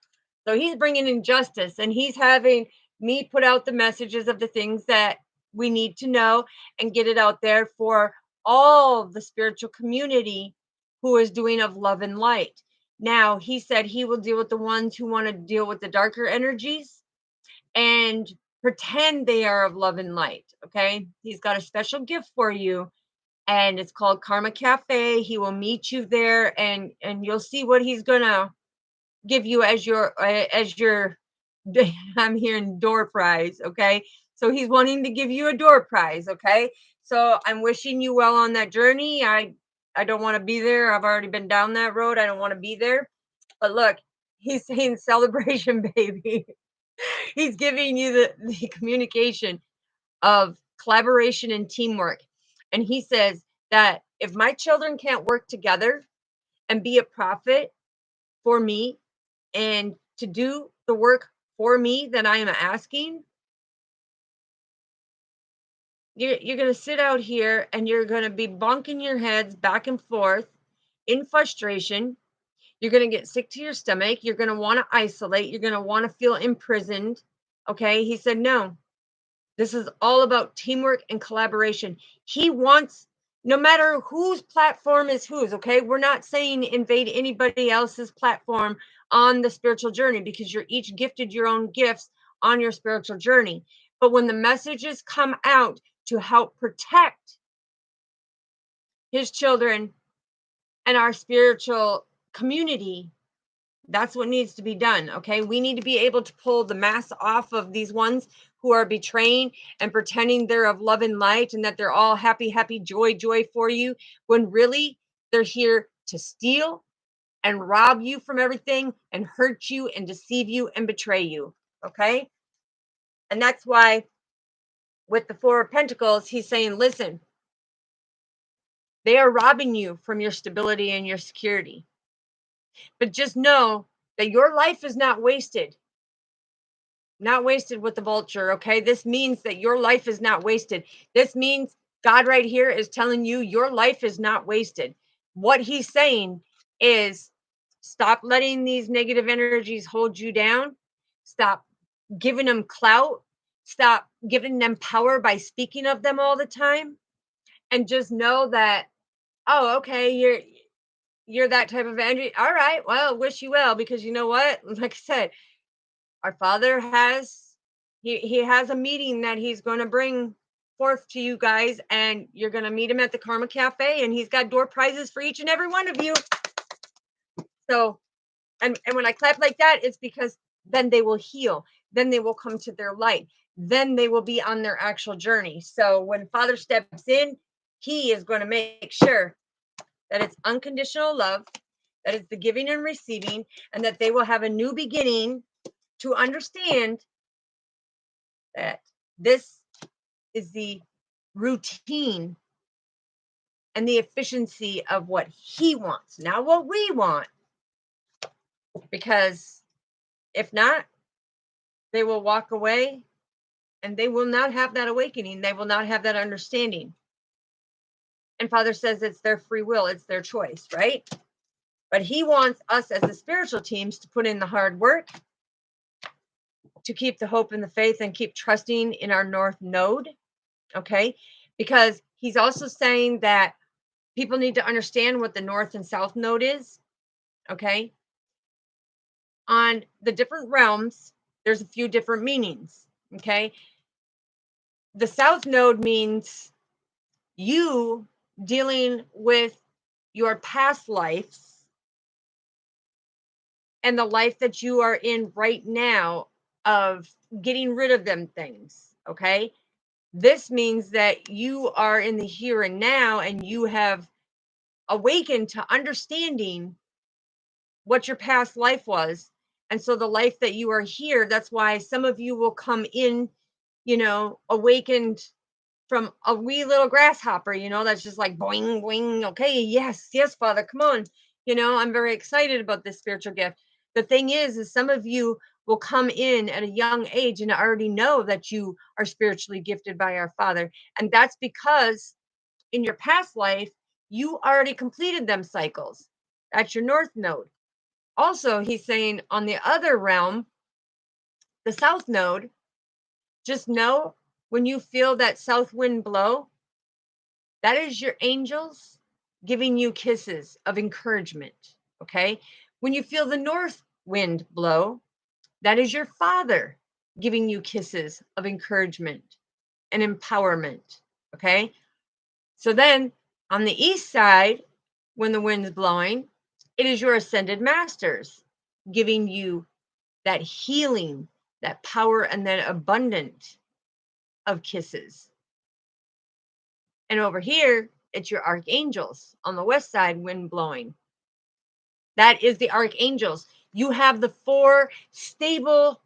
So he's bringing in justice, and he's having me put out the messages of the things that we need to know, and get it out there for all the spiritual community who is doing of love and light. Now, he said he will deal with the ones who want to deal with the darker energies and pretend they are of love and light. Okay. He's got a special gift for you, and it's called Karma Cafe. He will meet you there, and you'll see what he's gonna give you as your I'm hearing door prize. Okay, so he's wanting to give you a door prize. Okay, so I'm wishing you well on that journey. I don't want to be there. I've already been down that road. I don't want to be there. But look, he's saying celebration, baby. He's giving you the communication of collaboration and teamwork. And he says that if my children can't work together and be a profit for me, and to do the work for me that I am asking, you're going to sit out here and you're going to be bonking your heads back and forth in frustration. You're going to get sick to your stomach. You're going to want to isolate. You're going to want to feel imprisoned. Okay. He said, no, this is all about teamwork and collaboration. He wants, no matter whose platform is whose, okay? We're not saying invade anybody else's platform on the spiritual journey, because you're each gifted your own gifts on your spiritual journey. But when the messages come out to help protect his children and our spiritual community, that's what needs to be done. Okay, we need to be able to pull the mask off of these ones who are betraying and pretending they're of love and light, and that they're all happy, joy for you, when really they're here to steal and rob you from everything, and hurt you and deceive you and betray you. Okay, and that's why with the Four of Pentacles, he's saying, listen, they are robbing you from your stability and your security, but just know that your life is not wasted. Not wasted with the vulture. Okay, this means that your life is not wasted. This means God right here is telling you your life is not wasted. What he's saying is, stop letting these negative energies hold you down. Stop giving them clout. Stop giving them power by speaking of them all the time, and just know that, oh, okay, you're that type of energy. All right. Well, wish you well, because you know what? Like I said, our Father has he has a meeting that he's going to bring forth to you guys, and you're going to meet him at the Karma Cafe, and he's got door prizes for each and every one of you. So, and when I clap like that, it's because then they will heal, then they will come to their light, then they will be on their actual journey. So when Father steps in, he is going to make sure that it's unconditional love, that it's the giving and receiving, and that they will have a new beginning to understand that this is the routine and the efficiency of what he wants, not what we want. Because if not, they will walk away and they will not have that awakening. They will not have that understanding. And Father says it's their free will, it's their choice, right? But he wants us as the spiritual teams to put in the hard work, to keep the hope and the faith, and keep trusting in our North Node, okay? Because he's also saying that people need to understand what the North and South Node is, okay? On the different realms, there's a few different meanings, okay? The South Node means you dealing with your past lives and the life that you are in right now, of getting rid of them things, okay? This means that you are in the here and now, and you have awakened to understanding what your past life was. And so the life that you are here, that's why some of you will come in, awakened from a wee little grasshopper, that's just like boing, boing. Okay, yes, yes, Father, come on. I'm very excited about this spiritual gift. The thing is some of you will come in at a young age and already know that you are spiritually gifted by our Father. And that's because in your past life, you already completed them cycles. That's your North Node. Also, he's saying on the other realm, the South Node, just know when you feel that south wind blow, that is your angels giving you kisses of encouragement, okay? When you feel the north wind blow, that is your Father giving you kisses of encouragement and empowerment, okay? So then on the east side, when the wind's blowing, it is your ascended masters giving you that healing, that power, and that abundant of kisses. And over here, it's your archangels on the west side, wind blowing. That is the archangels. You have the 4 stable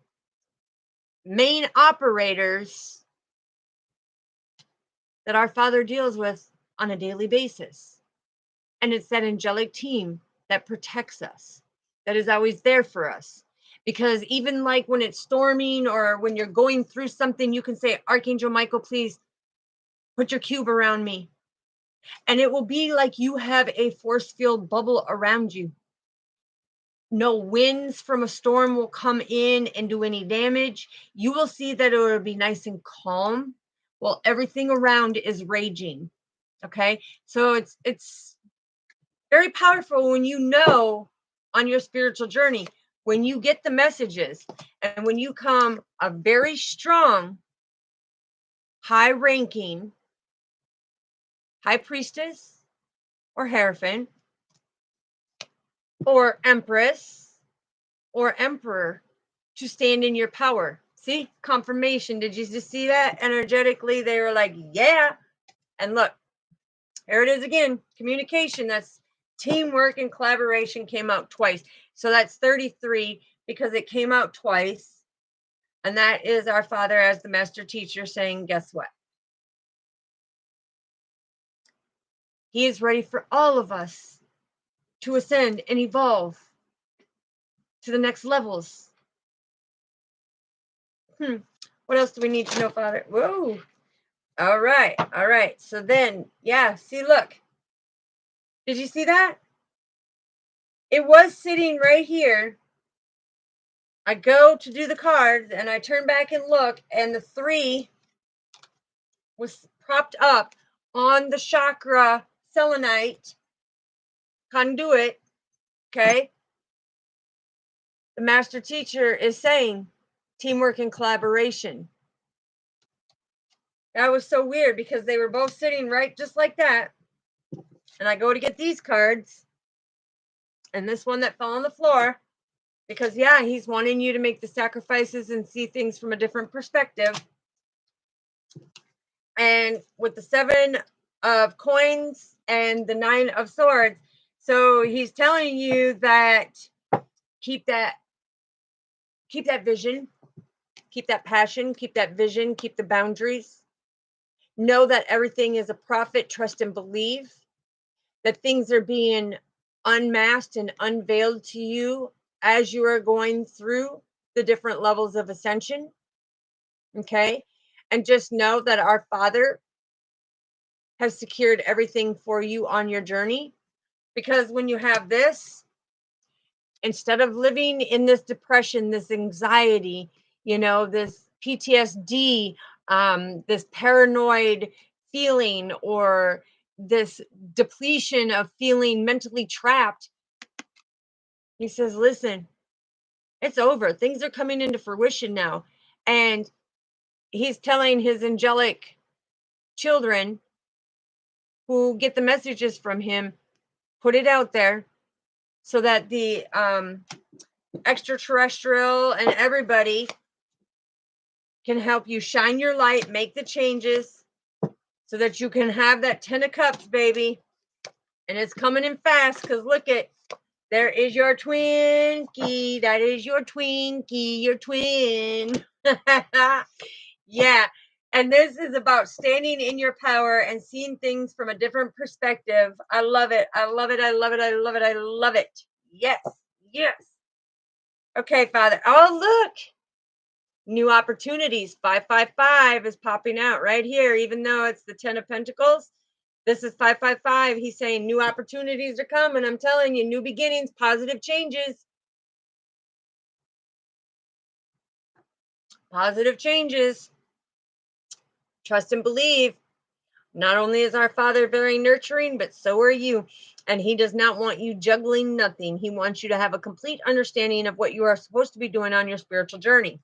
main operators that our Father deals with on a daily basis. And it's that angelic team that protects us, that is always there for us. Because even like when it's storming or when you're going through something, you can say, Archangel Michael, please put your cube around me. And it will be like you have a force field bubble around you. No winds from a storm will come in and do any damage. You will see that it will be nice and calm while everything around is raging. Okay, so it's very powerful when you know on your spiritual journey, when you get the messages, and when you come a very strong, high-ranking high priestess or hierophant or empress or emperor to stand in your power. See, confirmation. Did you just see that? Energetically, they were like, yeah. And look, here it is again. Communication. That's teamwork and collaboration came out twice. So that's 33 because it came out twice. And that is our Father as the master teacher saying, guess what? He is ready for all of us to ascend and evolve to the next levels. What else do we need to know, Father? Whoa. All right. All right. So then, yeah, see, look. Did you see that? It was sitting right here. I go to do the cards and I turn back and look, and the 3 was propped up on the chakra selenite conduit, okay? The master teacher is saying teamwork and collaboration. That was so weird because they were both sitting right just like that. And I go to get these cards and this one that fell on the floor because, yeah, he's wanting you to make the sacrifices and see things from a different perspective. And with the 7 of coins and the 9 of swords, so he's telling you that keep that vision, keep that passion, keep that vision, keep the boundaries. Know that everything is a profit, trust and believe that things are being unmasked and unveiled to you as you are going through the different levels of ascension. Okay. And just know that our Father has secured everything for you on your journey. Because when you have this, instead of living in this depression, this anxiety, this PTSD, this paranoid feeling, or this depletion of feeling mentally trapped, he says, listen, it's over. Things are coming into fruition now. And he's telling his angelic children who get the messages from him, put it out there so that the extraterrestrial and everybody can help you shine your light, make the changes so that you can have that 10 of cups, baby. And it's coming in fast because look at, there is your Twinkie. That is your Twinkie, your twin. Yeah. And this is about standing in your power and seeing things from a different perspective. I love it. I love it. I love it. I love it. I love it. Yes. Yes. Okay, Father. Oh, look. New opportunities. 555 is popping out right here, even though it's the 10 of Pentacles. This is 555. He's saying new opportunities are coming. I'm telling you, new beginnings, positive changes. Positive changes. Trust and believe. Not only is our Father very nurturing, but so are you. And he does not want you juggling nothing. He wants you to have a complete understanding of what you are supposed to be doing on your spiritual journey.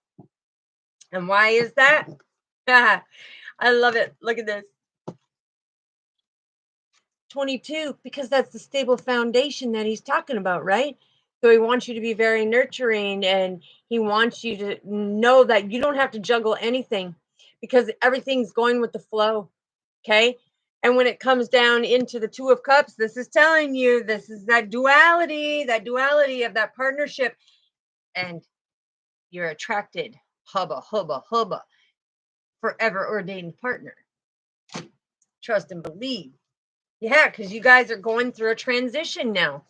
And why is that? I love it. Look at this. 22, because that's the stable foundation that he's talking about, right? So he wants you to be very nurturing, and he wants you to know that you don't have to juggle anything because everything's going with the flow. Okay. And when it comes down into the 2 of cups, this is telling you, this is that duality of that partnership. And you're attracted, hubba, hubba, hubba, forever ordained partner. Trust and believe. Yeah, because you guys are going through a transition now.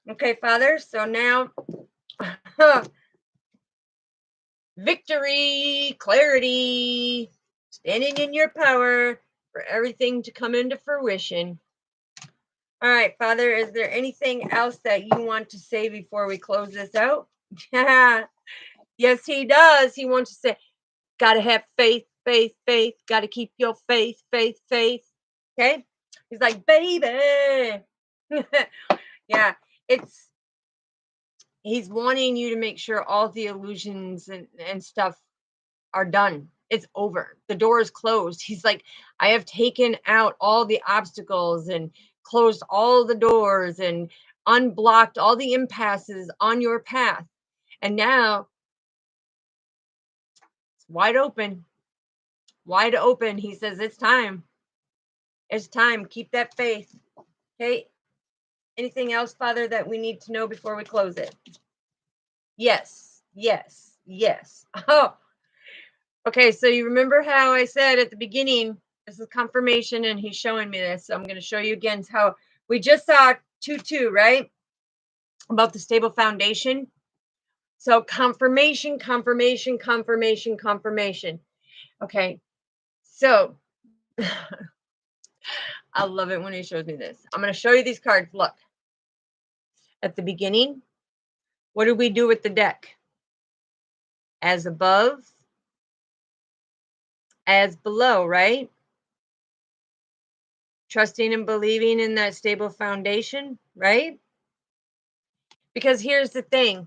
Okay, Father. So now, victory, clarity, standing in your power for everything to come into fruition. All right, Father, is there anything else that you want to say before we close this out? Yes, he does. He wants to say, got to have faith, faith, faith. Got to keep your faith, faith, faith. Okay? He's like, baby. Yeah, he's wanting you to make sure all the illusions and stuff are done. It's over. The door is closed. He's like, I have taken out all the obstacles and closed all the doors and unblocked all the impasses on your path. And now it's wide open. Wide open. He says, it's time. It's time. Keep that faith. Okay. Anything else, Father, that we need to know before we close it? Yes. Yes. Yes. Oh, okay. So you remember how I said at the beginning, this is confirmation, and he's showing me this. So I'm going to show you again how we just saw 2-2, right? About the stable foundation. So confirmation, confirmation, confirmation, confirmation. Okay. So I love it when he shows me this. I'm going to show you these cards. Look. At the beginning, what did we do with the deck? As above, as below, right? trusting and believing in that stable foundation, right? Because here's the thing,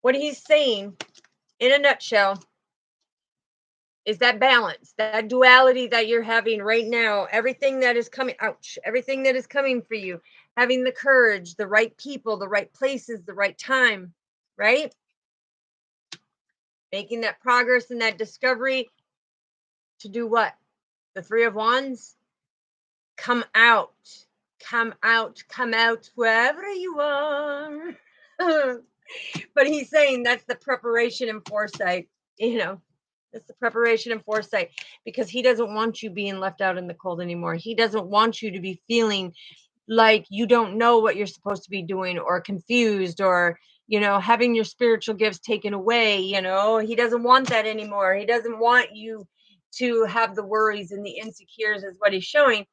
what he's saying in a nutshell is that balance, that duality that you're having right now, everything that is coming, ouch, everything that is coming for you, having the courage, the right people, the right places, the right time, right? Making that progress and that discovery to do what? The Three of Wands, come out, come out, come out, wherever you are. But he's saying that's the preparation and foresight, you know, that's the preparation and foresight, because he doesn't want you being left out in the cold anymore. He doesn't want you to be feeling like you don't know what you're supposed to be doing, or confused, or, you know, having your spiritual gifts taken away. You know, he doesn't want that anymore. He doesn't want you to have the worries and the insecures, is what he's showing.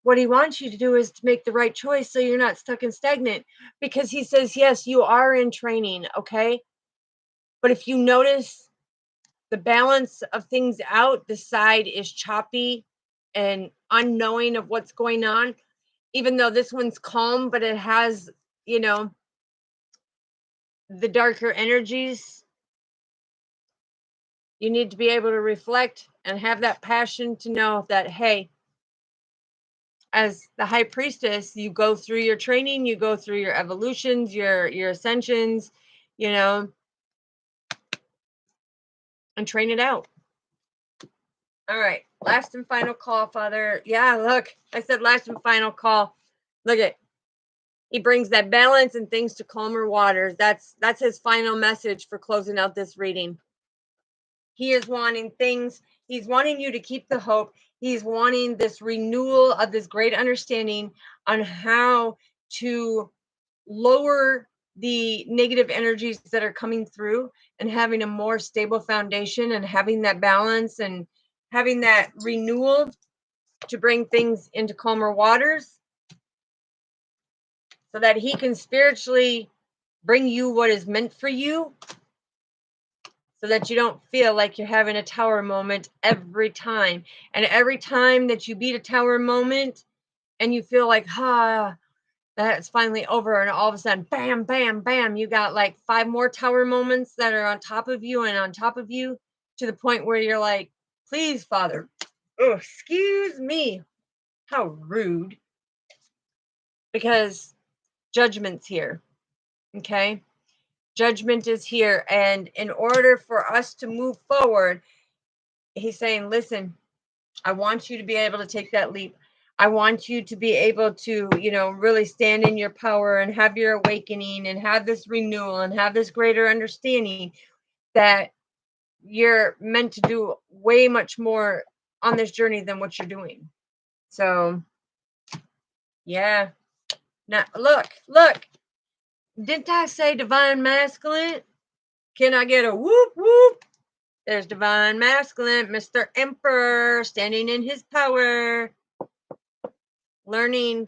What he wants you to do is to make the right choice so you're not stuck and stagnant, because he says, yes, you are in training, okay? But if you notice the balance of things out, the side is choppy and unknowing of what's going on, even though this one's calm, but it has, you know, the darker energies. You need to be able to reflect and have that passion to know that, hey, as the high priestess, you go through your training, you go through your evolutions, your ascensions, you know, and train it out. All right, last and final call, Father. Yeah, look, I said last and final call. Look at, he brings that balance and things to calmer waters. That's his final message for closing out this reading. He is wanting things, he's wanting you to keep the hope. He's wanting this renewal of this great understanding on how to lower the negative energies that are coming through, and having a more stable foundation, and having that balance, and having that renewal to bring things into calmer waters, so that he can spiritually bring you what is meant for you, so that you don't feel like you're having a tower moment every time. And every time that you beat a tower moment and you feel like, that's finally over, and all of a sudden, bam, bam, bam, you got like 5 more tower moments that are on top of you and on top of you, to the point where you're like, please, Father, oh, excuse me, how rude. Because judgment's here, okay? Judgment is here. And in order for us to move forward, he's saying, listen, I want you to be able to take that leap. I want you to be able to, you know, really stand in your power and have your awakening and have this renewal and have this greater understanding that you're meant to do way much more on this journey than what you're doing. So, yeah. Now, look. Didn't I say divine masculine? Can I get a whoop whoop? There's divine masculine, Mr. Emperor, standing in his power. Learning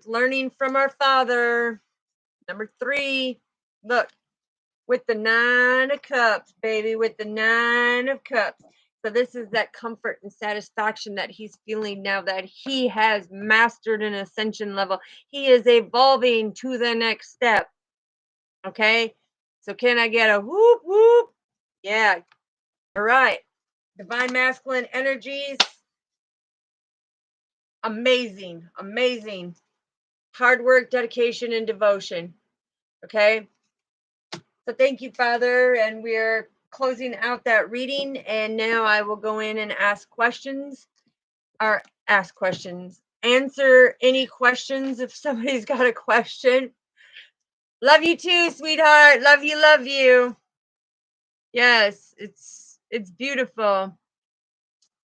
from our Father. Number 3, look, with the 9 of Cups, baby, with the 9 of Cups. So this is that comfort and satisfaction that he's feeling now that he has mastered an ascension level. He is evolving to the next step. Okay? So can I get a whoop whoop? Yeah. All right. Divine masculine energies. Amazing. Amazing. Hard work, dedication, and devotion. Okay? So thank you, Father. And we're closing out that reading. And now I will go in and ask questions, or ask questions, answer any questions if somebody's got a question. Love you too, sweetheart. Love you, love you. Yes, it's beautiful.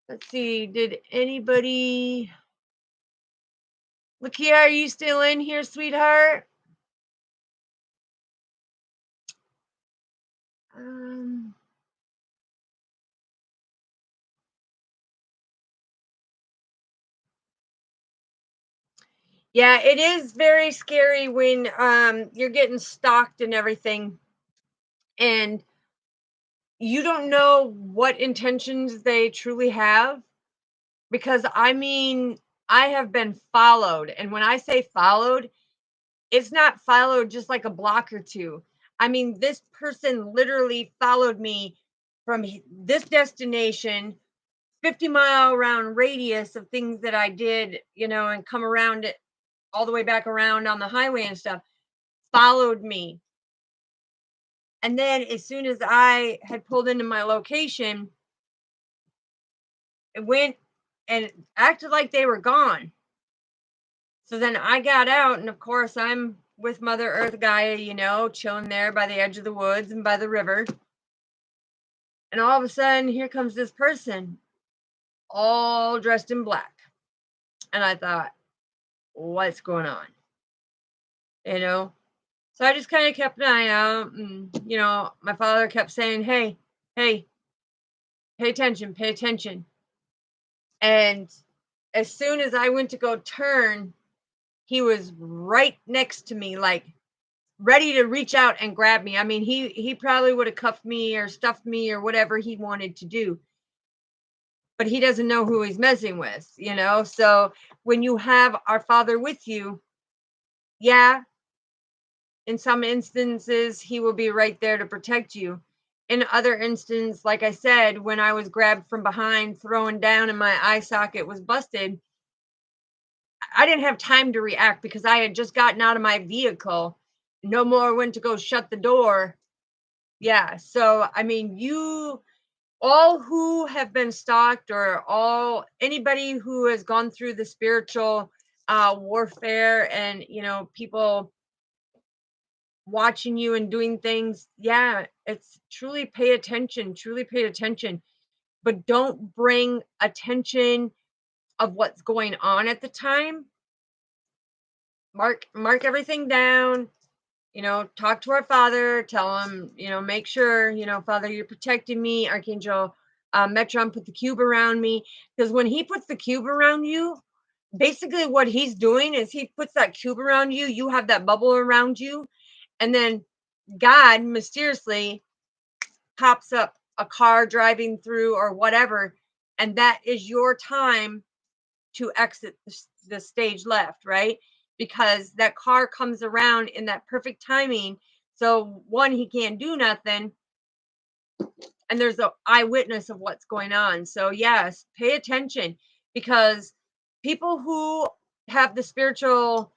Let's see, did anybody, Lakia, are you still in here, sweetheart? Yeah, it is very scary when you're getting stalked and everything, and you don't know what intentions they truly have. Because I mean, I have been followed. And when I say followed, it's not followed just like a block or two. I mean, this person literally followed me from this destination, 50-mile round radius of things that I did, and come around it all the way back around on the highway and stuff, followed me. And then as soon as I had pulled into my location, it went and acted like they were gone. So then I got out, and of course, I'm with Mother Earth Gaia, chilling there by the edge of the woods and by the river. And all of a sudden, here comes this person, all dressed in black. And I thought, what's going on? So I just kind of kept an eye out. And, my father kept saying, hey, pay attention, pay attention. And as soon as I went to go turn, he was right next to me, like ready to reach out and grab me. I mean, he probably would have cuffed me or stuffed me or whatever he wanted to do. But he doesn't know who he's messing with, So when you have our Father with you, yeah, in some instances, he will be right there to protect you. In other instances, like I said, when I was grabbed from behind, thrown down, and my eye socket was busted, I didn't have time to react because I had just gotten out of my vehicle. No more went to go shut the door. Yeah. So, I mean, you all who have been stalked, or anybody who has gone through the spiritual warfare, and people watching you and doing things, yeah, it's truly pay attention, but don't bring attention of what's going on at the time. Mark everything down, talk to our Father, tell him, make sure, Father, you're protecting me. Archangel Metron put the cube around me, because when he puts the cube around you, basically what he's doing is he puts that cube around you, you have that bubble around you, and then God mysteriously pops up a car driving through or whatever, and that is your time to exit the stage left, right? Because that car comes around in that perfect timing. So one, he can't do nothing, and there's a eyewitness of what's going on. So yes, pay attention, because people who have the spiritual,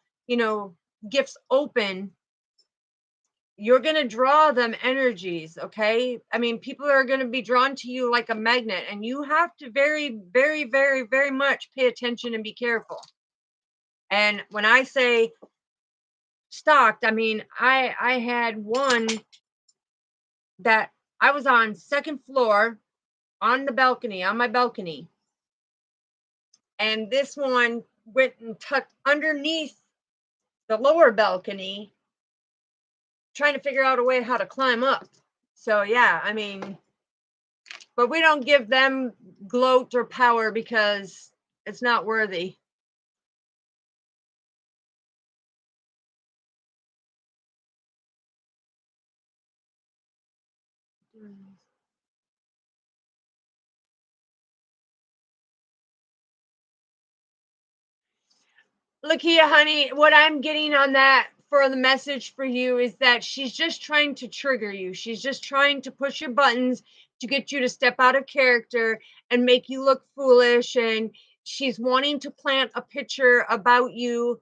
gifts open, you're going to draw them energies, okay? I mean, people are going to be drawn to you like a magnet, and you have to very, very, very, very much pay attention and be careful. And when I say stalked, I mean, I had one that I was on second floor on my balcony. And this one went and tucked underneath the lower balcony, trying to figure out a way how to climb up. So yeah, I mean, but we don't give them gloat or power because it's not worthy. Look here, honey, what I'm getting on that for the message for you is that she's just trying to trigger you. She's just trying to push your buttons to get you to step out of character and make you look foolish. And she's wanting to plant a picture about you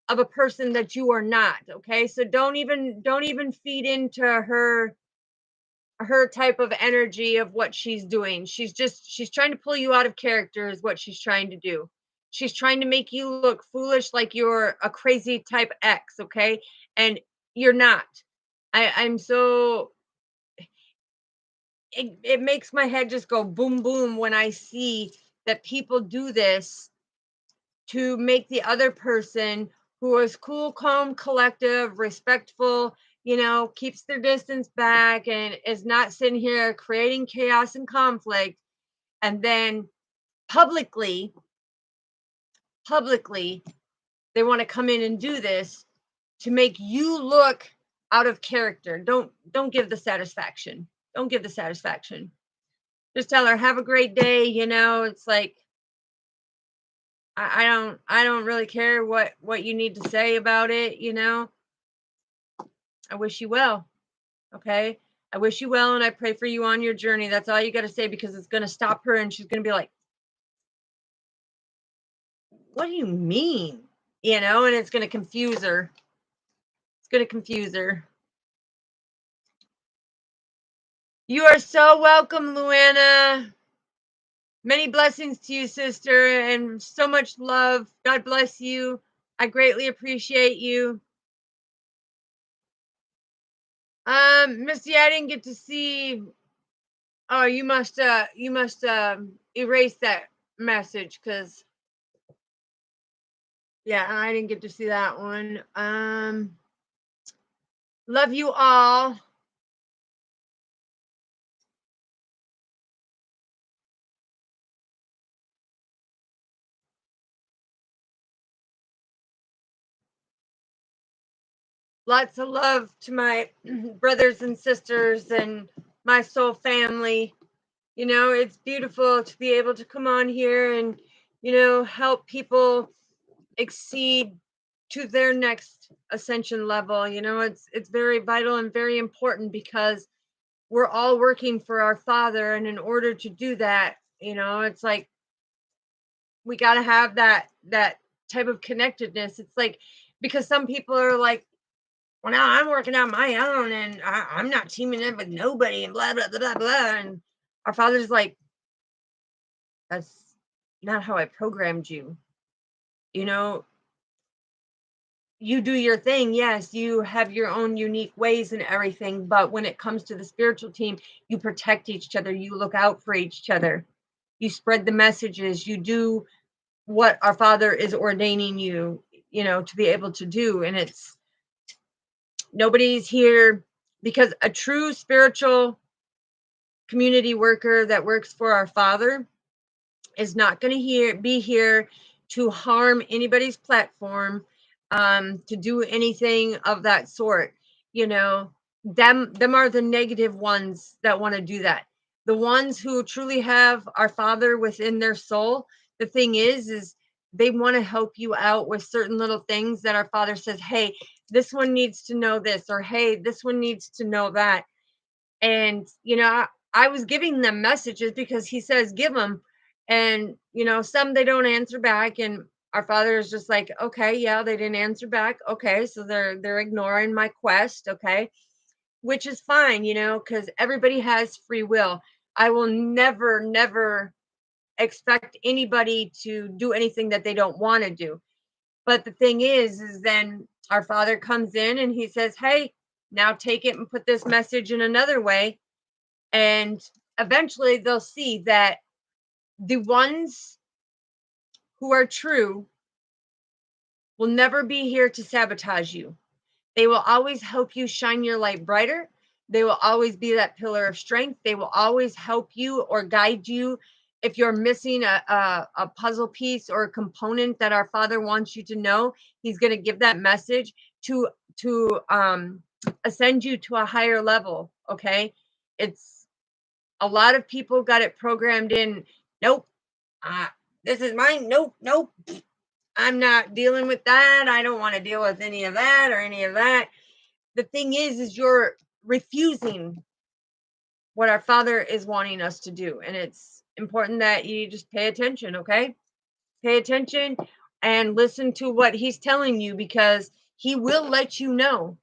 of a person that you are not. Okay. So don't even feed into her type of energy of what she's doing. She's trying to pull you out of character is what she's trying to do. She's trying to make you look foolish, like you're a crazy type X, okay? And you're not. I'm so it makes my head just go boom boom when I see that people do this to make the other person, who is cool, calm, collective, respectful, keeps their distance back and is not sitting here creating chaos and conflict. And then publicly, they want to come in and do this to make you look out of character. Don't give the satisfaction. Don't give the satisfaction. Just tell her, have a great day. It's like, I don't really care what you need to say about it, I wish you well, okay? I wish you well and I pray for you on your journey. That's all you got to say, because it's going to stop her and she's going to be like, "What do you mean?" And it's going to confuse her. It's going to confuse her. You are so welcome, Luana. Many blessings to you, sister, and so much love. God bless you. I greatly appreciate you. Missy, I didn't get to see. Oh, you must erase that message, because yeah, I didn't get to see that one. Love you all. Lots of love to my brothers and sisters and my soul family. It's beautiful to be able to come on here and, help people exceed to their next ascension level. It's very vital and very important, because we're all working for our Father, and in order to do that, it's like we got to have that type of connectedness. It's like, because some people are like, well, now I'm working on my own and I'm not teaming up with nobody and blah blah blah blah blah. And our Father's like, that's not how I programmed you. You do your thing. Yes, you have your own unique ways and everything, but when it comes to the spiritual team, you protect each other, you look out for each other, you spread the messages, you do what our Father is ordaining you, to be able to do. And it's nobody's here, because a true spiritual community worker that works for our Father is not going to be here to harm anybody's platform, to do anything of that sort. Them are the negative ones that want to do that. The ones who truly have our Father within their soul, the thing is they want to help you out with certain little things that our Father says, hey, this one needs to know this, or hey, this one needs to know that. And I was giving them messages because he says give them, and some they don't answer back, and our Father is just like, okay, yeah, they didn't answer back, okay, so they're ignoring my quest, okay, which is fine, because everybody has free will. I will never expect anybody to do anything that they don't want to do. But the thing is then our Father comes in and he says, hey, now take it and put this message in another way. And eventually they'll see that the ones who are true will never be here to sabotage you. They will always help you shine your light brighter. They will always be that pillar of strength. They will always help you or guide you. If you're missing a puzzle piece or a component that our Father wants you to know, he's going to give that message to ascend you to a higher level. Okay. It's a lot of people got it programmed in. Nope. This is mine. Nope. I'm not dealing with that. I don't want to deal with any of that or any of that. The thing is you're refusing what our Father is wanting us to do. And it's important that you just pay attention, okay? Pay attention and listen to what he's telling you, because he will let you know.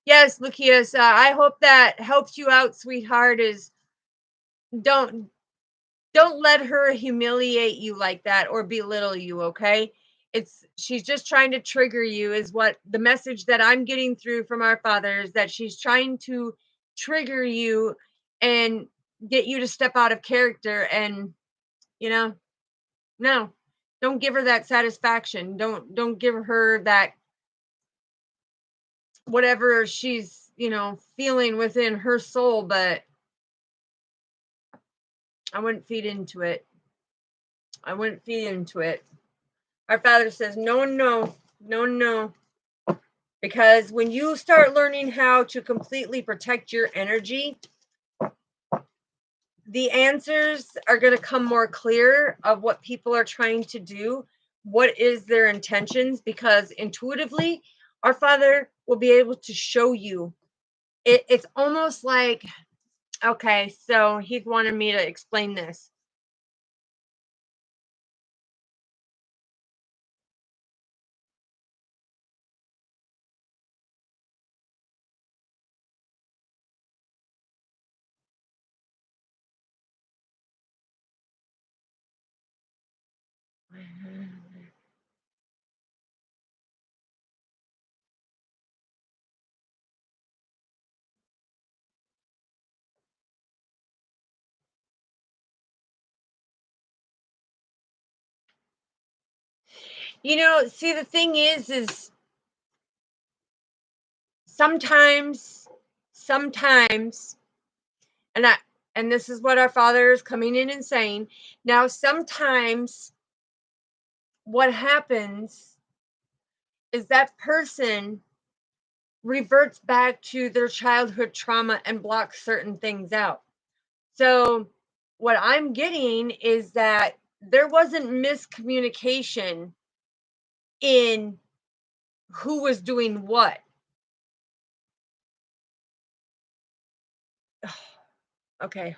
Yes, Lucius, I hope that helps you out, sweetheart. Is don't let her humiliate you like that or belittle you, okay? She's just trying to trigger you, is what the message that I'm getting through from our Father is, that she's trying to trigger you and get you to step out of character. And no, don't give her that satisfaction. Don't give her that whatever she's feeling within her soul. But I wouldn't feed into it. Our Father says, no. Because when you start learning how to completely protect your energy, the answers are going to come more clear of what people are trying to do, what is their intentions, because intuitively our Father will be able to show you. It's almost like, okay, so he's wanted me to explain this. See, the thing is sometimes, and I, and this is what our Father is coming in and saying. Now, sometimes what happens is that person reverts back to their childhood trauma and blocks certain things out. So, what I'm getting is that there wasn't miscommunication in who was doing what. Okay.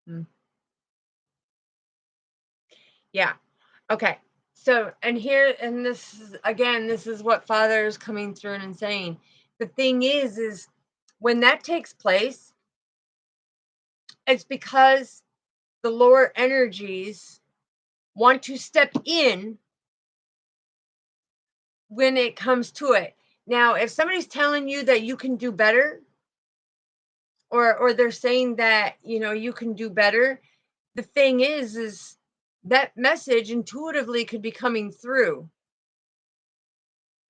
Mm. Yeah. Okay. So, and this is again, this is what Father is coming through and saying. The thing is when that takes place, it's because the lower energies want to step in when it comes to it. Now, if somebody's telling you that you can do better, or they're saying that, you can do better, the thing is that message intuitively could be coming through.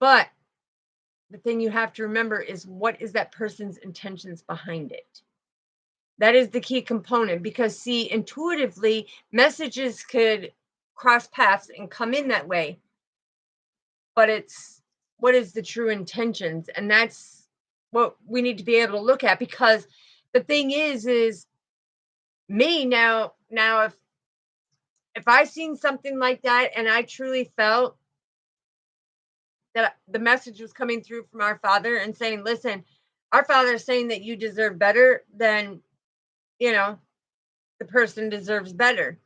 But the thing you have to remember is, what is that person's intentions behind it? That is the key component, because see, intuitively messages could cross paths and come in that way, but it's what is the true intentions, and that's what we need to be able to look at. Because the thing is me now, if I seen something like that and I truly felt that the message was coming through from our Father and saying, listen, our Father is saying that you deserve better, then you know the person deserves better.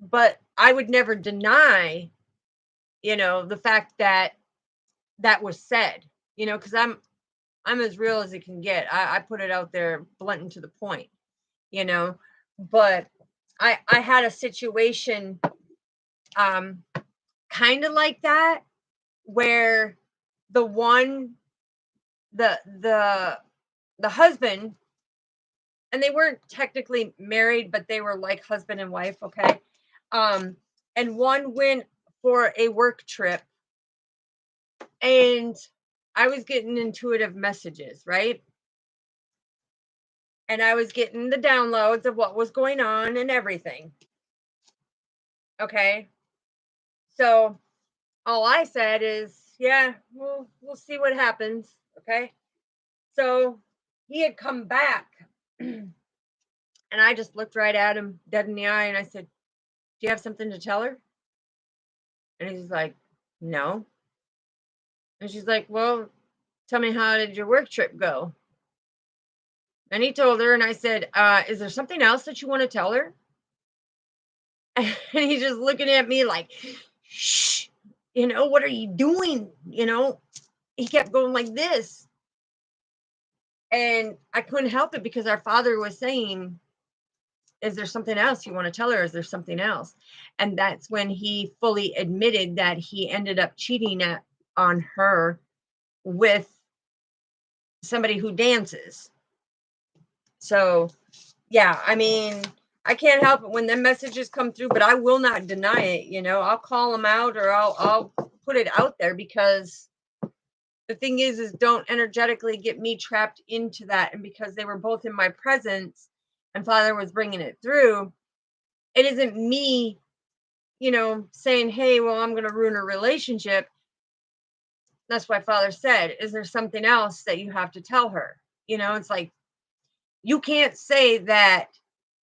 But I would never deny, the fact that that was said, because I'm as real as it can get. I put it out there blunt and to the point, you know. But I had a situation um kind of like that, where the one the husband, and they weren't technically married, but they were like husband and wife, okay? Um and one went for a work trip, and I was getting intuitive messages, right? And I was getting the downloads of what was going on and everything. Okay. So all I said is, yeah, we'll see what happens. Okay. So he had come back and I just looked right at him dead in the eye and I said, do you have something to tell her? And he's like, no. And she's like, well, tell me, how did your work trip go? And he told her, and I said, is there something else that you want to tell her? And he's just looking at me like, shh, what are you doing? He kept going like this. And I couldn't help it, because our Father was saying, is there something else you want to tell her? Is there something else? And that's when he fully admitted that he ended up cheating on her with somebody who dances. So, yeah, I mean, I can't help it when the messages come through, but I will not deny it. I'll call them out, or I'll put it out there, because the thing is don't energetically get me trapped into that. And because they were both in my presence and Father was bringing it through, it isn't me, saying, hey, well, I'm going to ruin a relationship. That's why Father said, is there something else that you have to tell her? It's like, you can't say that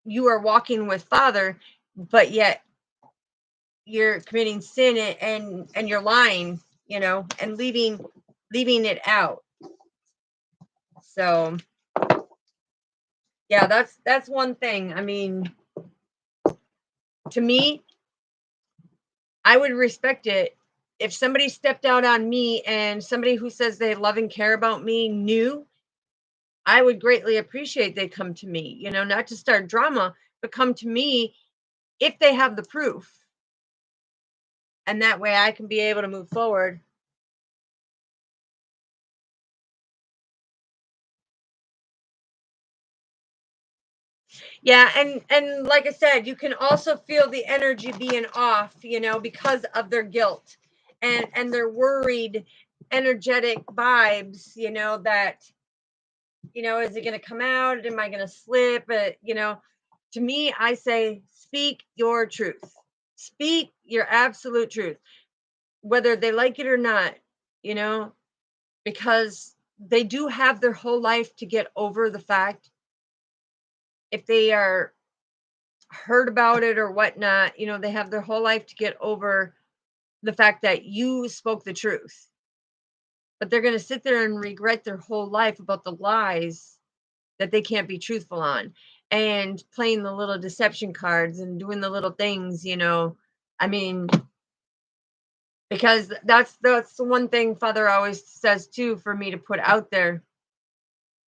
you are walking with Father, but yet you're committing sin, and you're lying, and leaving it out. So yeah, that's one thing. I mean, to me, I would respect it if somebody stepped out on me, and somebody who says they love and care about me knew. I would greatly appreciate they come to me, not to start drama, but come to me if they have the proof. And that way I can be able to move forward. Yeah, and like I said, you can also feel the energy being off, because of their guilt, and their worried energetic vibes, that, is it going to come out? Am I going to slip? To me, I say, speak your truth. Speak your absolute truth, whether they like it or not, you know, because they do have their whole life to get over the fact, if they are hurt about it or whatnot, they have their whole life to get over the fact that you spoke the truth. But they're going to sit there and regret their whole life about the lies that they can't be truthful on, and playing the little deception cards and doing the little things, I mean, because that's the one thing Father always says too, for me to put out there.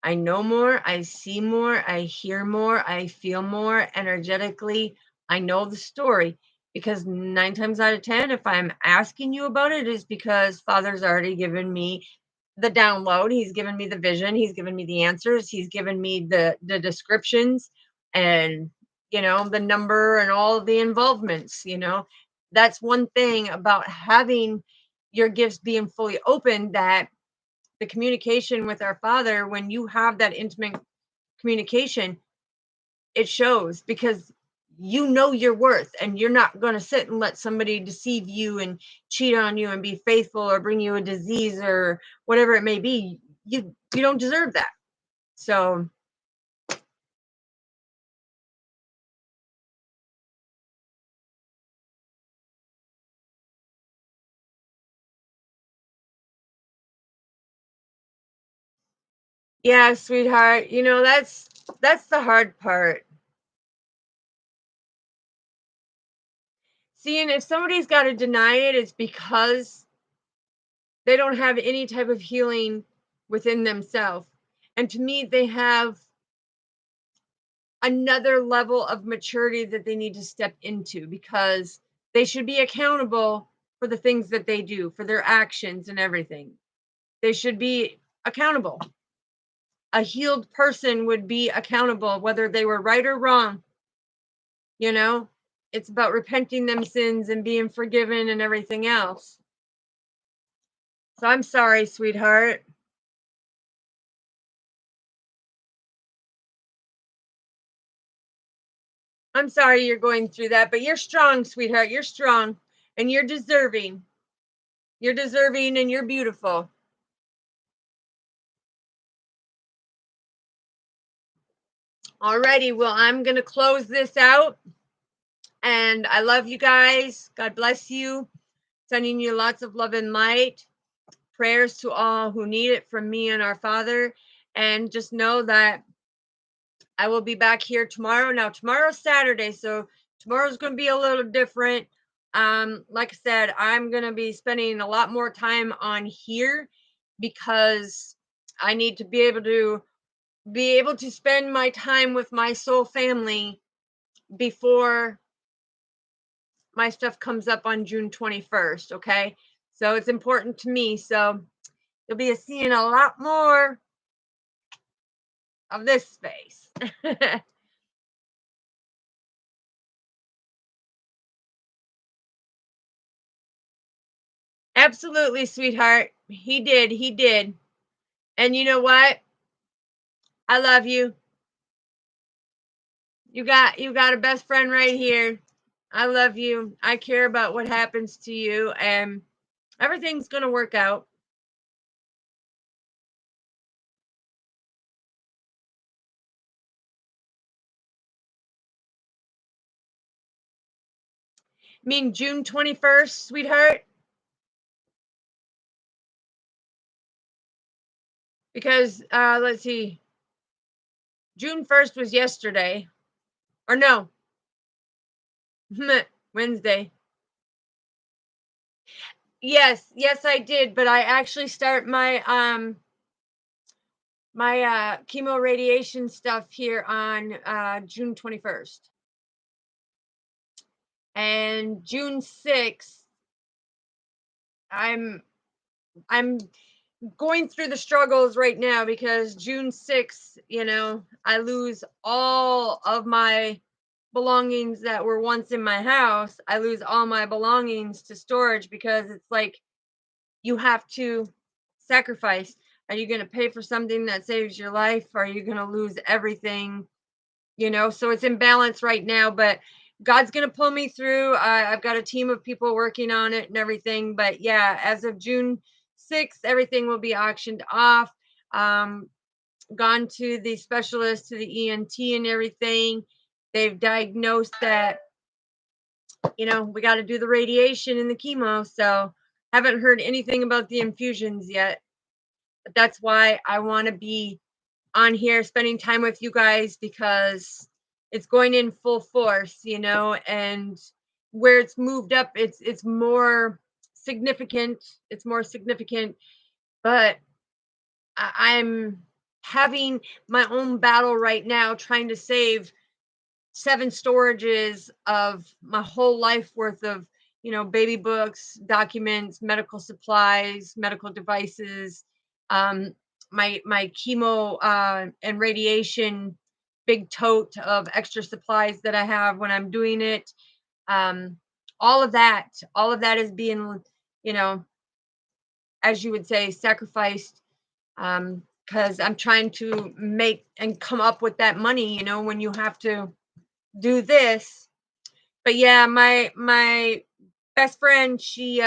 I know more, I see more, I hear more, I feel more energetically. I know the story, because 9 times out of 10, if I'm asking you about it, is because Father's already given me the download. He's given me the vision. He's given me the answers. He's given me the descriptions, and, the number and all of the involvements. That's one thing about having your gifts being fully open, that the communication with our Father, when you have that intimate communication, it shows, because you know your worth, and you're not going to sit and let somebody deceive you and cheat on you and be faithful, or bring you a disease or whatever it may be. You don't deserve that. So yeah, sweetheart, that's the hard part. Seeing if somebody's got to deny it, it's because they don't have any type of healing within themselves. And to me, they have another level of maturity that they need to step into, because they should be accountable for the things that they do, for their actions and everything. They should be accountable. A healed person would be accountable, whether they were right or wrong. You know, it's about repenting them sins and being forgiven and everything else. So I'm sorry, sweetheart. I'm sorry you're going through that, but you're strong, sweetheart. You're strong, and you're deserving. You're deserving, and you're beautiful. Alrighty, well, I'm going to close this out. And I love you guys. God bless you. Sending you lots of love and light. Prayers to all who need it from me and our Father. And just know that I will be back here tomorrow. Now, tomorrow's Saturday, so tomorrow's going to be a little different. Like I said, I'm going to be spending a lot more time on here, because I need to be able to spend my time with my soul family before my stuff comes up on June 21st. Okay. So it's important to me. So you'll be seeing a lot more of this space. Absolutely, sweetheart. He did. He did. And you know what? I love you. You got a best friend right here. I love you. I care about what happens to you, and everything's going to work out. Mean June 21st, sweetheart? Because let's see, June 1st was yesterday. Or no, Wednesday. Yes, I did, but I actually start my chemo radiation stuff here on June 21st. And June 6th, I'm I'm going through the struggles right now because June 6th, I lose all of my belongings that were once in my house. I lose all my belongings to storage because it's like you have to sacrifice. Are you going to pay for something that saves your life? Or are you going to lose everything? So it's in balance right now, but God's going to pull me through. I've got a team of people working on it and everything. But yeah, as of June 6th, everything will be auctioned off. Um, Gone to the specialist, to the ENT and everything. They've diagnosed that, we got to do the radiation and the chemo. So haven't heard anything about the infusions yet. But that's why I want to be on here spending time with you guys, because it's going in full force, and where it's moved up, it's more significant. It's more significant, but I'm having my own battle right now trying to save 7 storages of my whole life worth of, baby books, documents, medical supplies, medical devices, um, my chemo and radiation big tote of extra supplies that I have when I'm doing it. Um, all of that is being, you know, as you would say, sacrificed, because I'm trying to make and come up with that money, when you have to do this. But yeah, my best friend, she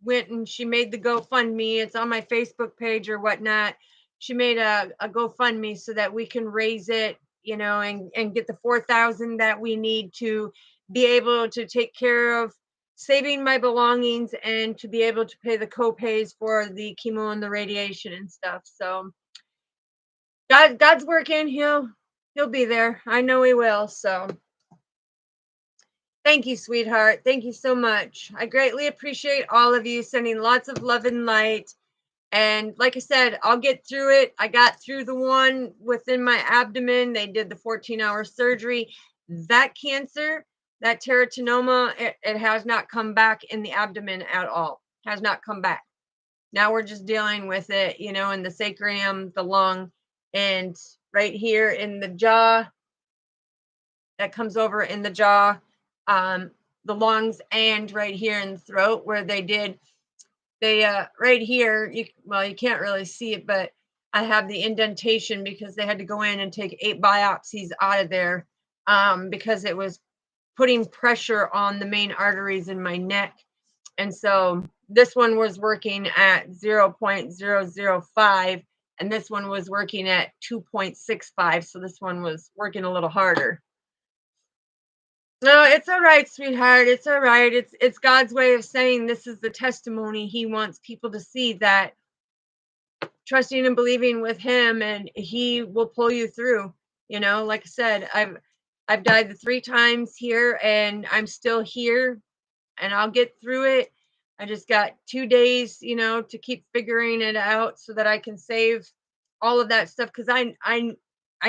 went and she made the GoFundMe. It's on my Facebook page or whatnot. She made a GoFundMe so that we can raise it, and get the 4,000 that we need to be able to take care of saving my belongings and to be able to pay the co-pays for the chemo and the radiation and stuff. So God's working. He'll be there. I know he will. So thank you, sweetheart. Thank you so much. I greatly appreciate all of you sending lots of love and light. And like I said, I'll get through it. I got through the one within my abdomen. They did the 14-hour surgery. That cancer, that teratogenoma, it has not come back in the abdomen at all. Has not come back. Now we're just dealing with it, in the sacrum, the lung, and right here in the jaw. That comes over in the jaw, the lungs, and right here in the throat where they right here, you can't really see it, but I have the indentation because they had to go in and take 8 biopsies out of there, because it was putting pressure on the main arteries in my neck. And so this one was working at 0.005 and this one was working at 2.65, so this one was working a little harder. No, it's all right, sweetheart. It's all right. It's God's way of saying this is the testimony he wants people to see, that trusting and believing with him and he will pull you through. Like I said, I've died the 3 times here and I'm still here and I'll get through it. I just got 2 days, to keep figuring it out so that I can save all of that stuff, because I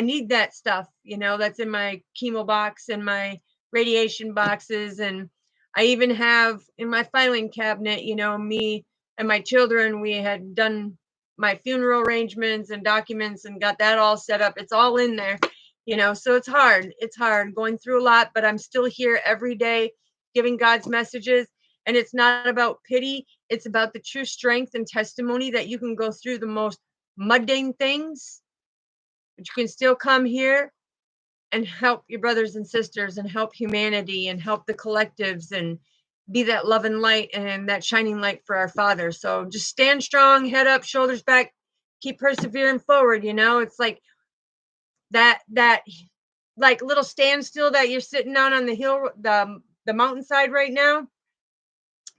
need that stuff, that's in my chemo box and my radiation boxes. And I even have in my filing cabinet, me and my children, we had done my funeral arrangements and documents and got that all set up. It's all in there, so it's hard. It's hard going through a lot, but I'm still here every day giving God's messages. And it's not about pity. It's about the true strength and testimony that you can go through the most mundane things, but you can still come here and help your brothers and sisters and help humanity and help the collectives and be that love and light and that shining light for our Father. So just stand strong, head up, shoulders back, keep persevering forward. It's like that like little standstill that you're sitting on the hill, the the mountainside right now.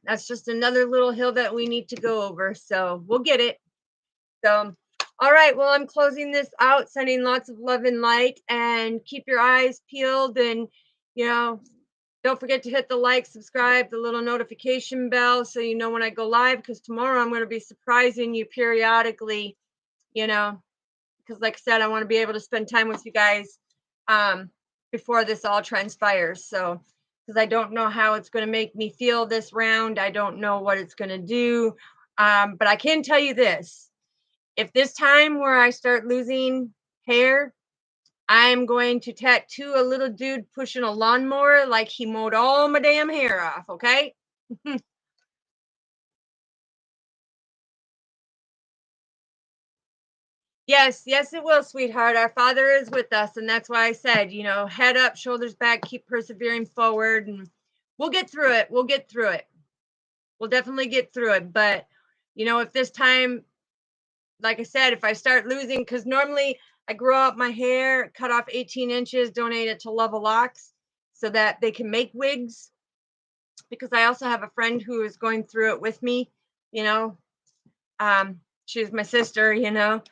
That's just another little hill that we need to go over. So we'll get it. So, all right. Well, I'm closing this out, sending lots of love and light, and keep your eyes peeled. And, you know, don't forget to hit the like, subscribe, the little notification bell so you know when I go live, because tomorrow I'm going to be surprising you periodically, you know, because like I said, I want to be able to spend time with you guys before this all transpires. So, because I don't know how it's going to make me feel this round. I don't know what it's going to do. But I can tell you this. If this time where I start losing hair, I'm going to tattoo a little dude pushing a lawnmower like he mowed all my damn hair off, okay? Yes, yes, it will, sweetheart. Our Father is with us. And that's why I said, you know, head up, shoulders back, keep persevering forward, and we'll get through it. We'll get through it. We'll definitely get through it. But, you know, if this time, like I said, if I start losing, because normally I grow out my hair, cut off 18 inches, donate it to Love Locks so that they can make wigs. Because I also have a friend who is going through it with me, you know. She's my sister, you know.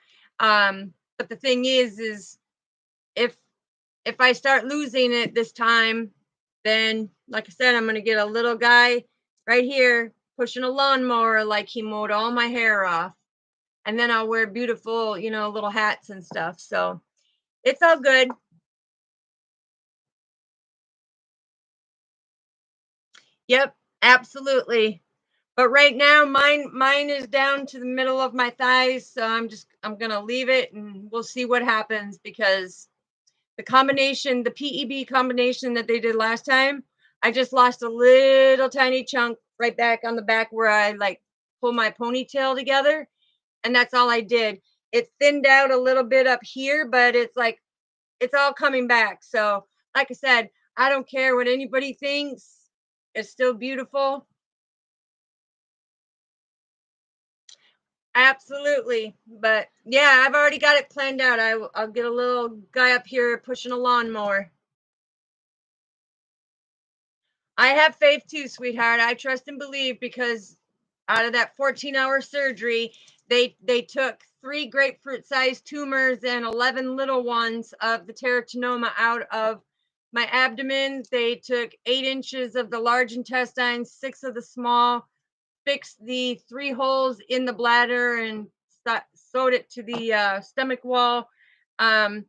But the thing is if if I start losing it this time, then like I said, I'm gonna get a little guy right here pushing a lawnmower like he mowed all my hair off. And then I'll wear beautiful, you know, little hats and stuff. So it's all good. Yep, absolutely. But right now mine is down to the middle of my thighs. So I'm gonna leave it and we'll see what happens, because the PEB combination that they did last time, I just lost a little tiny chunk right back on the back where I like pull my ponytail together. And that's all I did. It thinned out a little bit up here, but it's like, it's all coming back. So, like I said, I don't care what anybody thinks. It's still beautiful. Absolutely. But yeah, I've already got it planned out. I'll get a little guy up here pushing a lawnmower. I have faith too, sweetheart. I trust and believe, because out of that 14-hour surgery, they took 3 grapefruit-sized tumors and 11 little ones of the teratogenoma out of my abdomen. They took 8 inches of the large intestine, 6 of the small, fixed the 3 holes in the bladder, and sewed it to the stomach wall. Um,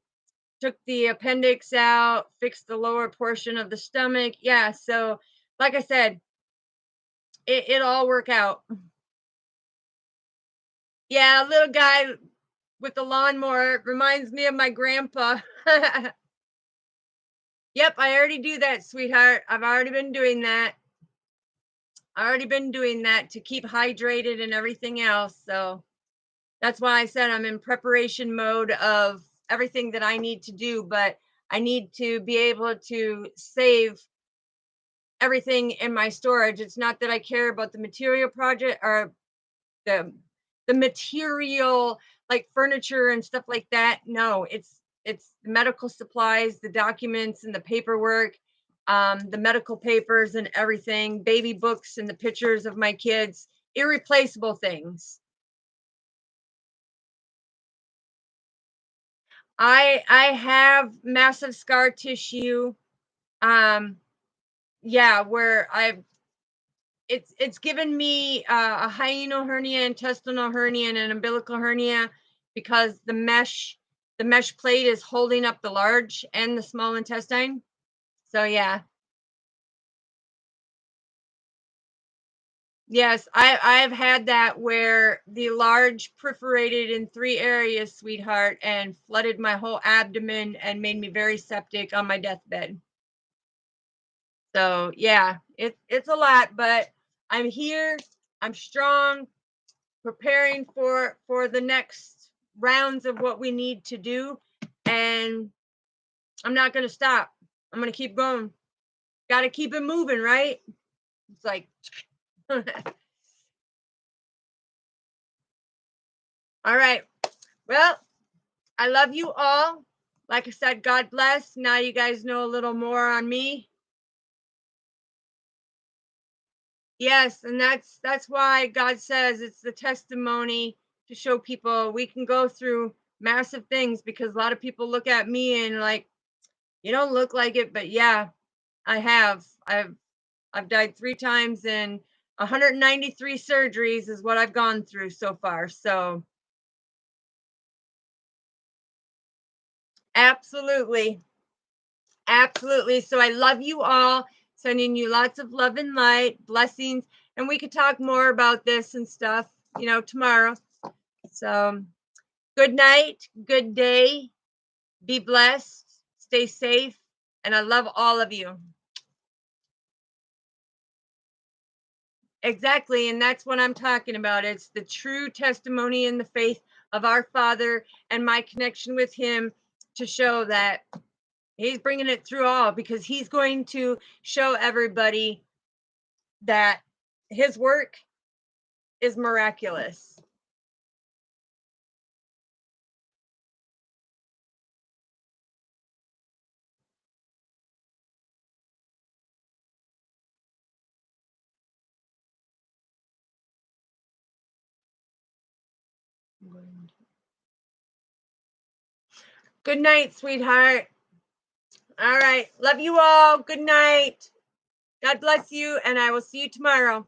Took the appendix out, fixed the lower portion of the stomach. Yeah, so like I said, it all work out. Yeah, little guy with the lawnmower reminds me of my grandpa. Yep, I already do that, sweetheart. I've already been doing that. I already been doing that to keep hydrated and everything else. So that's why I said I'm in preparation mode of everything that I need to do, but I need to be able to save everything in my storage. It's not that I care about the material project or the the material like furniture and stuff like that. No, it's the medical supplies, the documents and the paperwork, the medical papers and everything, baby books and the pictures of my kids, irreplaceable things. I have massive scar tissue. Um, yeah, where I've it's given me a hiatal hernia, intestinal hernia, and an umbilical hernia, because the mesh plate is holding up the large and the small intestine. So yeah, yes, I've had that where the large perforated in 3 areas, sweetheart, and flooded my whole abdomen and made me very septic on my deathbed. So yeah, it's a lot, but I'm here. I'm strong, preparing for the next rounds of what we need to do, and I'm not going to stop. I'm going to keep going. Got to keep it moving, right? It's like all right, well, I love you all. Like I said, God bless. Now you guys know a little more on me. Yes, and that's why God says it's the testimony to show people we can go through massive things, because a lot of people look at me and like, you don't look like it, but yeah, I have. I've died 3 times, and 193 surgeries is what I've gone through so far. So, absolutely. Absolutely. So I love you all. Sending you lots of love and light, blessings, and we could talk more about this and stuff, tomorrow. So, good night, good day, be blessed, stay safe, and I love all of you. Exactly, and that's what I'm talking about. It's the true testimony in the faith of our Father and my connection with Him, to show that He's bringing it through all, because He's going to show everybody that His work is miraculous. Good night, sweetheart. All right. Love you all. Good night. God bless you, and I will see you tomorrow.